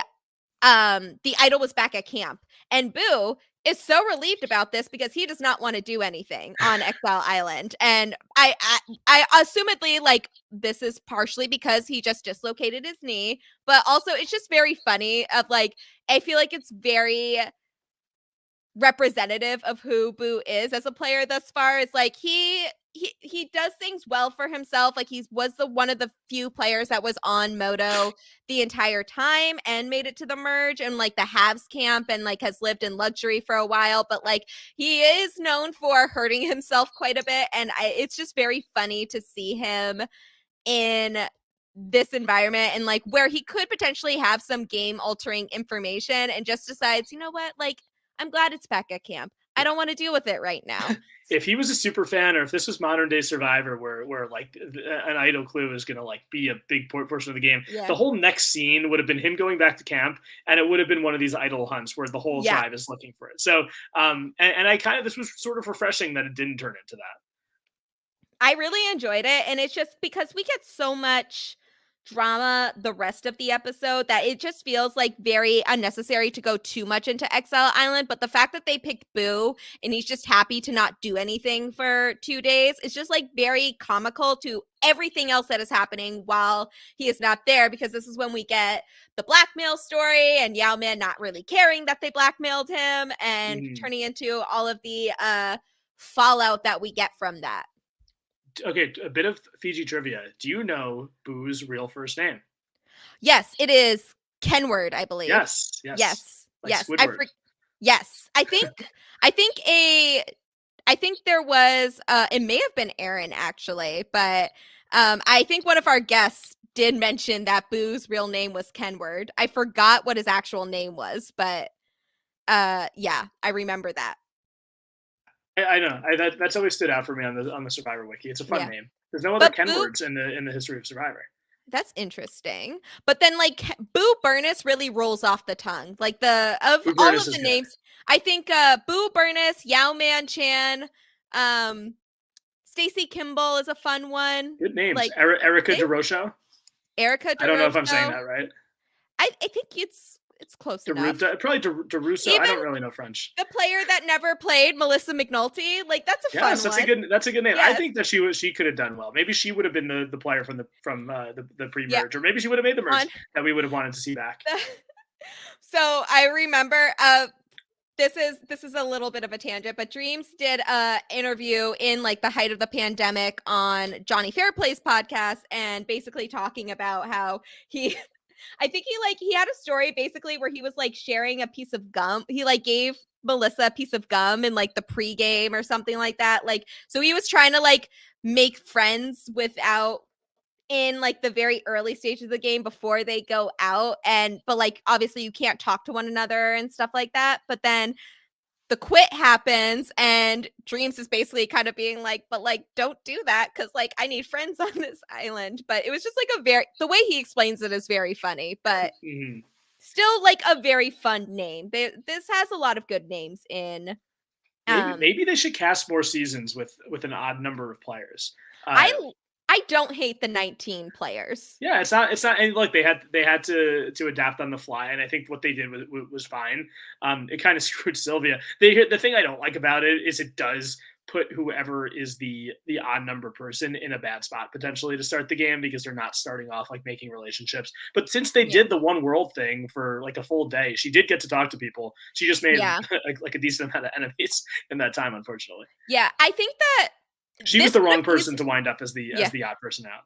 S1: idol was back at camp. And Boo is so relieved about this because he does not want to do anything on Exile Island. And I assumedly, like, this is partially because he just dislocated his knee, but also it's just very funny of like, I feel like it's very representative of who Boo is as a player thus far. It's like he does things well for himself. Like he was one of the few players that was on Moto the entire time and made it to the merge and like the halves camp and like has lived in luxury for a while. But like he is known for hurting himself quite a bit. And it's just very funny to see him in this environment and like where he could potentially have some game altering information and just decides, you know what, like I'm glad it's back at camp. I don't want to deal with it right now.
S2: If he was a super fan, or if this was modern day Survivor, where like an idol clue is going to like be a big portion of the game,
S1: Yeah.
S2: the whole next scene would have been him going back to camp, and it would have been one of these idol hunts where the whole
S1: Yeah.
S2: tribe is looking for it. So, and I kind of, this was sort of refreshing that it didn't turn into that.
S1: I really enjoyed it, and it's just because we get so much drama the rest of the episode that it just feels like very unnecessary to go too much into Exile Island. But the fact that they picked Boo and he's just happy to not do anything for 2 days is just like very comical to everything else that is happening while he is not there, because this is when we get the blackmail story and Yao Man not really caring that they blackmailed him and turning into all of the fallout that we get from that.
S2: Okay, a bit of Fiji trivia. Do you know Boo's real first name?
S1: Yes, it is Kenward, I believe.
S2: Yes.
S1: Like yes.
S2: Squidward.
S1: Yes, I think there was. It may have been Aaron actually, but I think one of our guests did mention that Boo's real name was Kenward. I forgot what his actual name was, but yeah, I remember that.
S2: I know. That's always stood out for me on the Survivor wiki. It's a fun name. There's no other Kenwords in the history of Survivor.
S1: That's interesting. But then like Boo Burness really rolls off the tongue. Like all of the names, I think Boo Burness, Yao Man Chan, Stacy Kimball is a fun one.
S2: Good names. Like Erica DeRocho.
S1: Erica DeRocho.
S2: I don't know if I'm saying that right.
S1: I think it's close enough.
S2: Probably DeRusso. I don't really know French.
S1: The player that never played, Melissa McNulty, like that's a fun one.
S2: That's a good name. Yes. I think that she could have done well. Maybe she would have been the player from the pre-merge, or maybe she would have made the merge that we would have wanted to see back.
S1: So I remember this is a little bit of a tangent, but Dreams did a interview in like the height of the pandemic on Johnny Fairplay's podcast, and basically talking about how I think he had a story basically where he was like sharing a piece of gum. He like gave Melissa a piece of gum in like the pregame or something like that. Like, so he was trying to like make friends without in like the very early stages of the game before they go out. But like, obviously you can't talk to one another and stuff like that. But then the quit happens and Dreams is basically kind of being like, but like, don't do that, because like I need friends on this island. But it was just like the way he explains it is very funny, but still like a very fun name. This has a lot of good names in.
S2: Maybe they should cast more seasons with an odd number of players.
S1: I don't hate the 19 players.
S2: Yeah, it's not. And look, they had to adapt on the fly, and I think what they did was fine. It kind of screwed Sylvia. The thing I don't like about it is it does put whoever is the odd number person in a bad spot potentially to start the game, because they're not starting off like making relationships. But since they did the one world thing for like a full day, she did get to talk to people. She just made like a decent amount of enemies in that time, unfortunately.
S1: Yeah, I think that
S2: she was the wrong person to wind up as the odd person out.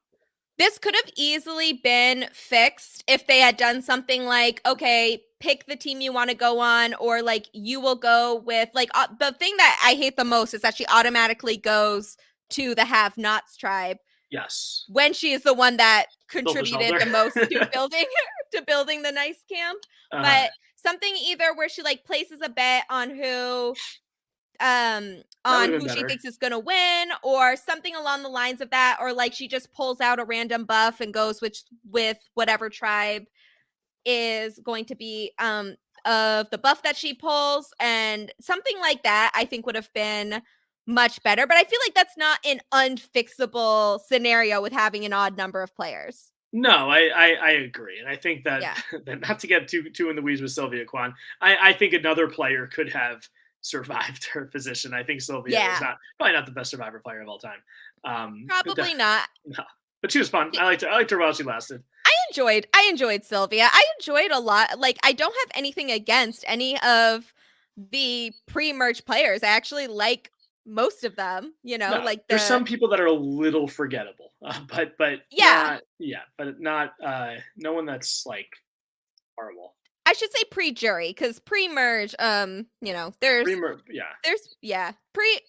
S1: This could have easily been fixed if they had done something like, okay, pick the team you want to go on, or like you will go with like the thing that I hate the most is that she automatically goes to the Have-Nots tribe.
S2: Yes.
S1: When she is the one that contributed the most to building the nice camp. But something either where she like places a bet on who she thinks is going to win, or something along the lines of that, or like she just pulls out a random buff and goes with whatever tribe is going to be of the buff that she pulls, and something like that I think would have been much better. But I feel like that's not an unfixable scenario with having an odd number of players.
S2: No, I agree. And I think that, that not to get too in the weeds with Sylvia Kwan, I think another player could have survived her position. I think Sylvia is probably not the best Survivor player of all time.
S1: Probably not.
S2: No, but she was fun. I liked her while she lasted.
S1: I enjoyed Sylvia. I enjoyed a lot. Like, I don't have anything against any of the pre-merge players. I actually like most of them, like
S2: there's some people that are a little forgettable, but not no one that's like horrible.
S1: I should say pre-jury, because pre-merge, there's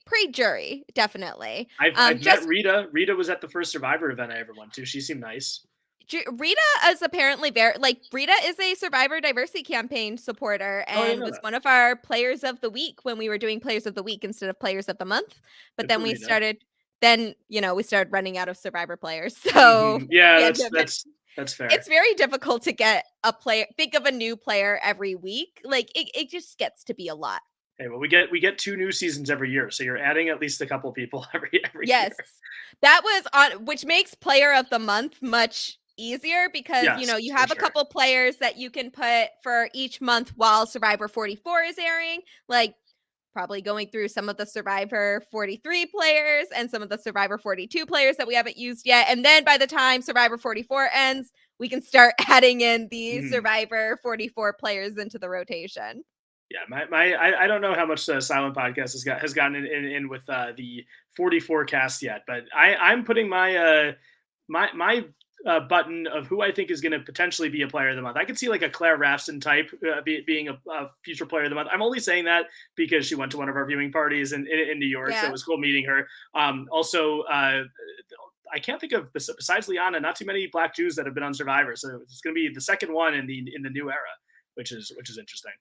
S1: pre-jury, definitely.
S2: I've met Rita. Rita was at the first Survivor event I ever went to. She seemed nice.
S1: Rita is apparently very Rita is a Survivor Diversity Campaign supporter
S2: Oh, I didn't
S1: and
S2: know
S1: was
S2: that.
S1: one of our Players of the Week when we were doing Players of the Week instead of Players of the Month. But
S2: Good
S1: then
S2: for
S1: we
S2: Rita.
S1: started, we started running out of Survivor players. So
S2: Yeah,
S1: yeah,
S2: that's fair.
S1: it's very difficult to get a player. Think of a new player every week. Like it just gets to be a lot.
S2: Hey, well, we get 2 new seasons every year, so you're adding at least a couple people every year.
S1: Yes. That was on, which makes Player of the Month much easier because,
S2: Yes,
S1: you
S2: for
S1: have a
S2: sure.
S1: couple players that you can put for each month while Survivor 44 is airing, like probably going through some of the Survivor 43 players and some of the Survivor 42 players that we haven't used yet. And then by the time Survivor 44 ends, we can start adding in the
S2: Mhm.
S1: Survivor 44 players into the rotation.
S2: Yeah, I don't know how much the Silent Podcast has gotten in with the 44 cast yet, but I'm putting my button of who I think is going to potentially be a player of the month. I could see like a Claire Rafson type being a future player of the month. I'm only saying that because she went to one of our viewing parties in New York, so it
S1: Yeah.
S2: was cool meeting her. Also, I can't think of besides Liana, not too many Black Jews that have been on Survivor, so it's going to be the second one in the new era, which is interesting.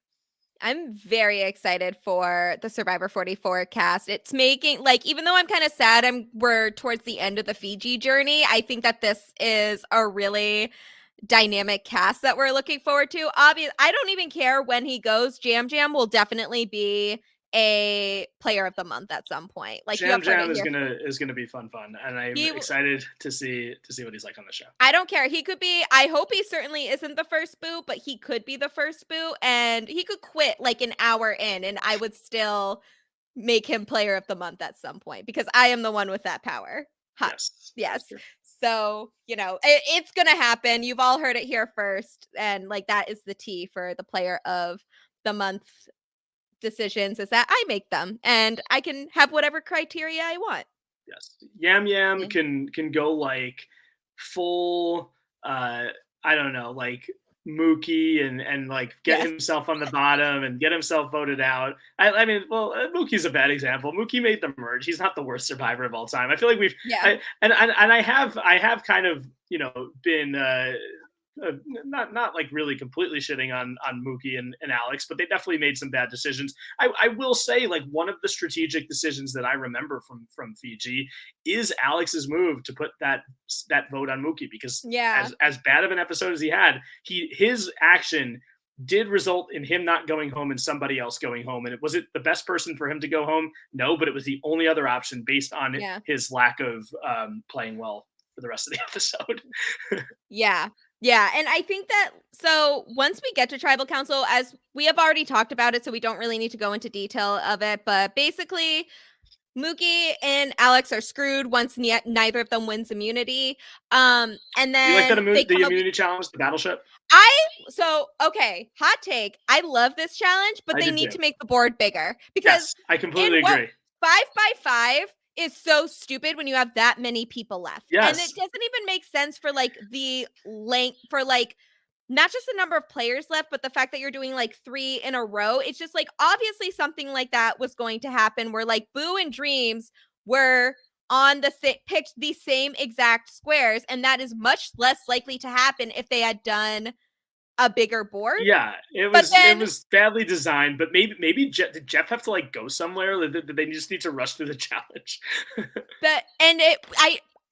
S1: I'm very excited for the Survivor 44 cast. It's making even though I'm kind of sad we're towards the end of the Fiji journey, I think that this is a really dynamic cast that we're looking forward to. Obviously, I don't even care when he goes. Jam Jam will definitely be a player of the month at some point. Like you
S2: Jam
S1: have heard
S2: Jam
S1: it
S2: is
S1: here.
S2: gonna be fun, and I'm
S1: He
S2: excited to see what he's like on the show.
S1: I don't care. He could be, I hope he certainly isn't the first boot, but he could be the first boot and he could quit like an hour in and I would still make him player of the month at some point because I am the one with that power. Hot.
S2: Yes, that is
S1: Yes.
S2: true.
S1: So, it's going to happen. You've all heard it here first. And that is the T for the player of the month decisions is that I make them and I can have whatever criteria I want.
S2: Yes, Yam Yam
S1: Yeah.
S2: can go like full. I don't know, like Mookie and like get
S1: Yes.
S2: himself on the bottom and get himself voted out. I mean, well, Mookie's a bad example. Mookie made the merge. He's not the worst survivor of all time. I feel like
S1: Yeah.
S2: I have kind of been not like really completely shitting on Mookie and Alex, but they definitely made some bad decisions. I will say like one of the strategic decisions that I remember from Fiji is Alex's move to put that vote on Mookie because
S1: Yeah.
S2: as bad of an episode as he had, his action did result in him not going home and somebody else going home. And was it the best person for him to go home? No, but it was the only other option based on
S1: Yeah.
S2: his lack of playing well for the rest of the episode.
S1: Yeah. Yeah. And I think that so once we get to tribal council, as we have already talked about it, so we don't really need to go into detail of it, but basically Mookie and Alex are screwed once neither of them wins immunity. And
S2: You like that
S1: then they
S2: the
S1: come up.
S2: immunity challenge, the battleship?
S1: Okay, hot take. I love this challenge, but
S2: I
S1: they
S2: did
S1: need
S2: too.
S1: to make the board bigger because
S2: Yes, I
S1: in
S2: completely
S1: what
S2: agree.
S1: 5x5 is so stupid when you have that many people left. And it
S2: Yes.
S1: doesn't even make sense for the length for not just the number of players left, but the fact that you're doing 3 in a row. It's just obviously something like that was going to happen where Boo and Dreams were on picked the same exact squares, and that is much less likely to happen if they had done a bigger board.
S2: Yeah, it
S1: But
S2: was it
S1: then
S2: was badly designed, but maybe did Jeff have to like go somewhere? Did they just need to rush through the challenge?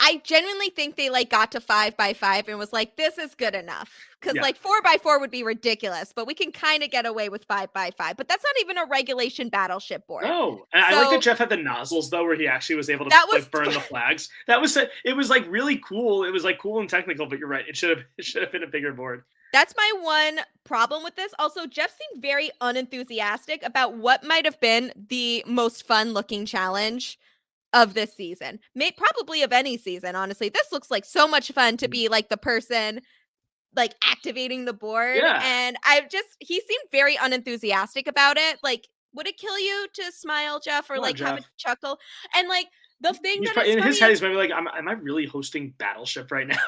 S1: I genuinely think they got to 5x5 and was like, this is good enough. Because
S2: Yeah.
S1: 4x4 would be ridiculous, but we can kind of get away with 5x5. But that's not even a regulation battleship board.
S2: No, and I like that
S1: So
S2: Jeff had the nozzles though, where he actually was able to
S1: that was
S2: like burn the flags. It was like really cool. It was like cool and technical, but you're right. It should have been a bigger board.
S1: That's my one problem with this. Also, Jeff seemed very unenthusiastic about what might have been the most fun looking challenge of this season. Probably of any season, honestly. This looks like so much fun to be the person activating the board.
S2: Yeah.
S1: And he seemed very unenthusiastic about it. Would it kill you to smile, Jeff, or
S2: Come on,
S1: have a
S2: Jeff.
S1: chuckle? And the thing
S2: He's
S1: that
S2: probably
S1: is
S2: in his
S1: funny
S2: head.
S1: is
S2: He's maybe like, am I really hosting Battleship right now?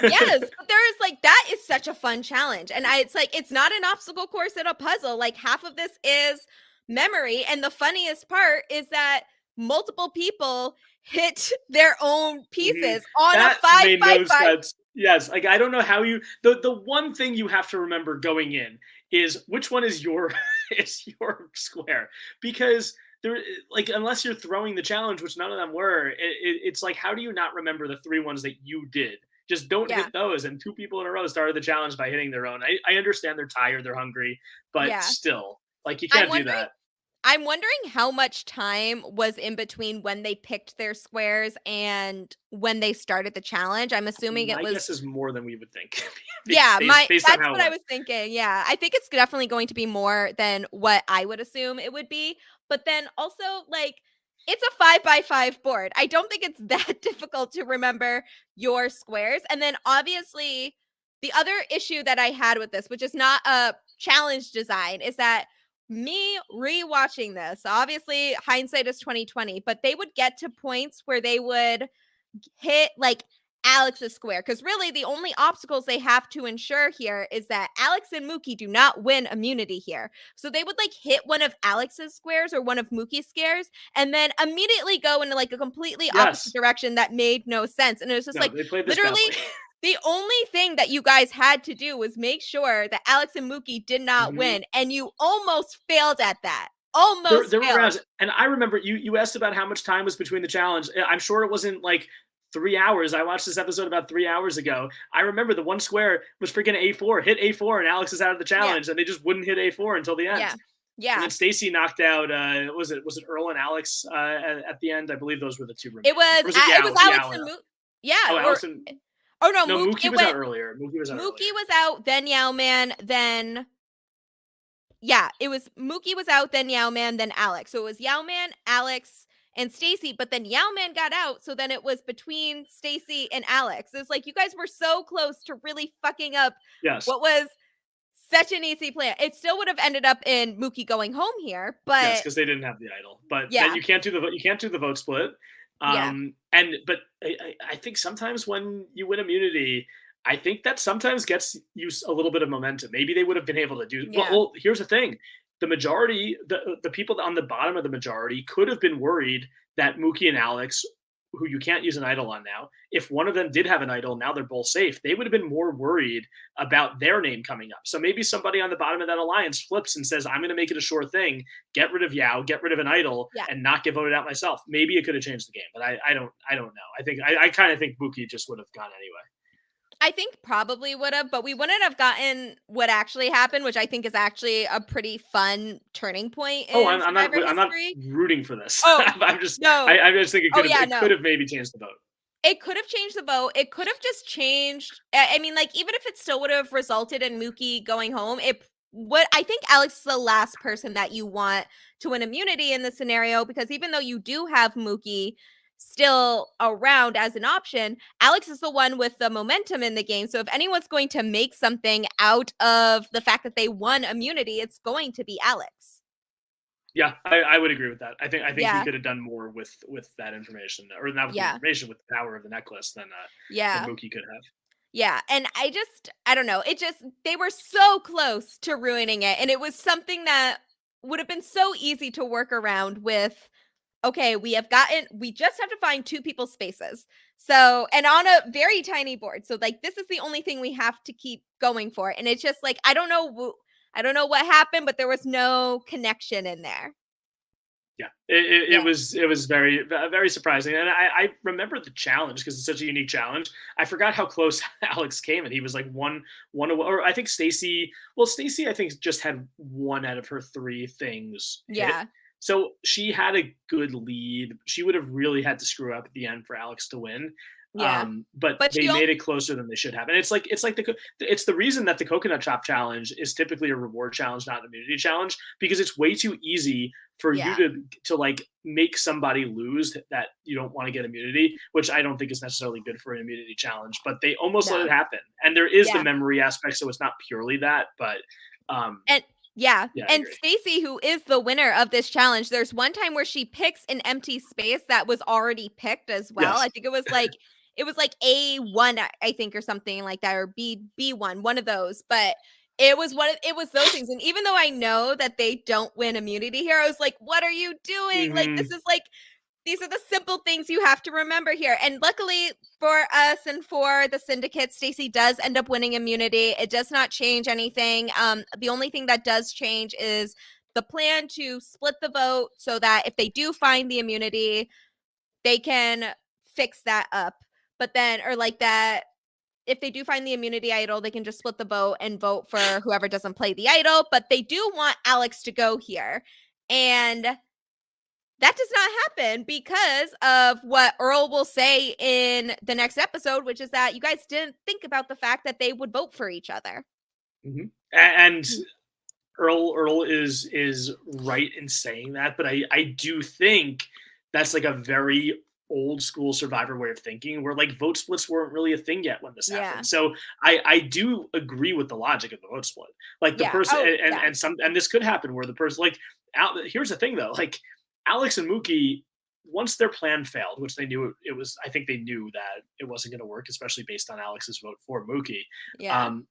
S1: yes, but there is that is such a fun challenge. And it's not an obstacle course and a puzzle. Half of this is memory. And the funniest part is that multiple people hit their own pieces on
S2: That
S1: a five
S2: made
S1: by
S2: no
S1: five.
S2: sense. Yes, like I don't know how you the one thing you have to remember going in is which one is your is your square, because there, like, unless you're throwing the challenge, which none of them were, it's like, how do you not remember the three ones that you did? Just don't
S1: Yeah.
S2: hit those. And two people in a row started the challenge by hitting their own. I understand they're tired, they're hungry, but
S1: Yeah.
S2: still, like, you
S1: I'm
S2: can't do
S1: wondering
S2: that.
S1: I'm wondering how much time was in between when they picked their squares and when they started the challenge. I'm assuming it
S2: My
S1: was.
S2: guess is more than we would think,
S1: Yeah,
S2: based on
S1: that's
S2: how it
S1: what I
S2: went.
S1: was thinking, yeah. I think it's definitely going to be more than what I would assume it would be, but then also, like, it's a 5 by 5 board. I don't think it's that difficult to remember your squares, and then, obviously, the other issue that I had with this, which is not a challenge design, is that me rewatching this, obviously, hindsight is 2020, but they would get to points where they would hit like Alex's square, because really the only obstacles they have to ensure here is that Alex and Mookie do not win immunity here. So they would like hit one of Alex's squares or one of Mookie's squares and then immediately go into like a completely opposite
S2: Yes.
S1: direction that made no sense. And it was just
S2: No,
S1: like
S2: they played this
S1: literally
S2: badly.
S1: the only thing that you guys had to do was make sure that Alex and Mookie did not
S2: Mhm.
S1: win. And you almost failed at that.
S2: There
S1: Almost
S2: there were
S1: failed.
S2: rounds, and I remember you asked about how much time was between the challenge. I'm sure it wasn't like 3 hours. I watched this episode about 3 hours ago. I remember the one square was freaking A4, hit A4, and Alex is out of the
S1: Yeah.
S2: challenge, and they just wouldn't hit A4 until the end.
S1: Yeah.
S2: And
S1: Yeah.
S2: then Stacy knocked out, was it Earl and Alex, at the end? I believe those were the 2
S1: It
S2: remaining.
S1: was
S2: Or was it
S1: it was
S2: Yao?
S1: Alex
S2: Yao and
S1: and Moo yeah,
S2: oh,
S1: or
S2: Allison.
S1: oh, no,
S2: No,
S1: Mook
S2: Mookie
S1: it
S2: was out
S1: went
S2: earlier. Mookie was out
S1: Mookie
S2: earlier.
S1: was out, then Yao Man, then yeah, it was Mookie was out, then Yao Man, then Alex. So it was Yao Man, Alex, and Stacy, but then Yao Man got out, so then it was between Stacy and Alex. It's like you guys were so close to really fucking up
S2: Yes.
S1: what was such an easy plan. It still would have ended up in Mookie going home here,
S2: Yes,
S1: but
S2: because they didn't have the idol. But that
S1: yeah,
S2: you can't do the vote split.
S1: yeah,
S2: And but I think sometimes when you win immunity, I think that sometimes gets you a little bit of momentum. Maybe they would have been able to do. Well,
S1: yeah,
S2: well, here's the thing: the majority, the people on the bottom of the majority, could have been worried that Mookie and Alex, who you can't use an idol on now, if one of them did have an idol, now they're both safe. They would have been more worried about their name coming up. So maybe somebody on the bottom of that alliance flips and says, "I'm going to make it a sure thing, get rid of Yao, get rid of an idol,
S1: yeah.
S2: and not get voted out myself." Maybe it could have changed the game, but I don't know. I kind of think Buki just would have gone anyway.
S1: I think probably would have, but we wouldn't have gotten what actually happened, which I think is actually a pretty fun turning point
S2: Oh,
S1: in Survivor
S2: I'm not
S1: history.
S2: rooting for this.
S1: Oh, no.
S2: I just think
S1: Oh, yeah,
S2: it could
S1: no.
S2: have maybe changed the vote.
S1: It could have changed the vote. It could have just changed. I mean, like, even if it still would have resulted in Mookie going home, it would. I think Alex is the last person that you want to win immunity in this scenario because even though you do have Mookie still around as an option, Alex is the one with the momentum in the game. So if anyone's going to make something out of the fact that they won immunity, it's going to be Alex.
S2: Yeah, I would agree with that. I think he
S1: Yeah.
S2: could have done more with that information, or not with the
S1: Yeah.
S2: information, with the power of the necklace than
S1: Yeah.
S2: Mookie could have.
S1: Yeah, and I don't know, it just they were so close to ruining it, and it was something that would have been so easy to work around with, "Okay, we just have to find 2 people's spaces." So and on a very tiny board, so, like, this is the only thing we have to keep going for, and it's just, like, I don't know what happened, but there was no connection in there.
S2: Yeah,
S1: Yeah.
S2: it was very very surprising, and I remember the challenge because it's such a unique challenge. I forgot how close Alex came, and he was like one away. Or I think Stacy. Well, Stacy I think just had one out of her three things hit,
S1: Yeah.
S2: so she had a good lead. She would have really had to screw up at the end for Alex to win.
S1: Yeah.
S2: But
S1: But
S2: they
S1: she
S2: made
S1: only
S2: it closer than they should have, and it's like it's the reason that the coconut chop challenge is typically a reward challenge, not an immunity challenge, because it's way too easy for you
S1: Yeah.
S2: to like make somebody lose that you don't want to get immunity, which I don't think is necessarily good for an immunity challenge. But they almost let
S1: No.
S2: it happen, and there is the
S1: Yeah.
S2: memory aspect, so it's not purely that. But
S1: And yeah,
S2: yeah, I
S1: and
S2: agree.
S1: Stacy, who is the winner of this challenge, there's one time where she picks an empty space that was already picked as well.
S2: Yes.
S1: I think it was like A1, I think, or something like that, or B1, one of those. But it was those things. And even though I know that they don't win immunity here, I was like, what are you doing? Like, this
S2: Hmm.
S1: is like these are the simple things you have to remember here. And luckily for us and for the syndicate, Stacey does end up winning immunity. It does not change anything. The only thing that does change is the plan to split the vote so that if they do find the immunity, they can fix that up. But then, or like that, if they do find the immunity idol, they can just split the vote and vote for whoever doesn't play the idol. But they do want Alex to go here. And that does not happen because of what Earl will say in the next episode, which is that you guys didn't think about the fact that they would vote for each other.
S2: Mm-hmm. And Earl is right in saying that, but I do think that's like a very old school Survivor way of thinking, where like vote splits weren't really a thing yet when this happened. So I do agree with the logic of the vote split. Like the person and this could happen where the person like here's the thing though, like Alex and Mookie, once their plan failed, which they knew it was, I think they knew that it wasn't going to work, especially based on Alex's vote for Mookie.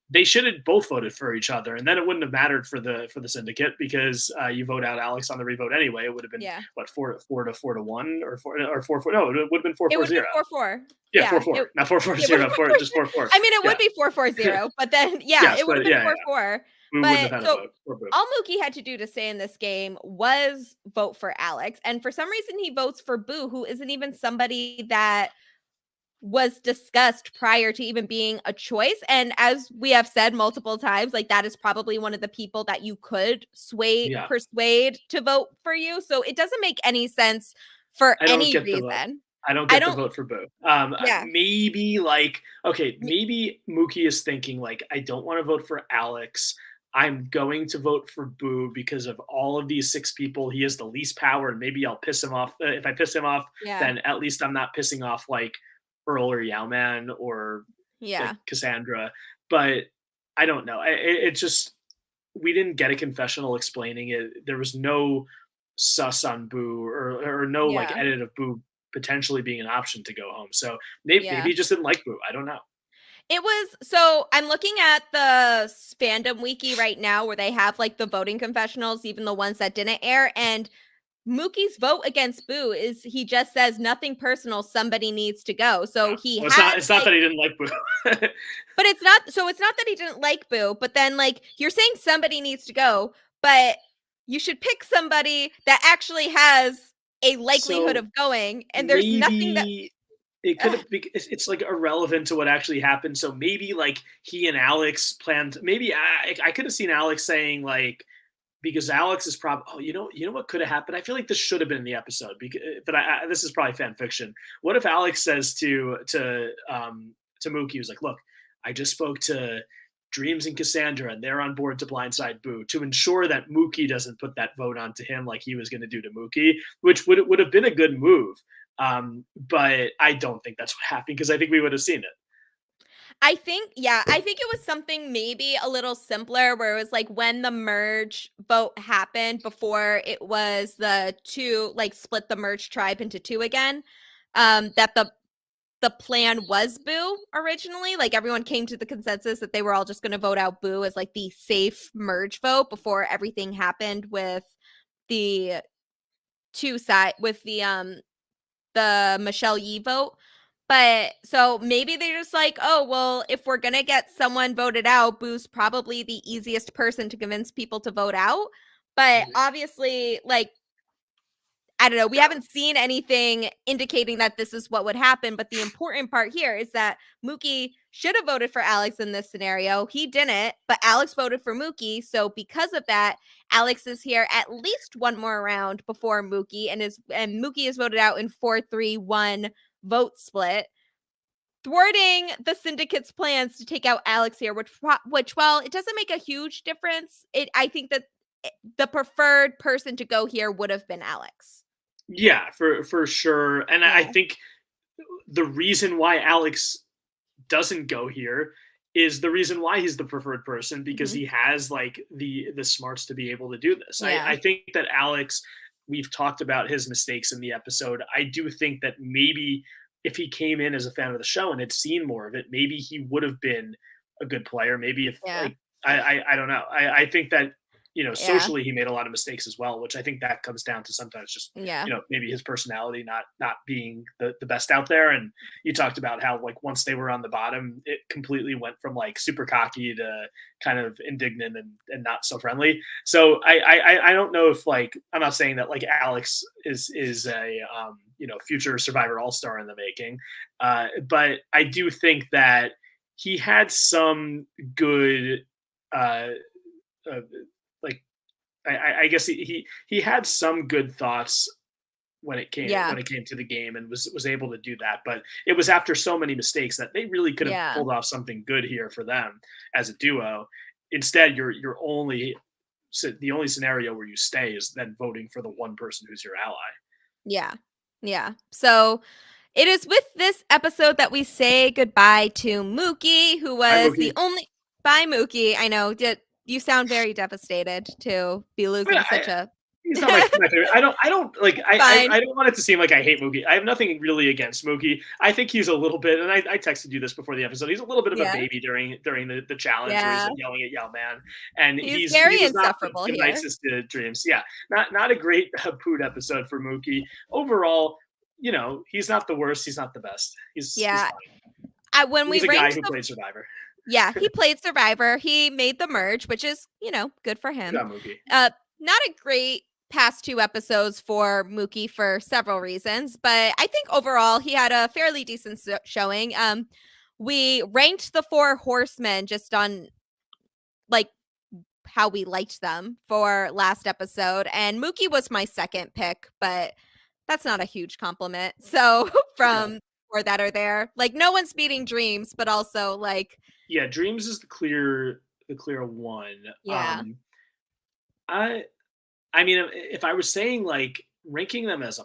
S2: They should have both voted for each other, and then it wouldn't have mattered for the syndicate because you vote out Alex on the revote anyway. It would have been what 4-1 or 4 No, it would have been 4-4-0.
S1: It would have been 4-4.
S2: Yeah, 4-4. Not 4-4-0. Just 4-4.
S1: I mean, it would be 4-4-0, but then it would have been 4-4. But so all Mookie had to do to stay in this game was vote for Alex. And for some reason, he votes for Boo, who isn't even somebody that was discussed prior to even being a choice. And as we have said multiple times, like that is probably one of the people that you could persuade to vote for you. So it doesn't make any sense for any reason.
S2: I don't get the vote for Boo. Maybe like, okay, maybe Mookie is thinking like, I don't want to vote for Alex. I'm going to vote for Boo because of all of these 6 people. He has the least power, and maybe I'll piss him off. If I piss him off, then at least I'm not pissing off like Earl or Yowman or like Cassandra. But I don't know. It just, we didn't get a confessional explaining it. There was no sus on Boo or no like edit of Boo potentially being an option to go home. So maybe he just didn't like Boo. I don't know.
S1: It was, so I'm looking at the fandom wiki right now where they have like the voting confessionals, even the ones that didn't air. And Mookie's vote against Boo is, he just says nothing personal, somebody needs to go. So
S2: it's not that he didn't like Boo.
S1: But it's not that he didn't like Boo, but then like you're saying somebody needs to go, but you should pick somebody that actually has a likelihood of going. And there's nothing that
S2: it could have been, it's like irrelevant to what actually happened. So maybe like he and Alex planned, maybe I could have seen Alex saying like, because Alex is probably, you know what could have happened? I feel like this should have been in the episode, but this is probably fan fiction. What if Alex says to Mookie, who's like, look, I just spoke to Dreams and Cassandra, and they're on board to blindside Boo to ensure that Mookie doesn't put that vote onto him like he was going to do to Mookie, which would have been a good move. But I don't think that's what happened because I think we would have seen it.
S1: I think it was something maybe a little simpler where it was like when the merge vote happened before it was the 2, like split the merge tribe into 2 again, that the plan was Boo originally. Like everyone came to the consensus that they were all just going to vote out Boo as like the safe merge vote before everything happened with the 2 side with the Michelle Yee vote. But so maybe they're just like, oh, well, if we're going to get someone voted out, Boo's probably the easiest person to convince people to vote out. But obviously, like, I don't know, we haven't seen anything indicating that this is what would happen. But the important part here is that Mookie should have voted for Alex in this scenario. He didn't, but Alex voted for Mookie. So because of that, Alex is here at least one more round before Mookie, and Mookie is voted out in 4-3-1 vote split, thwarting the syndicate's plans to take out Alex here, which while it doesn't make a huge difference, I think that the preferred person to go here would have been Alex.
S2: Yeah, for sure. And I think the reason why Alex doesn't go here is the reason why he's the preferred person, because he has like the smarts to be able to do this. I think that Alex, we've talked about his mistakes in the episode. I do think that maybe if he came in as a fan of the show and had seen more of it, maybe he would have been a good player. Maybe if like, I don't know. I think that,
S1: Yeah.
S2: socially he made a lot of mistakes as well, which I think that comes down to sometimes just,
S1: Yeah.
S2: maybe his personality not being the best out there. And you talked about how like once they were on the bottom, it completely went from like super cocky to kind of indignant and not so friendly. So I don't know if like I'm not saying that like Alex is a future Survivor All Star in the making, but I do think that he had some good uh, uh like I guess he had some good thoughts
S1: Yeah.
S2: when it came to the game and was able to do that. But it was after so many mistakes that they really could have
S1: Yeah.
S2: pulled off something good here for them as a duo. Instead, the only scenario where you stay is then voting for the one person who's your ally.
S1: Yeah. Yeah. So it is with this episode that we say goodbye to Mookie, who
S2: Hi,
S1: was the
S2: Mookie.
S1: only. Bye, Mookie. I know. You sound very devastated to be
S2: I mean,
S1: losing such a.
S2: he's not my favorite. I don't like
S1: Fine.
S2: I don't want it to seem like I hate Mookie. I have nothing really against Mookie. I think he's a little bit, and I texted you this before the episode. He's a little bit of a
S1: Yeah.
S2: baby during the challenge where he's
S1: Yeah.
S2: like yelling at Yell Man, and
S1: He's
S2: he
S1: very
S2: was not
S1: insufferable
S2: the
S1: here.
S2: nicest to dreams. Yeah, not a great Poot episode for Mookie overall. He's not the worst. He's not the best. He's
S1: Yeah.
S2: fine.
S1: When we
S2: He's a guy
S1: ranked
S2: who
S1: the.
S2: played Survivor.
S1: Yeah, he played Survivor. He made the merge, which is, good for
S2: Good
S1: him.
S2: on Mookie.
S1: Not a great past 2 episodes for Mookie for several reasons, but I think overall he had a fairly decent showing. We ranked the 4 horsemen just on like how we liked them for last episode, and Mookie was my second pick, but that's not a huge compliment. So
S2: Okay.
S1: from 4 that are there, like no one's beating Dreams, but also like
S2: Yeah, Dreams is the clear one.
S1: yeah.
S2: I I mean, if I was saying like ranking them as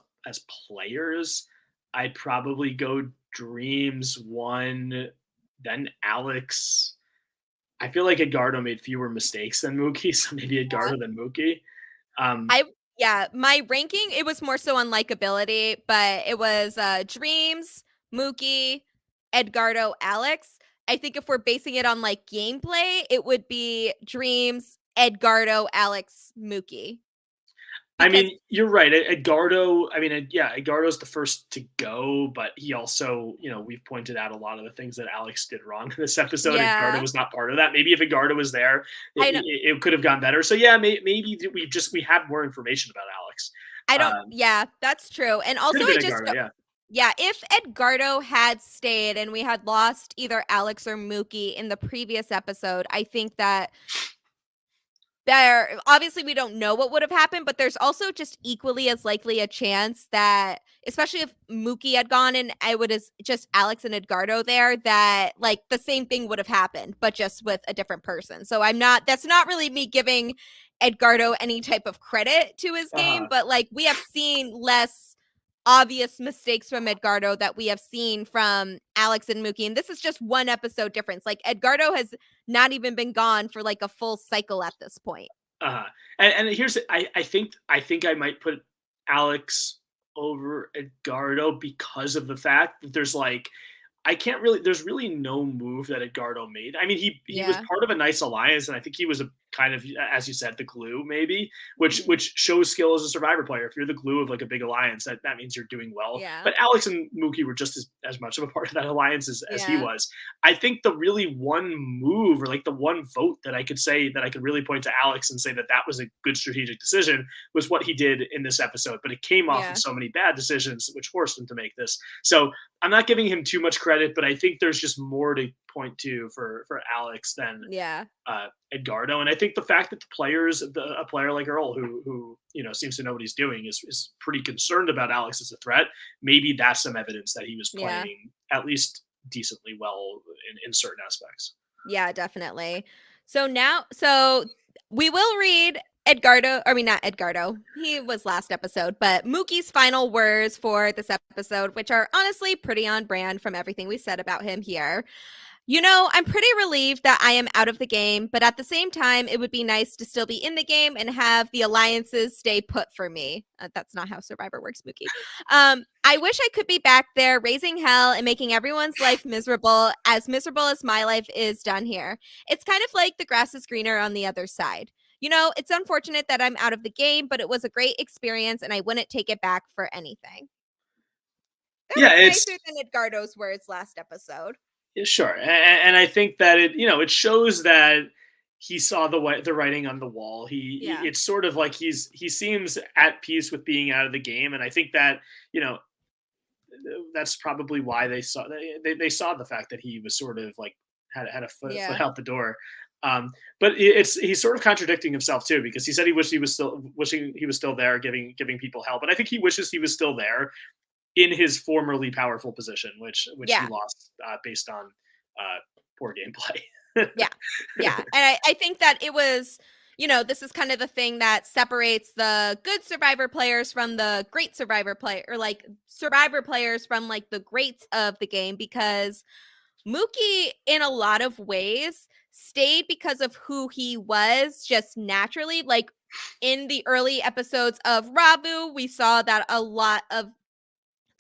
S2: players, I'd probably go Dreams one, then Alex. I feel like Edgardo made fewer mistakes than Mookie, so maybe Edgardo than Mookie. Um,
S1: I Yeah, my ranking, it was more so on likability, but it was Dreams, Mookie, Edgardo, Alex. I think if we're basing it on like gameplay, it would be Dreams, Edgardo, Alex, Mookie.
S2: I
S1: Because
S2: mean, you're right. Edgardo, I mean, yeah, Edgardo's the first to go, but he also, we've pointed out a lot of the things that Alex did wrong in this episode. Edgardo
S1: yeah,
S2: was not part of that. Maybe if Edgardo was there,
S1: I know
S2: it could have gone better. So yeah, maybe we had more information about Alex.
S1: I don't
S2: Um,
S1: yeah, that's true. And
S2: could
S1: also
S2: have
S1: I
S2: been
S1: just
S2: Edgardo, yeah.
S1: yeah, if Edgardo had stayed and we had lost either Alex or Mookie in the previous episode, I think that there obviously we don't know what would have happened, but there's also just equally as likely a chance that, especially if Mookie had gone and I would as just Alex and Edgardo there, that like the same thing would have happened, but just with a different person. So that's not really me giving Edgardo any type of credit to his game,
S2: Uh-huh.
S1: but like we have seen less obvious mistakes from Edgardo that we have seen from Alex and Mookie. And this is just one episode difference. Like Edgardo has not even been gone for like a full cycle at this point.
S2: Uh-huh. And here's I think I might put Alex over Edgardo because of the fact that there's really no move that Edgardo made. I mean, he was
S1: Yeah.
S2: part of a nice alliance, and I think he was a kind of, as you said, the glue maybe, which
S1: Mhm.
S2: which shows skill as a Survivor player. If you're the glue of like a big alliance, that means you're doing well.
S1: Yeah.
S2: But Alex and Mookie were just as much of a part of that alliance as he
S1: Yeah.
S2: was. I think the really one move or like the one vote that I could say that I could really point to Alex and say that was a good strategic decision was what he did in this episode. But it came off
S1: Yeah.
S2: of so many bad decisions, which forced him to make this. So I'm not giving him too much credit, but I think there's just more to point to for Alex than
S1: Yeah.
S2: Edgardo. And I think the fact that a player like Earl, who seems to know what he's doing, is pretty concerned about Alex as a threat. Maybe that's some evidence that he was
S1: Yeah.
S2: playing at least decently well in certain aspects.
S1: Yeah, definitely. So we will read Edgardo, I mean, not Edgardo. He was last episode, but Mookie's final words for this episode, which are honestly pretty on brand from everything we said about him here. I'm pretty relieved that I am out of the game, but at the same time, it would be nice to still be in the game and have the alliances stay put for me. That's not how Survivor works, Mookie. I wish I could be back there raising hell and making everyone's life miserable as my life is done here. It's kind of like the grass is greener on the other side. it's unfortunate that I'm out of the game, but it was a great experience and I wouldn't take it back for anything. That
S2: Yeah,
S1: was
S2: it's
S1: nicer than Edgardo's words last episode.
S2: sure, and I think that it shows that he saw the writing on the wall.
S1: Yeah.
S2: It's sort of like he seems at peace with being out of the game, and I think that you know that's probably why they saw the fact that he was sort of like had a foot
S1: Yeah.
S2: out the door. But he's sort of contradicting himself too, because he said he wished he was still wishing he was still there, giving people help, and I think he wishes he was still there in his formerly powerful position, which he
S1: Yeah.
S2: lost based on poor gameplay.
S1: Yeah. Yeah. And I think that it was, this is kind of the thing that separates the good Survivor players from the great Survivor player, or like Survivor players from like the greats of the game, because Mookie, in a lot of ways, stayed because of who he was just naturally. Like in the early episodes of Rabu, we saw that a lot of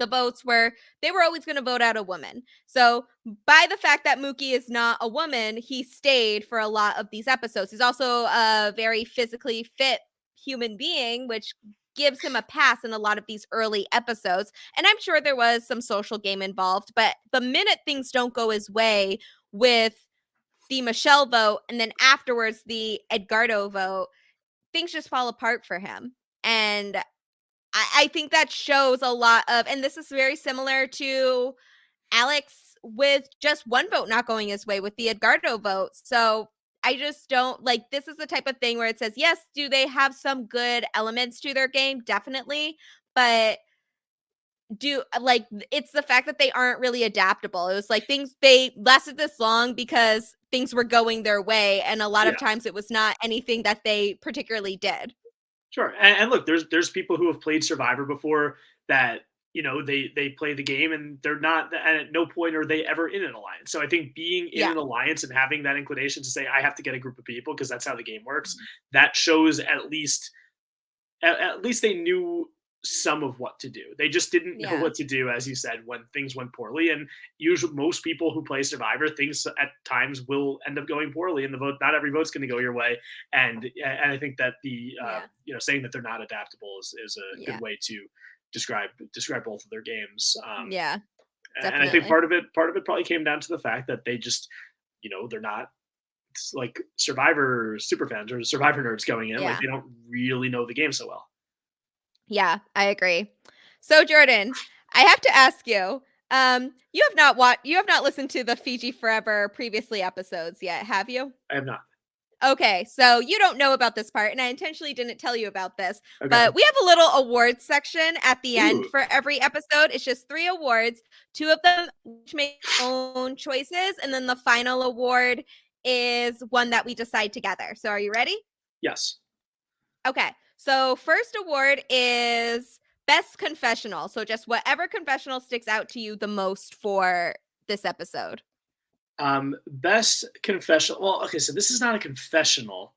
S1: the votes were they were always going to vote out a woman. So by the fact that Mookie is not a woman, he stayed for a lot of these episodes. He's also a very physically fit human being, which gives him a pass in a lot of these early episodes. And I'm sure there was some social game involved, but the minute things don't go his way with the Michelle vote and then afterwards the Edgardo vote, things just fall apart for him. And I think that shows a lot of, and this is very similar to Alex with just one vote not going his way with the Edgardo vote. So I just don't like, this is the type of thing where it says, yes, do they have some good elements to their game? Definitely. But it's the fact that they aren't really adaptable. It was like they lasted this long because things were going their way. And a lot of
S2: Yeah,
S1: times it was not anything that they particularly did.
S2: sure. And look, there's people who have played Survivor before that they play the game and they're not, and at no point are they ever in an alliance. So I think being in
S1: Yeah.
S2: an alliance and having that inclination to say I have to get a group of people because that's how the game works, that shows at least they knew some of what to do. They just didn't know
S1: Yeah.
S2: what to do, as you said, when things went poorly. And usually, most people who play Survivor, things at times will end up going poorly, and the vote, not every vote's going to go your way. And I think that the
S1: Yeah.
S2: saying that they're not adaptable is a
S1: Yeah.
S2: good way to describe both of their games.
S1: Yeah.
S2: And I think
S1: Definitely.
S2: part of it probably came down to the fact that they just they're not like Survivor super fans or Survivor nerds going in, like
S1: Yeah.
S2: they don't really know the game so well.
S1: Yeah, I agree. So Jordan, I have to ask you, you have not listened to the Fiji Forever previously episodes yet, have you?
S2: I have not.
S1: Okay, so you don't know about this part, and I intentionally didn't tell you about this,
S2: Okay.
S1: but we have a little awards section at the end
S2: Ooh.
S1: for every episode. It's just 3 awards, 2 of them which make their own choices, and then the final award is one that we decide together. So are you ready?
S2: Yes.
S1: Okay. So first award is best confessional. So just whatever confessional sticks out to you the most for this episode.
S2: Best confessional. Well, okay, so this is not a confessional.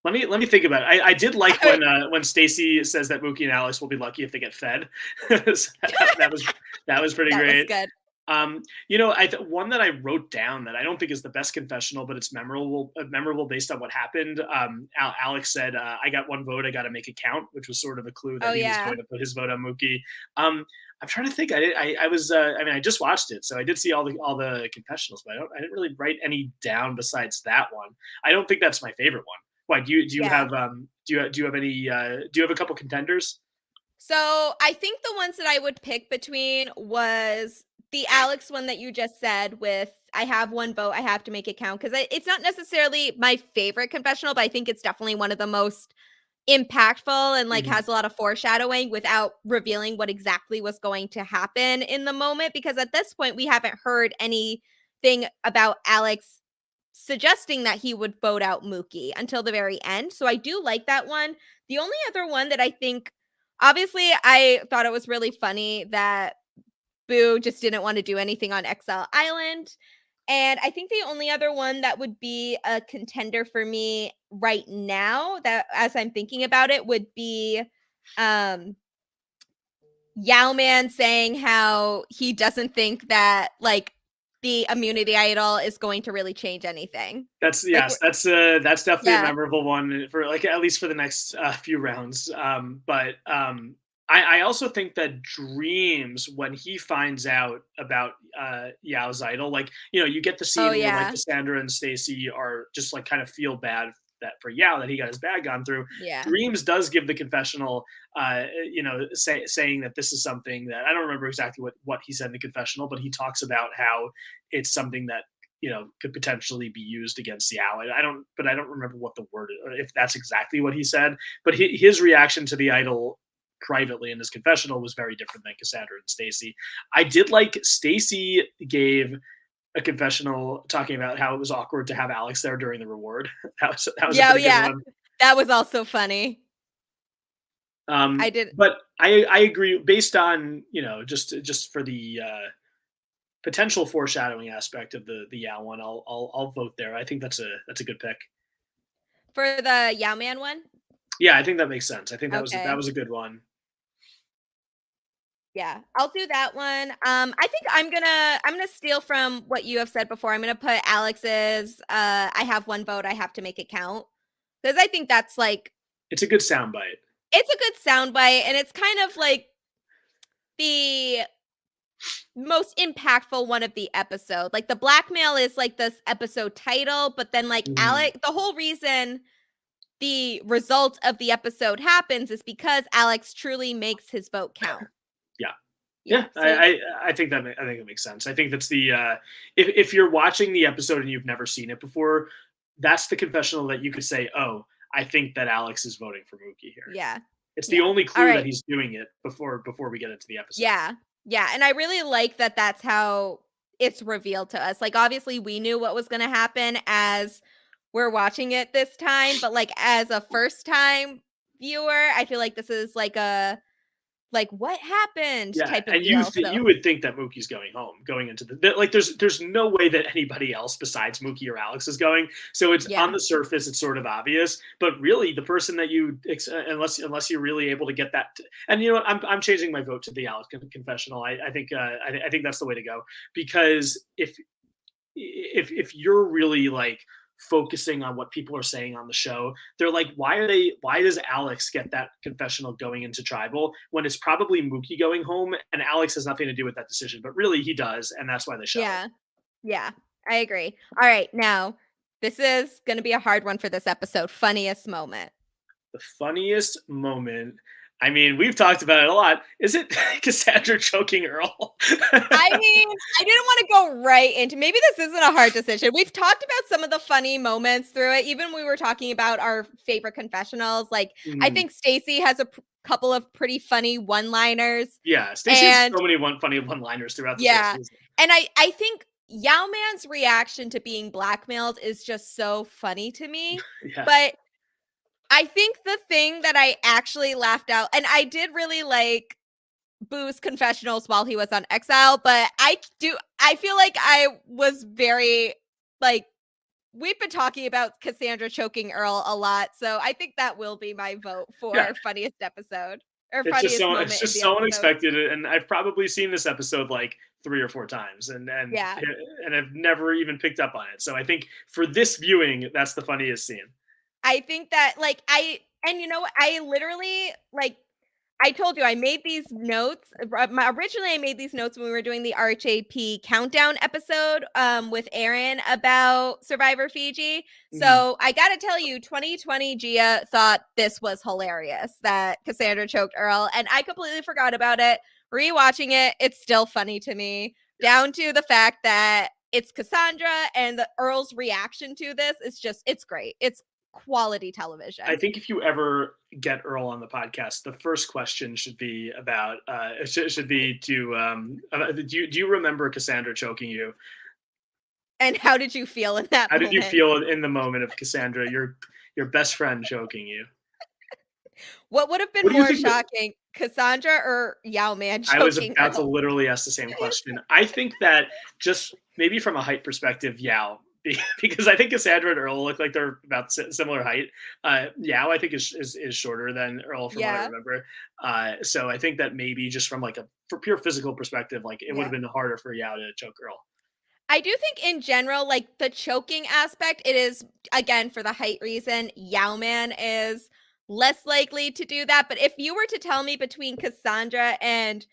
S2: Let me think about it. I did like
S1: Wait,
S2: when Stacy says that Mookie and Alex will be lucky if they get fed. So that was pretty
S1: that was
S2: great.
S1: good.
S2: One that I wrote down that I don't think is the best confessional, but it's memorable based on what happened. Alex said, "I got one vote. I got to make it count," which was sort of a clue
S1: Oh
S2: that he was
S1: yeah.
S2: going to put his vote on Mookie. I'm trying to think. I was. I mean, I just watched it, so I did see all the confessionals, but I didn't really write any down besides that one. I don't think that's my favorite one. Why do you
S1: Yeah.
S2: have do you have any do you have a couple contenders?
S1: So I think the ones that I would pick between was the Alex one that you just said with I have one vote, I have to make it count. Because it's not necessarily my favorite confessional, but I think it's definitely one of the most impactful and like
S2: Mhm.
S1: has a lot of foreshadowing without revealing what exactly was going to happen in the moment, because at this point we haven't heard anything about Alex suggesting that he would vote out Mookie until the very end. So I do like that one. The only other one that I think, obviously I thought it was really funny that Boo just didn't want to do anything on Exile Island. And I think the only other one that would be a contender for me right now, that as I'm thinking about it, would be um Yao Man saying how he doesn't think that like the immunity idol is going to really change anything.
S2: That's
S1: Like,
S2: yes, that's definitely a
S1: yeah.
S2: memorable one for like at least for the next few rounds. But I also think that Dreams, when he finds out about Yao's idol, like you get the
S1: Oh
S2: scene where like
S1: yeah.
S2: Cassandra and Stacy are just like kind of feel bad that for Yao that he got his bag gone through.
S1: Yeah.
S2: Dreams does give the confessional, saying that this is something that I don't remember exactly what he said in the confessional, but he talks about how it's something that could potentially be used against Yao. But I don't remember what the word is, or if that's exactly what he said. But his reaction to the idol privately in his confessional was very different than Cassandra and Stacy. I did like Stacy gave a confessional talking about how it was awkward to have Alex there during the reward. That was a
S1: Yeah, oh,
S2: pretty good
S1: yeah.
S2: one.
S1: That was also funny. I did.
S2: But I agree based on just for the potential foreshadowing aspect of the Yao one. I'll vote there. I think that's a good pick.
S1: For the Yao Man one?
S2: Yeah, I think that makes sense. I think that
S1: Okay.
S2: was a good one.
S1: Yeah, I'll do that one. I think I'm gonna steal from what you have said before. I'm gonna put Alex's I have one vote, I have to make it count. Because I think that's like
S2: It's a good soundbite.
S1: it's a good soundbite and it's kind of like the most impactful one of the episode. Like the blackmail is like this episode title, but then like
S2: Mhm.
S1: Alex, the whole reason the result of the episode happens is because Alex truly makes his vote count.
S2: Yeah.
S1: Yeah.
S2: Yeah,
S1: So
S2: I think I think it makes sense. I think that's the if you're watching the episode and you've never seen it before, that's the confessional that you could say, "Oh, I think that Alex is voting for Mookie here."
S1: yeah.
S2: It's the
S1: Yeah.
S2: only
S1: All
S2: clue that
S1: right.
S2: he's doing it before we get into the episode.
S1: Yeah. Yeah. And I really like that that's how it's revealed to us. Like, obviously, we knew what was going to happen as we're watching it this time, but like, as a first time viewer, I feel like this is like a, like, what happened
S2: Yeah,
S1: type of
S2: and
S1: deal. So,
S2: you would think that Mookie's going home, going into like there's no way that anybody else besides Mookie or Alex is going. So it's on
S1: yeah.
S2: the surface, it's sort of obvious, but really the person that unless you're really able to get that, and you know what, I'm changing my vote to the Alex confessional. I think I think that's the way to go because if you're really like focusing on what people are saying on the show, they're like, why does Alex get that confessional going into tribal when it's probably Mookie going home and Alex has nothing to do with that decision, but really he does, and that's why they show it.
S1: Yeah. Yeah. I agree. All right. Now, this is going to be a hard one for this episode. Funniest moment.
S2: The funniest moment, I mean, we've talked about it a lot. Is it Cassandra choking Earl?
S1: I mean, I didn't want to go right into, maybe this isn't a hard decision. We've talked about some of the funny moments through it. Even when we were talking about our favorite confessionals. Like, I
S2: Mm,
S1: think Stacey has a couple of pretty funny one-liners.
S2: yeah, Stacey has
S1: And
S2: so many funny one-liners throughout this whole
S1: yeah.
S2: season.
S1: And I think Yao Man's reaction to being blackmailed is just so funny to me.
S2: Yeah.
S1: But I think the thing that I actually laughed out, and I did really like Boo's confessionals while he was on exile, but I feel like I was very like, we've been talking about Cassandra choking Earl a lot, so I think that will be my vote
S2: Yeah,
S1: for funniest episode or
S2: it's just
S1: funniest
S2: so it's
S1: moment in
S2: just
S1: the
S2: so
S1: episode.
S2: unexpected, and I've probably seen this episode like 3 or 4 times,
S1: Yeah.
S2: and I've never even picked up on it. So I think for this viewing, that's the funniest scene.
S1: I think that like and you know what, I literally like I told you I made these notes. Originally, I made these notes when we were doing the RHAP countdown episode with Aaron about Survivor Fiji.
S2: Mhm.
S1: So I got to tell you, 2020 Gia thought this was hilarious that Cassandra choked Earl, and I completely forgot about it. Rewatching it, it's still funny to me,
S2: Yeah.
S1: down to the fact that it's Cassandra and the Earl's reaction to this is just, it's great. It's quality
S2: I
S1: television.
S2: think if you ever get Earl on the podcast, the first question should be about should be do you remember Cassandra choking you?
S1: And how did you feel in that
S2: How did you
S1: moment?
S2: feel in the moment of Cassandra, your best friend choking you?
S1: What would have been
S2: What do you
S1: more
S2: think that
S1: shocking, Cassandra or Yao Man
S2: I was
S1: choking
S2: about to
S1: Earl?
S2: literally ask the same question. I think that just maybe from a height perspective, Yao, because I think Cassandra and Earl look like they're about similar height. Yao, I think is shorter than Earl from what I
S1: Yeah,
S2: remember. So I think that maybe just from like a for pure physical perspective, like it would have
S1: yeah.
S2: been harder for Yao to choke Earl.
S1: I do think in general, like the choking aspect, it is again for the height reason. Yao Man is less likely to do that. But if you were to tell me between Cassandra and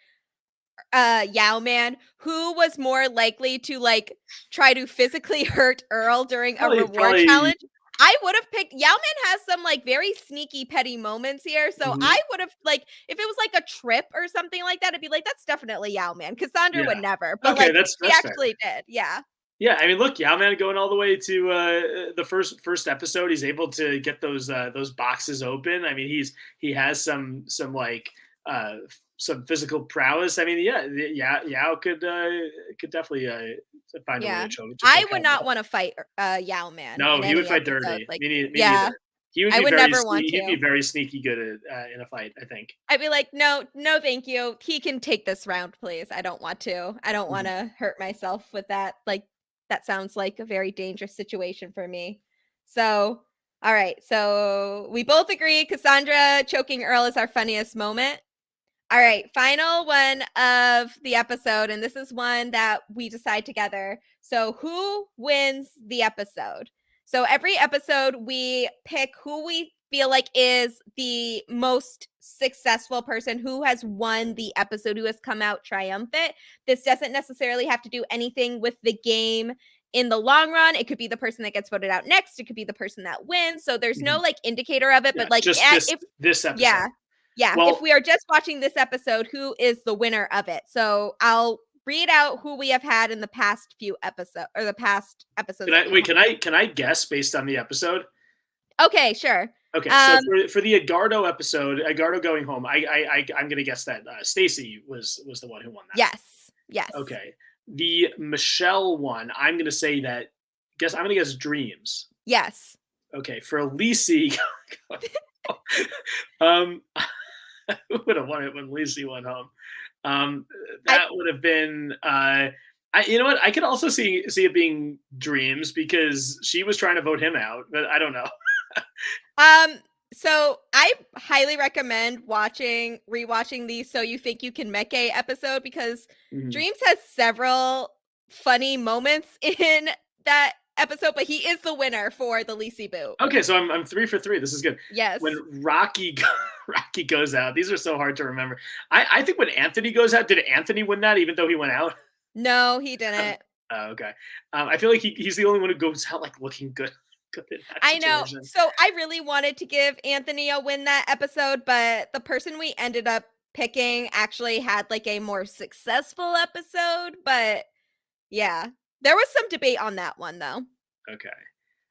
S1: Yao Man, who was more likely to like try to physically hurt Earl during a reward
S2: Probably.
S1: challenge, I would have picked Yao Man. Has some like very sneaky petty moments here, so
S2: Mhm.
S1: I would have like if it was like a trip or something like that, I'd be like, that's definitely Yao Man. Cassandra would
S2: Yeah.
S1: never, but
S2: Okay,
S1: like
S2: that's
S1: she
S2: fair.
S1: actually did, yeah.
S2: Yeah, I mean, look, Yao Man going all the way to the first episode. He's able to get those boxes open. I mean, he has some like some physical prowess. I mean, yeah, Yao could definitely find a way
S1: Yeah.
S2: to
S1: I
S2: choke
S1: would
S2: him.
S1: not wanna fight, Yao Man
S2: No,
S1: in
S2: he would
S1: any
S2: fight
S1: episode,
S2: dirty.
S1: like
S2: Me
S1: yeah.
S2: neither. He would
S1: I
S2: be
S1: would never want
S2: he'd be
S1: to.
S2: very sneaky good at in a fight, I think.
S1: I'd be like, "No, no, thank you. He can take this round, please. I don't want to. I don't
S2: Mhm.
S1: wanna hurt myself with that." Like, that sounds like a very dangerous situation for me. So, alright, so we both agree Cassandra choking Earl is our funniest moment. All right, final one of the episode, and this is one that we decide together. So, who wins the episode? So, every episode we pick who we feel like is the most successful person who has won the episode, who has come out triumphant. This doesn't necessarily have to do anything with the game in the long run. It could be the person that gets voted out next, it could be the person that wins. So, there's no
S2: Mhm.
S1: like indicator of it,
S2: Yeah,
S1: but like
S2: just
S1: if
S2: this episode.
S1: yeah, yeah, if
S2: Well,
S1: we are just watching this episode, who is the winner of it? So I'll read out who we have had in the past few episodes or the past episodes
S2: can
S1: that
S2: I
S1: we've
S2: wait?
S1: had.
S2: Can I guess based on the episode?
S1: Okay, sure.
S2: Okay, so
S1: Um,
S2: for the Edgardo episode, Edgardo going home, I'm gonna guess that Stacy was the one who won that.
S1: yes, yes,
S2: Okay, the Michelle one, I'm gonna guess Dreams.
S1: yes.
S2: Okay, for Lisi, um, who would have won it when Lisi went home? Um,
S1: I
S2: that would have been. You know what? I could also see it being Dreams because she was trying to vote him out, but I don't know.
S1: um so I highly recommend rewatching the So You Think You Can Make a episode because
S2: Mhm.
S1: Dreams has several funny moments in that episode, but he is the winner for the Lisi boot.
S2: Okay, so I'm 3 for 3. This is good. When
S1: Yes.
S2: Rocky goes out, these are so hard to remember. I think when Anthony goes out, did Anthony win that even though he went out?
S1: No, he didn't.
S2: Oh, okay. I feel like he's the only one who goes out like looking good in that
S1: I know.
S2: situation.
S1: So I really wanted to give Anthony a win that episode, but the person we ended up picking actually had like a more successful episode. But yeah, there was some debate on that one though.
S2: Okay.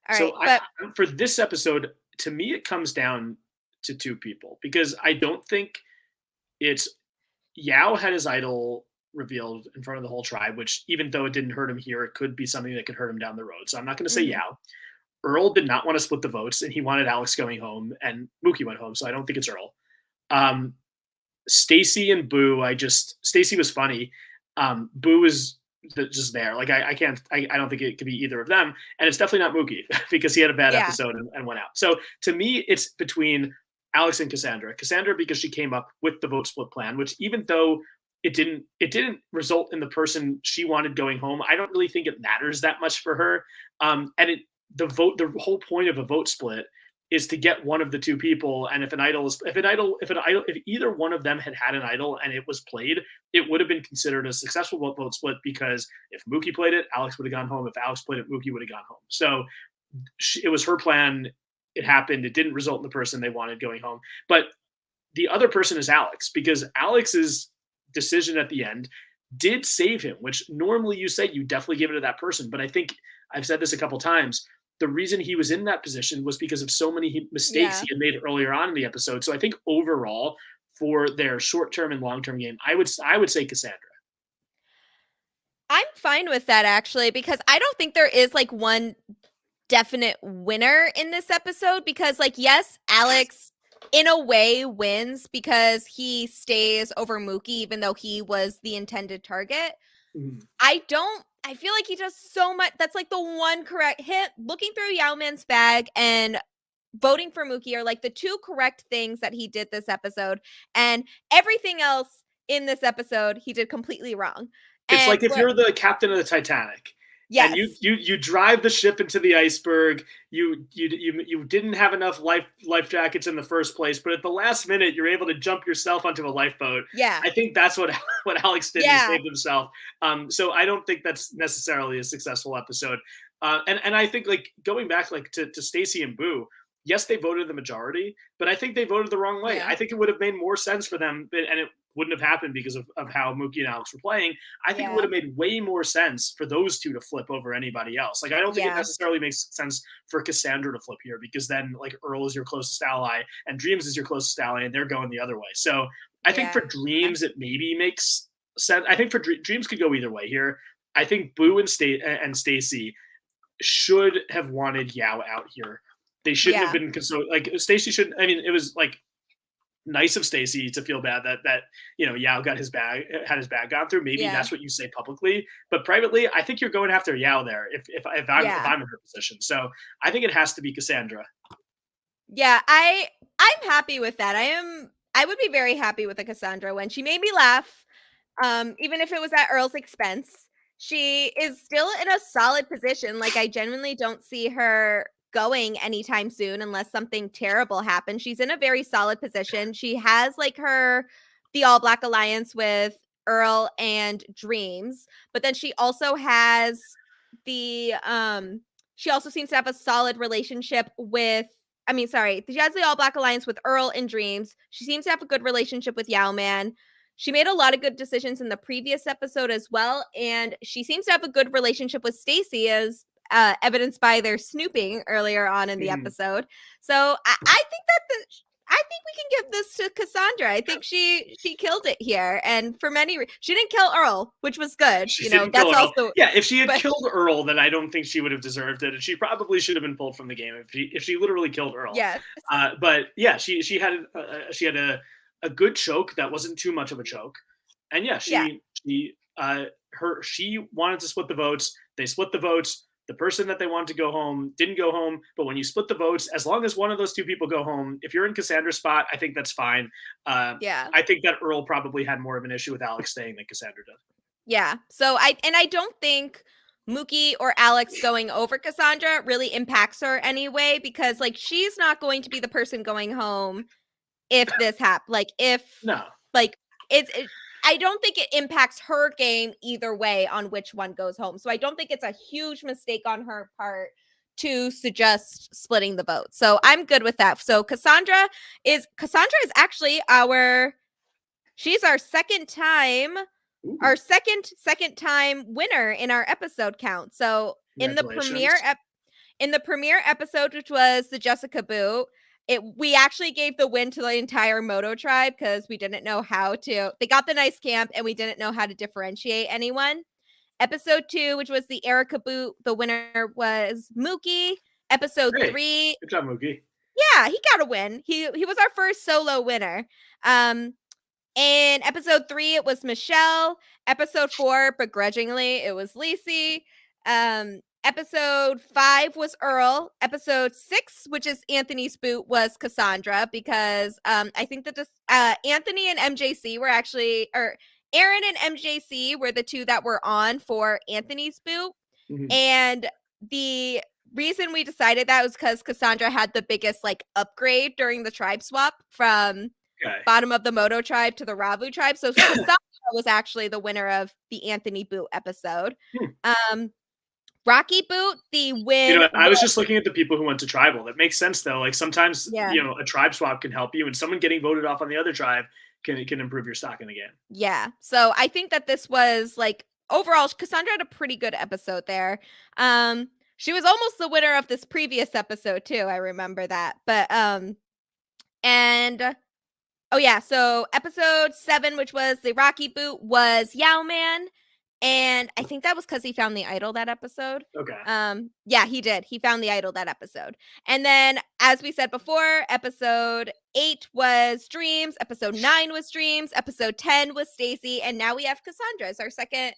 S1: All right.
S2: So
S1: But
S2: for this episode, to me, it comes down to two people because I don't think it's Yao had his idol revealed in front of the whole tribe, which even though it didn't hurt him here, it could be something that could hurt him down the road. So I'm not going to say
S1: mhm,
S2: Yao. Earl did not want to split the votes, and he wanted Alex going home, and Mookie went home. So I don't think it's Earl. Um, Stacy and Boo, Stacy was funny. Boo was just there. Like I can't. I don't think it could be either of them, and it's definitely not Mookie because he had a bad
S1: yeah,
S2: episode and went out. So to me, it's between Alex and Cassandra. Cassandra because she came up with the vote split plan, which even though it didn't result in the person she wanted going home. I don't really think it matters that much for her. And it the whole point of a vote split is to get one of the two people. And if either one of them had an idol and it was played, it would have been considered a successful vote split because if Mookie played it, Alex would have gone home. If Alex played it, Mookie would have gone home. So it was her plan. It happened. It didn't result in the person they wanted going home. But the other person is Alex because Alex's decision at the end did save him, which normally you say you definitely give it to that person. But I think I've said this a couple times. The reason he was in that position was because of so many mistakes
S1: yeah.
S2: he had made earlier on in the episode. So I think overall, for their short term and long term game, I would say Cassandra.
S1: I'm fine with that actually because I don't think there is like one definite winner in this episode because like yes, Alex in a way wins because he stays over Mookie even though he was the intended target.
S2: Mhm.
S1: I feel like he does so much. That's like the one correct hit. Looking through Yao Man's bag and voting for Mookie are like the two correct things that he did this episode. And everything else in this episode, he did completely wrong.
S2: It's
S1: And
S2: like if
S1: what
S2: you're the captain of the Titanic And
S1: Yes.
S2: you drive the ship into the iceberg. You didn't have enough life jackets in the first place, but at the last minute you're able to jump yourself onto a lifeboat.
S1: Yeah.
S2: I think that's what what Alex did. He
S1: Yeah.
S2: saved himself. So I don't think that's necessarily a successful episode. And I think like going back like to Stacy and Boo, yes, they voted the majority, but I think they voted the wrong way.
S1: Yeah.
S2: I think it would have made more sense for them, and it wouldn't have happened because of how Mookie and Alex were playing. I think it would
S1: Yeah.
S2: have made way more sense for those two to flip over anybody else. Like, I don't think it
S1: Yeah.
S2: necessarily makes sense for Cassandra to flip here because then, like, Earl is your closest ally and Dreams is your closest ally, and they're going the other way. So I think for
S1: Yeah.
S2: Dreams, it maybe makes sense. I think for Dreams could go either way here. I think Boo and Stacy should have wanted Yao out here. They shouldn't have
S1: Yeah.
S2: been like Stacy shouldn't. I mean, it was like nice of Stacy to feel bad that Yao had his bag gone through. Maybe
S1: Yeah.
S2: that's what you say publicly, but privately, I think you're going after Yao there. If I'm in her position, so I think it has to be Cassandra.
S1: Yeah, I'm happy with that. I would be very happy with a Cassandra win. She made me laugh, even if it was at Earl's expense. She is still in a solid position. Like, I genuinely don't see her going anytime soon unless something terrible happens. She's in a very solid position. She has like the All Black Alliance with Earl and Dreams, but then she also has the she also seems to have a solid relationship with she has the All Black Alliance with Earl and Dreams. She seems to have a good relationship with Yao Man. She made a lot of good decisions in the previous episode as well, and she seems to have a good relationship with Stacy, as evidenced by their snooping earlier on in the episode. So I think I think we can give this to Cassandra. I think she killed it here, and for many she didn't kill Earl, which was good. That's also
S2: if she had killed Earl, then I don't think she would have deserved it, and she probably should have been pulled from the game if she literally killed Earl.
S1: Yeah,
S2: but yeah, she had a good choke that wasn't too much of a choke, and she wanted to split the votes. They split the votes. The person that they wanted to go home didn't go home. But when you split the votes, as long as one of those two people go home, if you're in Cassandra's spot, I think that's fine. I think that Earl probably had more of an issue with Alex staying than Cassandra did.
S1: Yeah. So I don't think Mookie or Alex going over Cassandra really impacts her anyway, because like she's not going to be the person going home if this happens. I don't think it impacts her game either way on which one goes home. So I don't think it's a huge mistake on her part to suggest splitting the vote. So I'm good with that. So Cassandra is actually she's our second time winner in our episode count. So in the premiere episode, which was the Jessica Boo, we actually gave the win to the entire Moto tribe because we didn't know how to. They got the nice camp, and we didn't know how to differentiate anyone. Episode 2, which was the Erica Boot, the winner was Mookie. Episode 3,
S2: good job, Mookie.
S1: Yeah, he got a win. He was our first solo winner. In episode 3, it was Michelle. Episode 4, begrudgingly, it was Lacey. Episode 5 was Earl. Episode 6, which is Anthony's boot, was Cassandra, because I think that Anthony and MJC were actually, or Aaron and MJC were the two that were on for Anthony's boot. Mm-hmm. And the reason we decided that was because Cassandra had the biggest like upgrade during the tribe swap from bottom of the Moto tribe to the Ravu tribe. So Cassandra was actually the winner of the Anthony boot episode. Rocky Boot, the win.
S2: I was just looking at the people who went to tribal. That makes sense though. Like sometimes, a tribe swap can help you, and someone getting voted off on the other tribe can improve your stock in the game.
S1: Yeah. So I think that this was like overall, Cassandra had a pretty good episode there. She was almost the winner of this previous episode too. I remember that. But so episode 7, which was the Rocky Boot, was Yao Man. And I think that was because he found the idol that episode.
S2: Okay.
S1: Yeah, he did. He found the idol that episode. And then, as we said before, episode 8 was Dreams. Episode 9 was Dreams. Episode 10 was Stacy. And now we have Cassandra as our second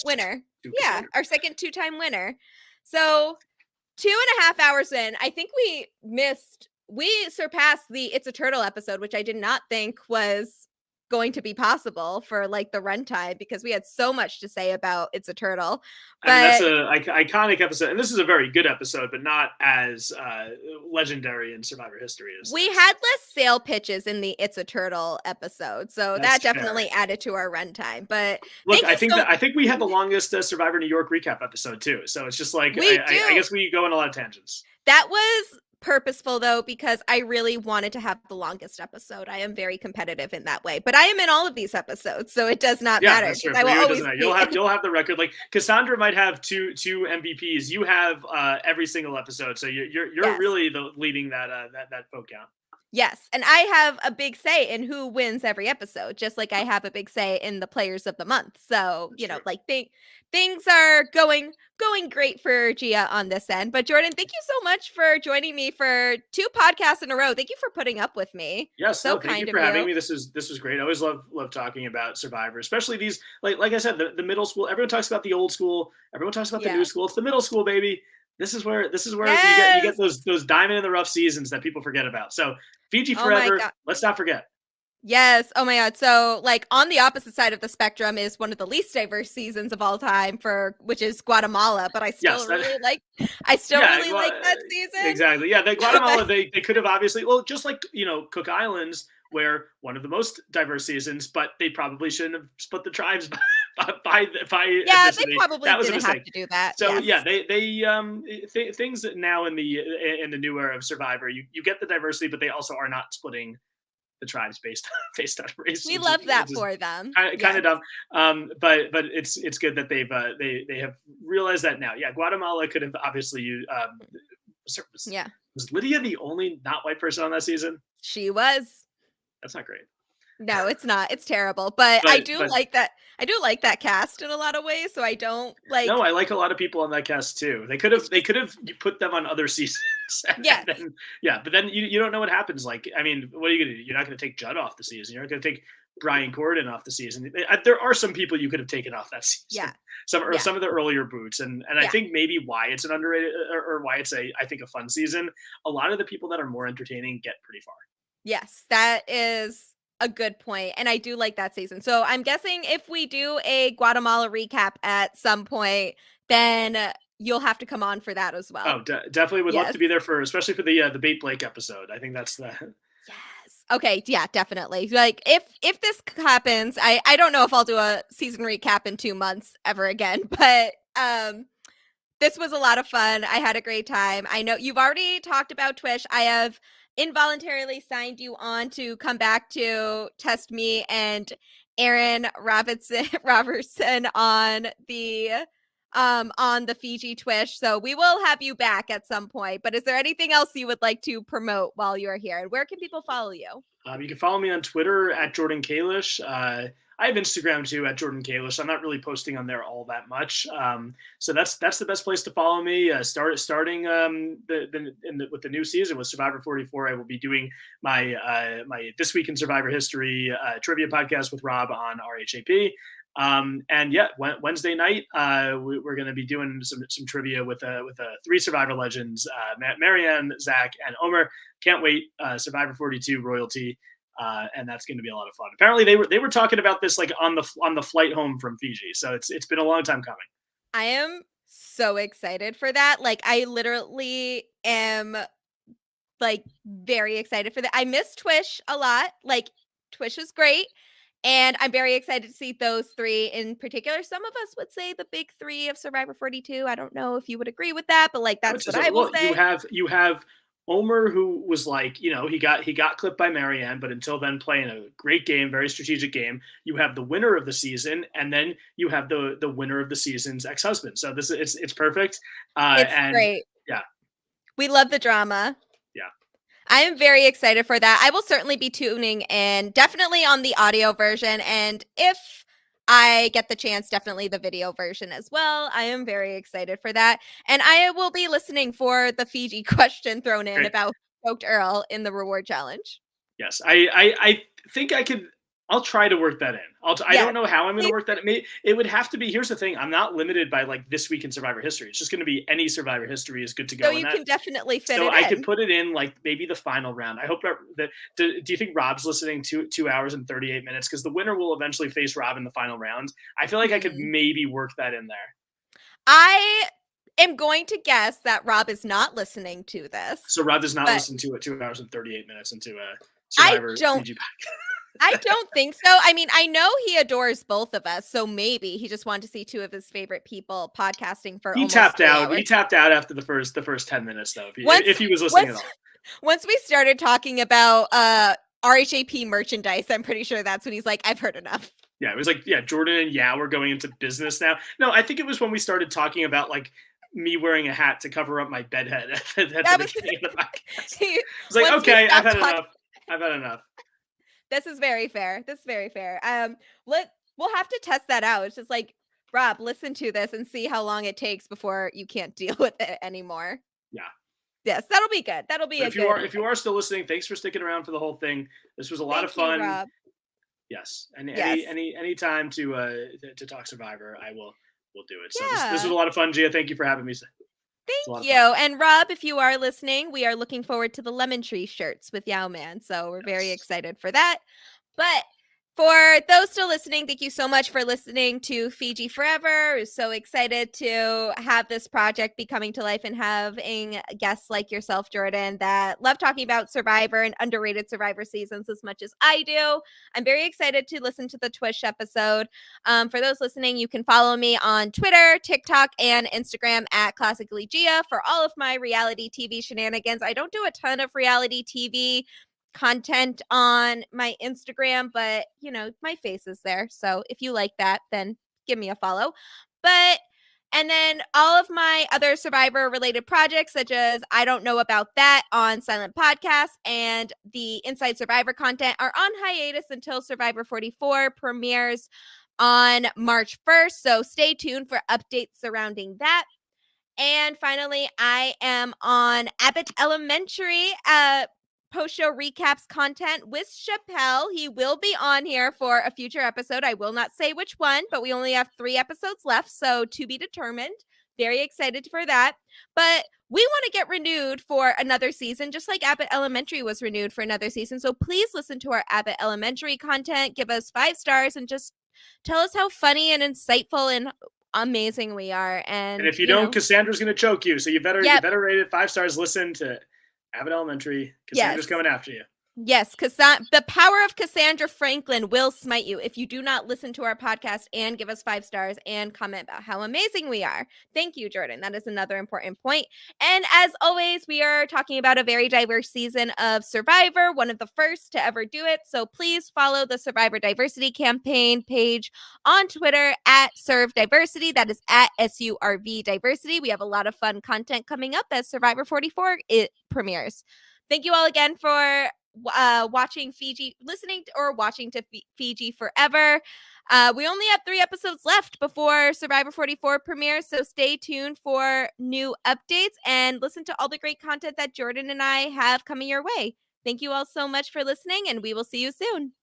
S1: winner. Yeah, our second 2-time winner. So 2.5 hours in, I think we surpassed the It's a Turtle episode, which I did not think was going to be possible for like the runtime because we had so much to say about It's a Turtle.
S2: I mean, that's
S1: But
S2: a iconic episode, and this is a very good episode, but not as legendary in Survivor history as
S1: we
S2: this.
S1: had less sale pitches in the It's a Turtle episode, so that
S2: That's fair.
S1: definitely added to our runtime. But
S2: Look,
S1: thank you so
S2: I think we had the longest Survivor New York recap episode too. So it's just like
S1: we
S2: I
S1: do.
S2: guess we go on a lot of tangents.
S1: That was purposeful though because I really wanted to have the longest episode. I am very competitive in that way, but I am in all of these episodes, so it does not
S2: Yeah,
S1: matter.
S2: that's true.
S1: I
S2: For
S1: will
S2: you, it
S1: always
S2: doesn't matter.
S1: be.
S2: You'll have the record. Like Cassandra might have two MVPs. You have every single episode, so you're
S1: Yes.
S2: really leading that that vote count.
S1: Yes, and I have a big say in who wins every episode, just like I have a big say in the players of the month. So,
S2: That's true.
S1: like things are going great for Gia on this end. But Jordan, thank you so much for joining me for 2 podcasts in a row. Thank you for putting up with me.
S2: Yes,
S1: So
S2: no, thank you
S1: kind of
S2: for having
S1: you.
S2: me. This was great. I always love talking about Survivor, especially these like I said, the middle school. Everyone talks about the old school. Everyone talks about the new
S1: Yeah.
S2: school. It's the middle school, baby. This is where you
S1: Yes.
S2: get those diamond in the rough seasons that people forget about. So Fiji
S1: Oh my
S2: forever.
S1: god.
S2: Let's not forget.
S1: Yes. Oh my god. So, like on the opposite side of the spectrum is one of the least diverse seasons of all time for which is Guatemala, but I still
S2: Yes,
S1: really like
S2: yeah,
S1: that season.
S2: exactly. Yeah, the Guatemala they could have obviously just like Cook Islands where one of the most diverse seasons, but they probably shouldn't have split the tribes by
S1: Yeah, they
S2: ethnicity.
S1: probably
S2: That was a
S1: didn't have
S2: mistake.
S1: to do that.
S2: So
S1: Yes.
S2: yeah, things that now in the new era of Survivor, you get the diversity, but they also are not splitting the tribes based on race,
S1: We
S2: which is
S1: love that
S2: which is
S1: for them.
S2: kind
S1: Yes.
S2: of dumb. But it's good that they have realized that now. Yeah, Guatemala could have obviously used. Was,
S1: Yeah.
S2: was Lydia the only not white person on that season?
S1: She was.
S2: That's not great.
S1: No, it's not. It's terrible. But I do
S2: But
S1: like that. I do like that cast in a lot of ways. So I don't
S2: no,
S1: like
S2: I like a lot of people on that cast too.
S1: it's
S2: They
S1: just
S2: could have put them on other seasons. And
S1: yes.
S2: then yeah, but then you don't know what happens. Like, I mean, what are you gonna do? You're not gonna take Judd off the season. You're not gonna take Brian Gordon off the season. There are some people you could have taken off that season.
S1: Yeah.
S2: Some of the earlier boots, and I
S1: Yeah.
S2: think maybe why it's an underrated or why it's I think a fun season. A lot of the people that are more entertaining get pretty far.
S1: Yes, that is a good point, and I do like that season. So I'm guessing if we do a Guatemala recap at some point, then you'll have to come on for that as well.
S2: Oh, definitely would love
S1: Yes.
S2: to be there for, especially for the Bait Blake episode. I think that's the
S1: Yes. Okay, yeah, definitely. Like if this happens, I don't know if I'll do a season recap in 2 months ever again, but this was a lot of fun. I had a great time. I know you've already talked about Twish. I have involuntarily signed you on to come back to test me and Aaron Robertson on the Fiji Twish. So we will have you back at some point. But is there anything else you would like to promote while you're here? And where can people follow you?
S2: You can follow me on Twitter at Jordan Kalish. I have Instagram too at Jordan Kalish. I'm not really posting on there all that much, so that's the best place to follow me. Starting with the new season with Survivor 44, I will be doing my This Week in Survivor History trivia podcast with Rob on RHAP. And yeah, Wednesday night we're going to be doing some trivia with 3 Survivor legends, Marianne, Zach, and Omer. Can't wait. Survivor 42 royalty. And that's going to be a lot of fun. Apparently, they were talking about this like on the flight home from Fiji, so it's been a long time coming.
S1: I am so excited for that. Like, I literally am like very excited for that. I miss Twish a lot. Like, Twish is great, and I'm very excited to see those 3 in particular. Some of us would say the big 3 of Survivor 42. I don't know if you would agree with that, but like
S2: I would
S1: that's
S2: say
S1: what
S2: so.
S1: I will
S2: Well,
S1: say.
S2: you have Omer, who was like, he got clipped by Marianne, but until then playing a great game, very strategic game. You have the winner of the season, and then you have the winner of the season's ex-husband. So it's perfect.
S1: It's
S2: And
S1: great.
S2: yeah,
S1: We love the drama.
S2: yeah.
S1: I am very excited for that. I will certainly be tuning in, definitely on the audio version. And if I get the chance, definitely the video version as well. I am very excited for that. And I will be listening for the Fiji question thrown in
S2: Great.
S1: about Smoked Earl in the reward challenge.
S2: Yes, I think I could. I'll try to work that in. I
S1: Yeah,
S2: don't know how I'm going to
S1: please.
S2: work that. It would have to be. Here's the thing: I'm not limited by like this week in Survivor history. It's just going to be any Survivor history is good to
S1: So
S2: go in
S1: you
S2: that.
S1: can definitely fit
S2: So
S1: it
S2: I could
S1: in.
S2: put it in like maybe the final round. I hope that do you think Rob's listening to 2 hours and 38 minutes? Because the winner will eventually face Rob in the final round. I feel like I could
S1: Hmm.
S2: maybe work that in there.
S1: I am going to guess that Rob is not listening to this,
S2: So Rob does not
S1: but
S2: listen to it 2 hours and 38 minutes into a
S1: I
S2: Survivor
S1: don't
S2: Fiji pack.
S1: I don't think so. I mean, I know he adores both of us, so maybe he just wanted to see two of his favorite people podcasting for
S2: He
S1: almost
S2: tapped
S1: 3
S2: out.
S1: hours.
S2: He tapped out after the first 10 minutes, though.
S1: Once
S2: If he was listening
S1: once
S2: at all.
S1: once we started talking about RHAP merchandise, I'm pretty sure that's when he's like, "I've heard enough."
S2: Yeah, it was like, yeah, Jordan and Yao were going into business now. No, I think it was when we started talking about like me wearing a hat to cover up my bedhead at the
S1: That was
S2: beginning of the podcast.
S1: he,
S2: It's like,
S1: once we
S2: okay, I've
S1: stopped
S2: had
S1: talking.
S2: enough. I've had enough.
S1: This is very fair. This is very fair. We'll have to test that out. It's just like, Rob, listen to this and see how long it takes before you can't deal with it anymore.
S2: Yeah.
S1: Yes, that'll be good. That'll be
S2: But
S1: a good.
S2: if you are still listening, thanks for sticking around for the whole thing. This was a lot of
S1: Thank you,
S2: fun.
S1: Rob.
S2: Yes. And
S1: Yes.
S2: any time to talk Survivor, we'll do it. So this was
S1: Yeah.
S2: a lot of fun, Gia. Thank you for having me. It's a lot
S1: Thank
S2: of fun.
S1: you. And Rob, if you are listening, we are looking forward to the lemon tree shirts with Yao Man. So we're very
S2: Yes.
S1: excited for that. But for those still listening, thank you so much for listening to Fiji Forever. We're so excited to have this project be coming to life and having guests like yourself, Jordan, that love talking about Survivor and underrated Survivor seasons as much as I do. I'm very excited to listen to the Twish episode. For those listening, you can follow me on Twitter, TikTok, and Instagram at Classically Gia for all of my reality TV shenanigans. I don't do a ton of reality TV content on my Instagram, but you know, my face is there. So if you like that, then give me a follow. But and then all of my other Survivor related projects, such as I Don't Know About That on Silent Podcast and the Inside Survivor content, are on hiatus until Survivor 44 premieres on March 1st. So stay tuned for updates surrounding that. And finally, I am on Abbott Elementary post show recaps content with Chappelle. He will be on here for a future episode. I will not say which one, but we only have 3 episodes left, so to be determined. Very excited for that. But we want to get renewed for another season, just like Abbott Elementary was renewed for another season. So please listen to our Abbott Elementary content, give us 5 stars, and just tell us how funny and insightful and amazing we are.
S2: And
S1: And,
S2: if you don't, Cassandra's going to choke you. So you better
S1: yep.
S2: rate it 5 stars. Listen to Abbott Elementary. Cassandra's coming after you.
S1: Yes, the power of Cassandra Franklin will smite you if you do not listen to our podcast and give us 5 stars and comment about how amazing we are. Thank you, Jordan. That is another important point. And as always, we are talking about a very diverse season of Survivor, one of the first to ever do it. So please follow the Survivor Diversity Campaign page on Twitter at Serve Diversity. That is at SURV Diversity. We have a lot of fun content coming up as Survivor 44 premieres. Thank you all again for watching listening or watching to Fiji Forever. We only have 3 episodes left before Survivor 44 premieres, so stay tuned for new updates and listen to all the great content that Jordan and I have coming your way. Thank you all so much for listening, and we will see you soon.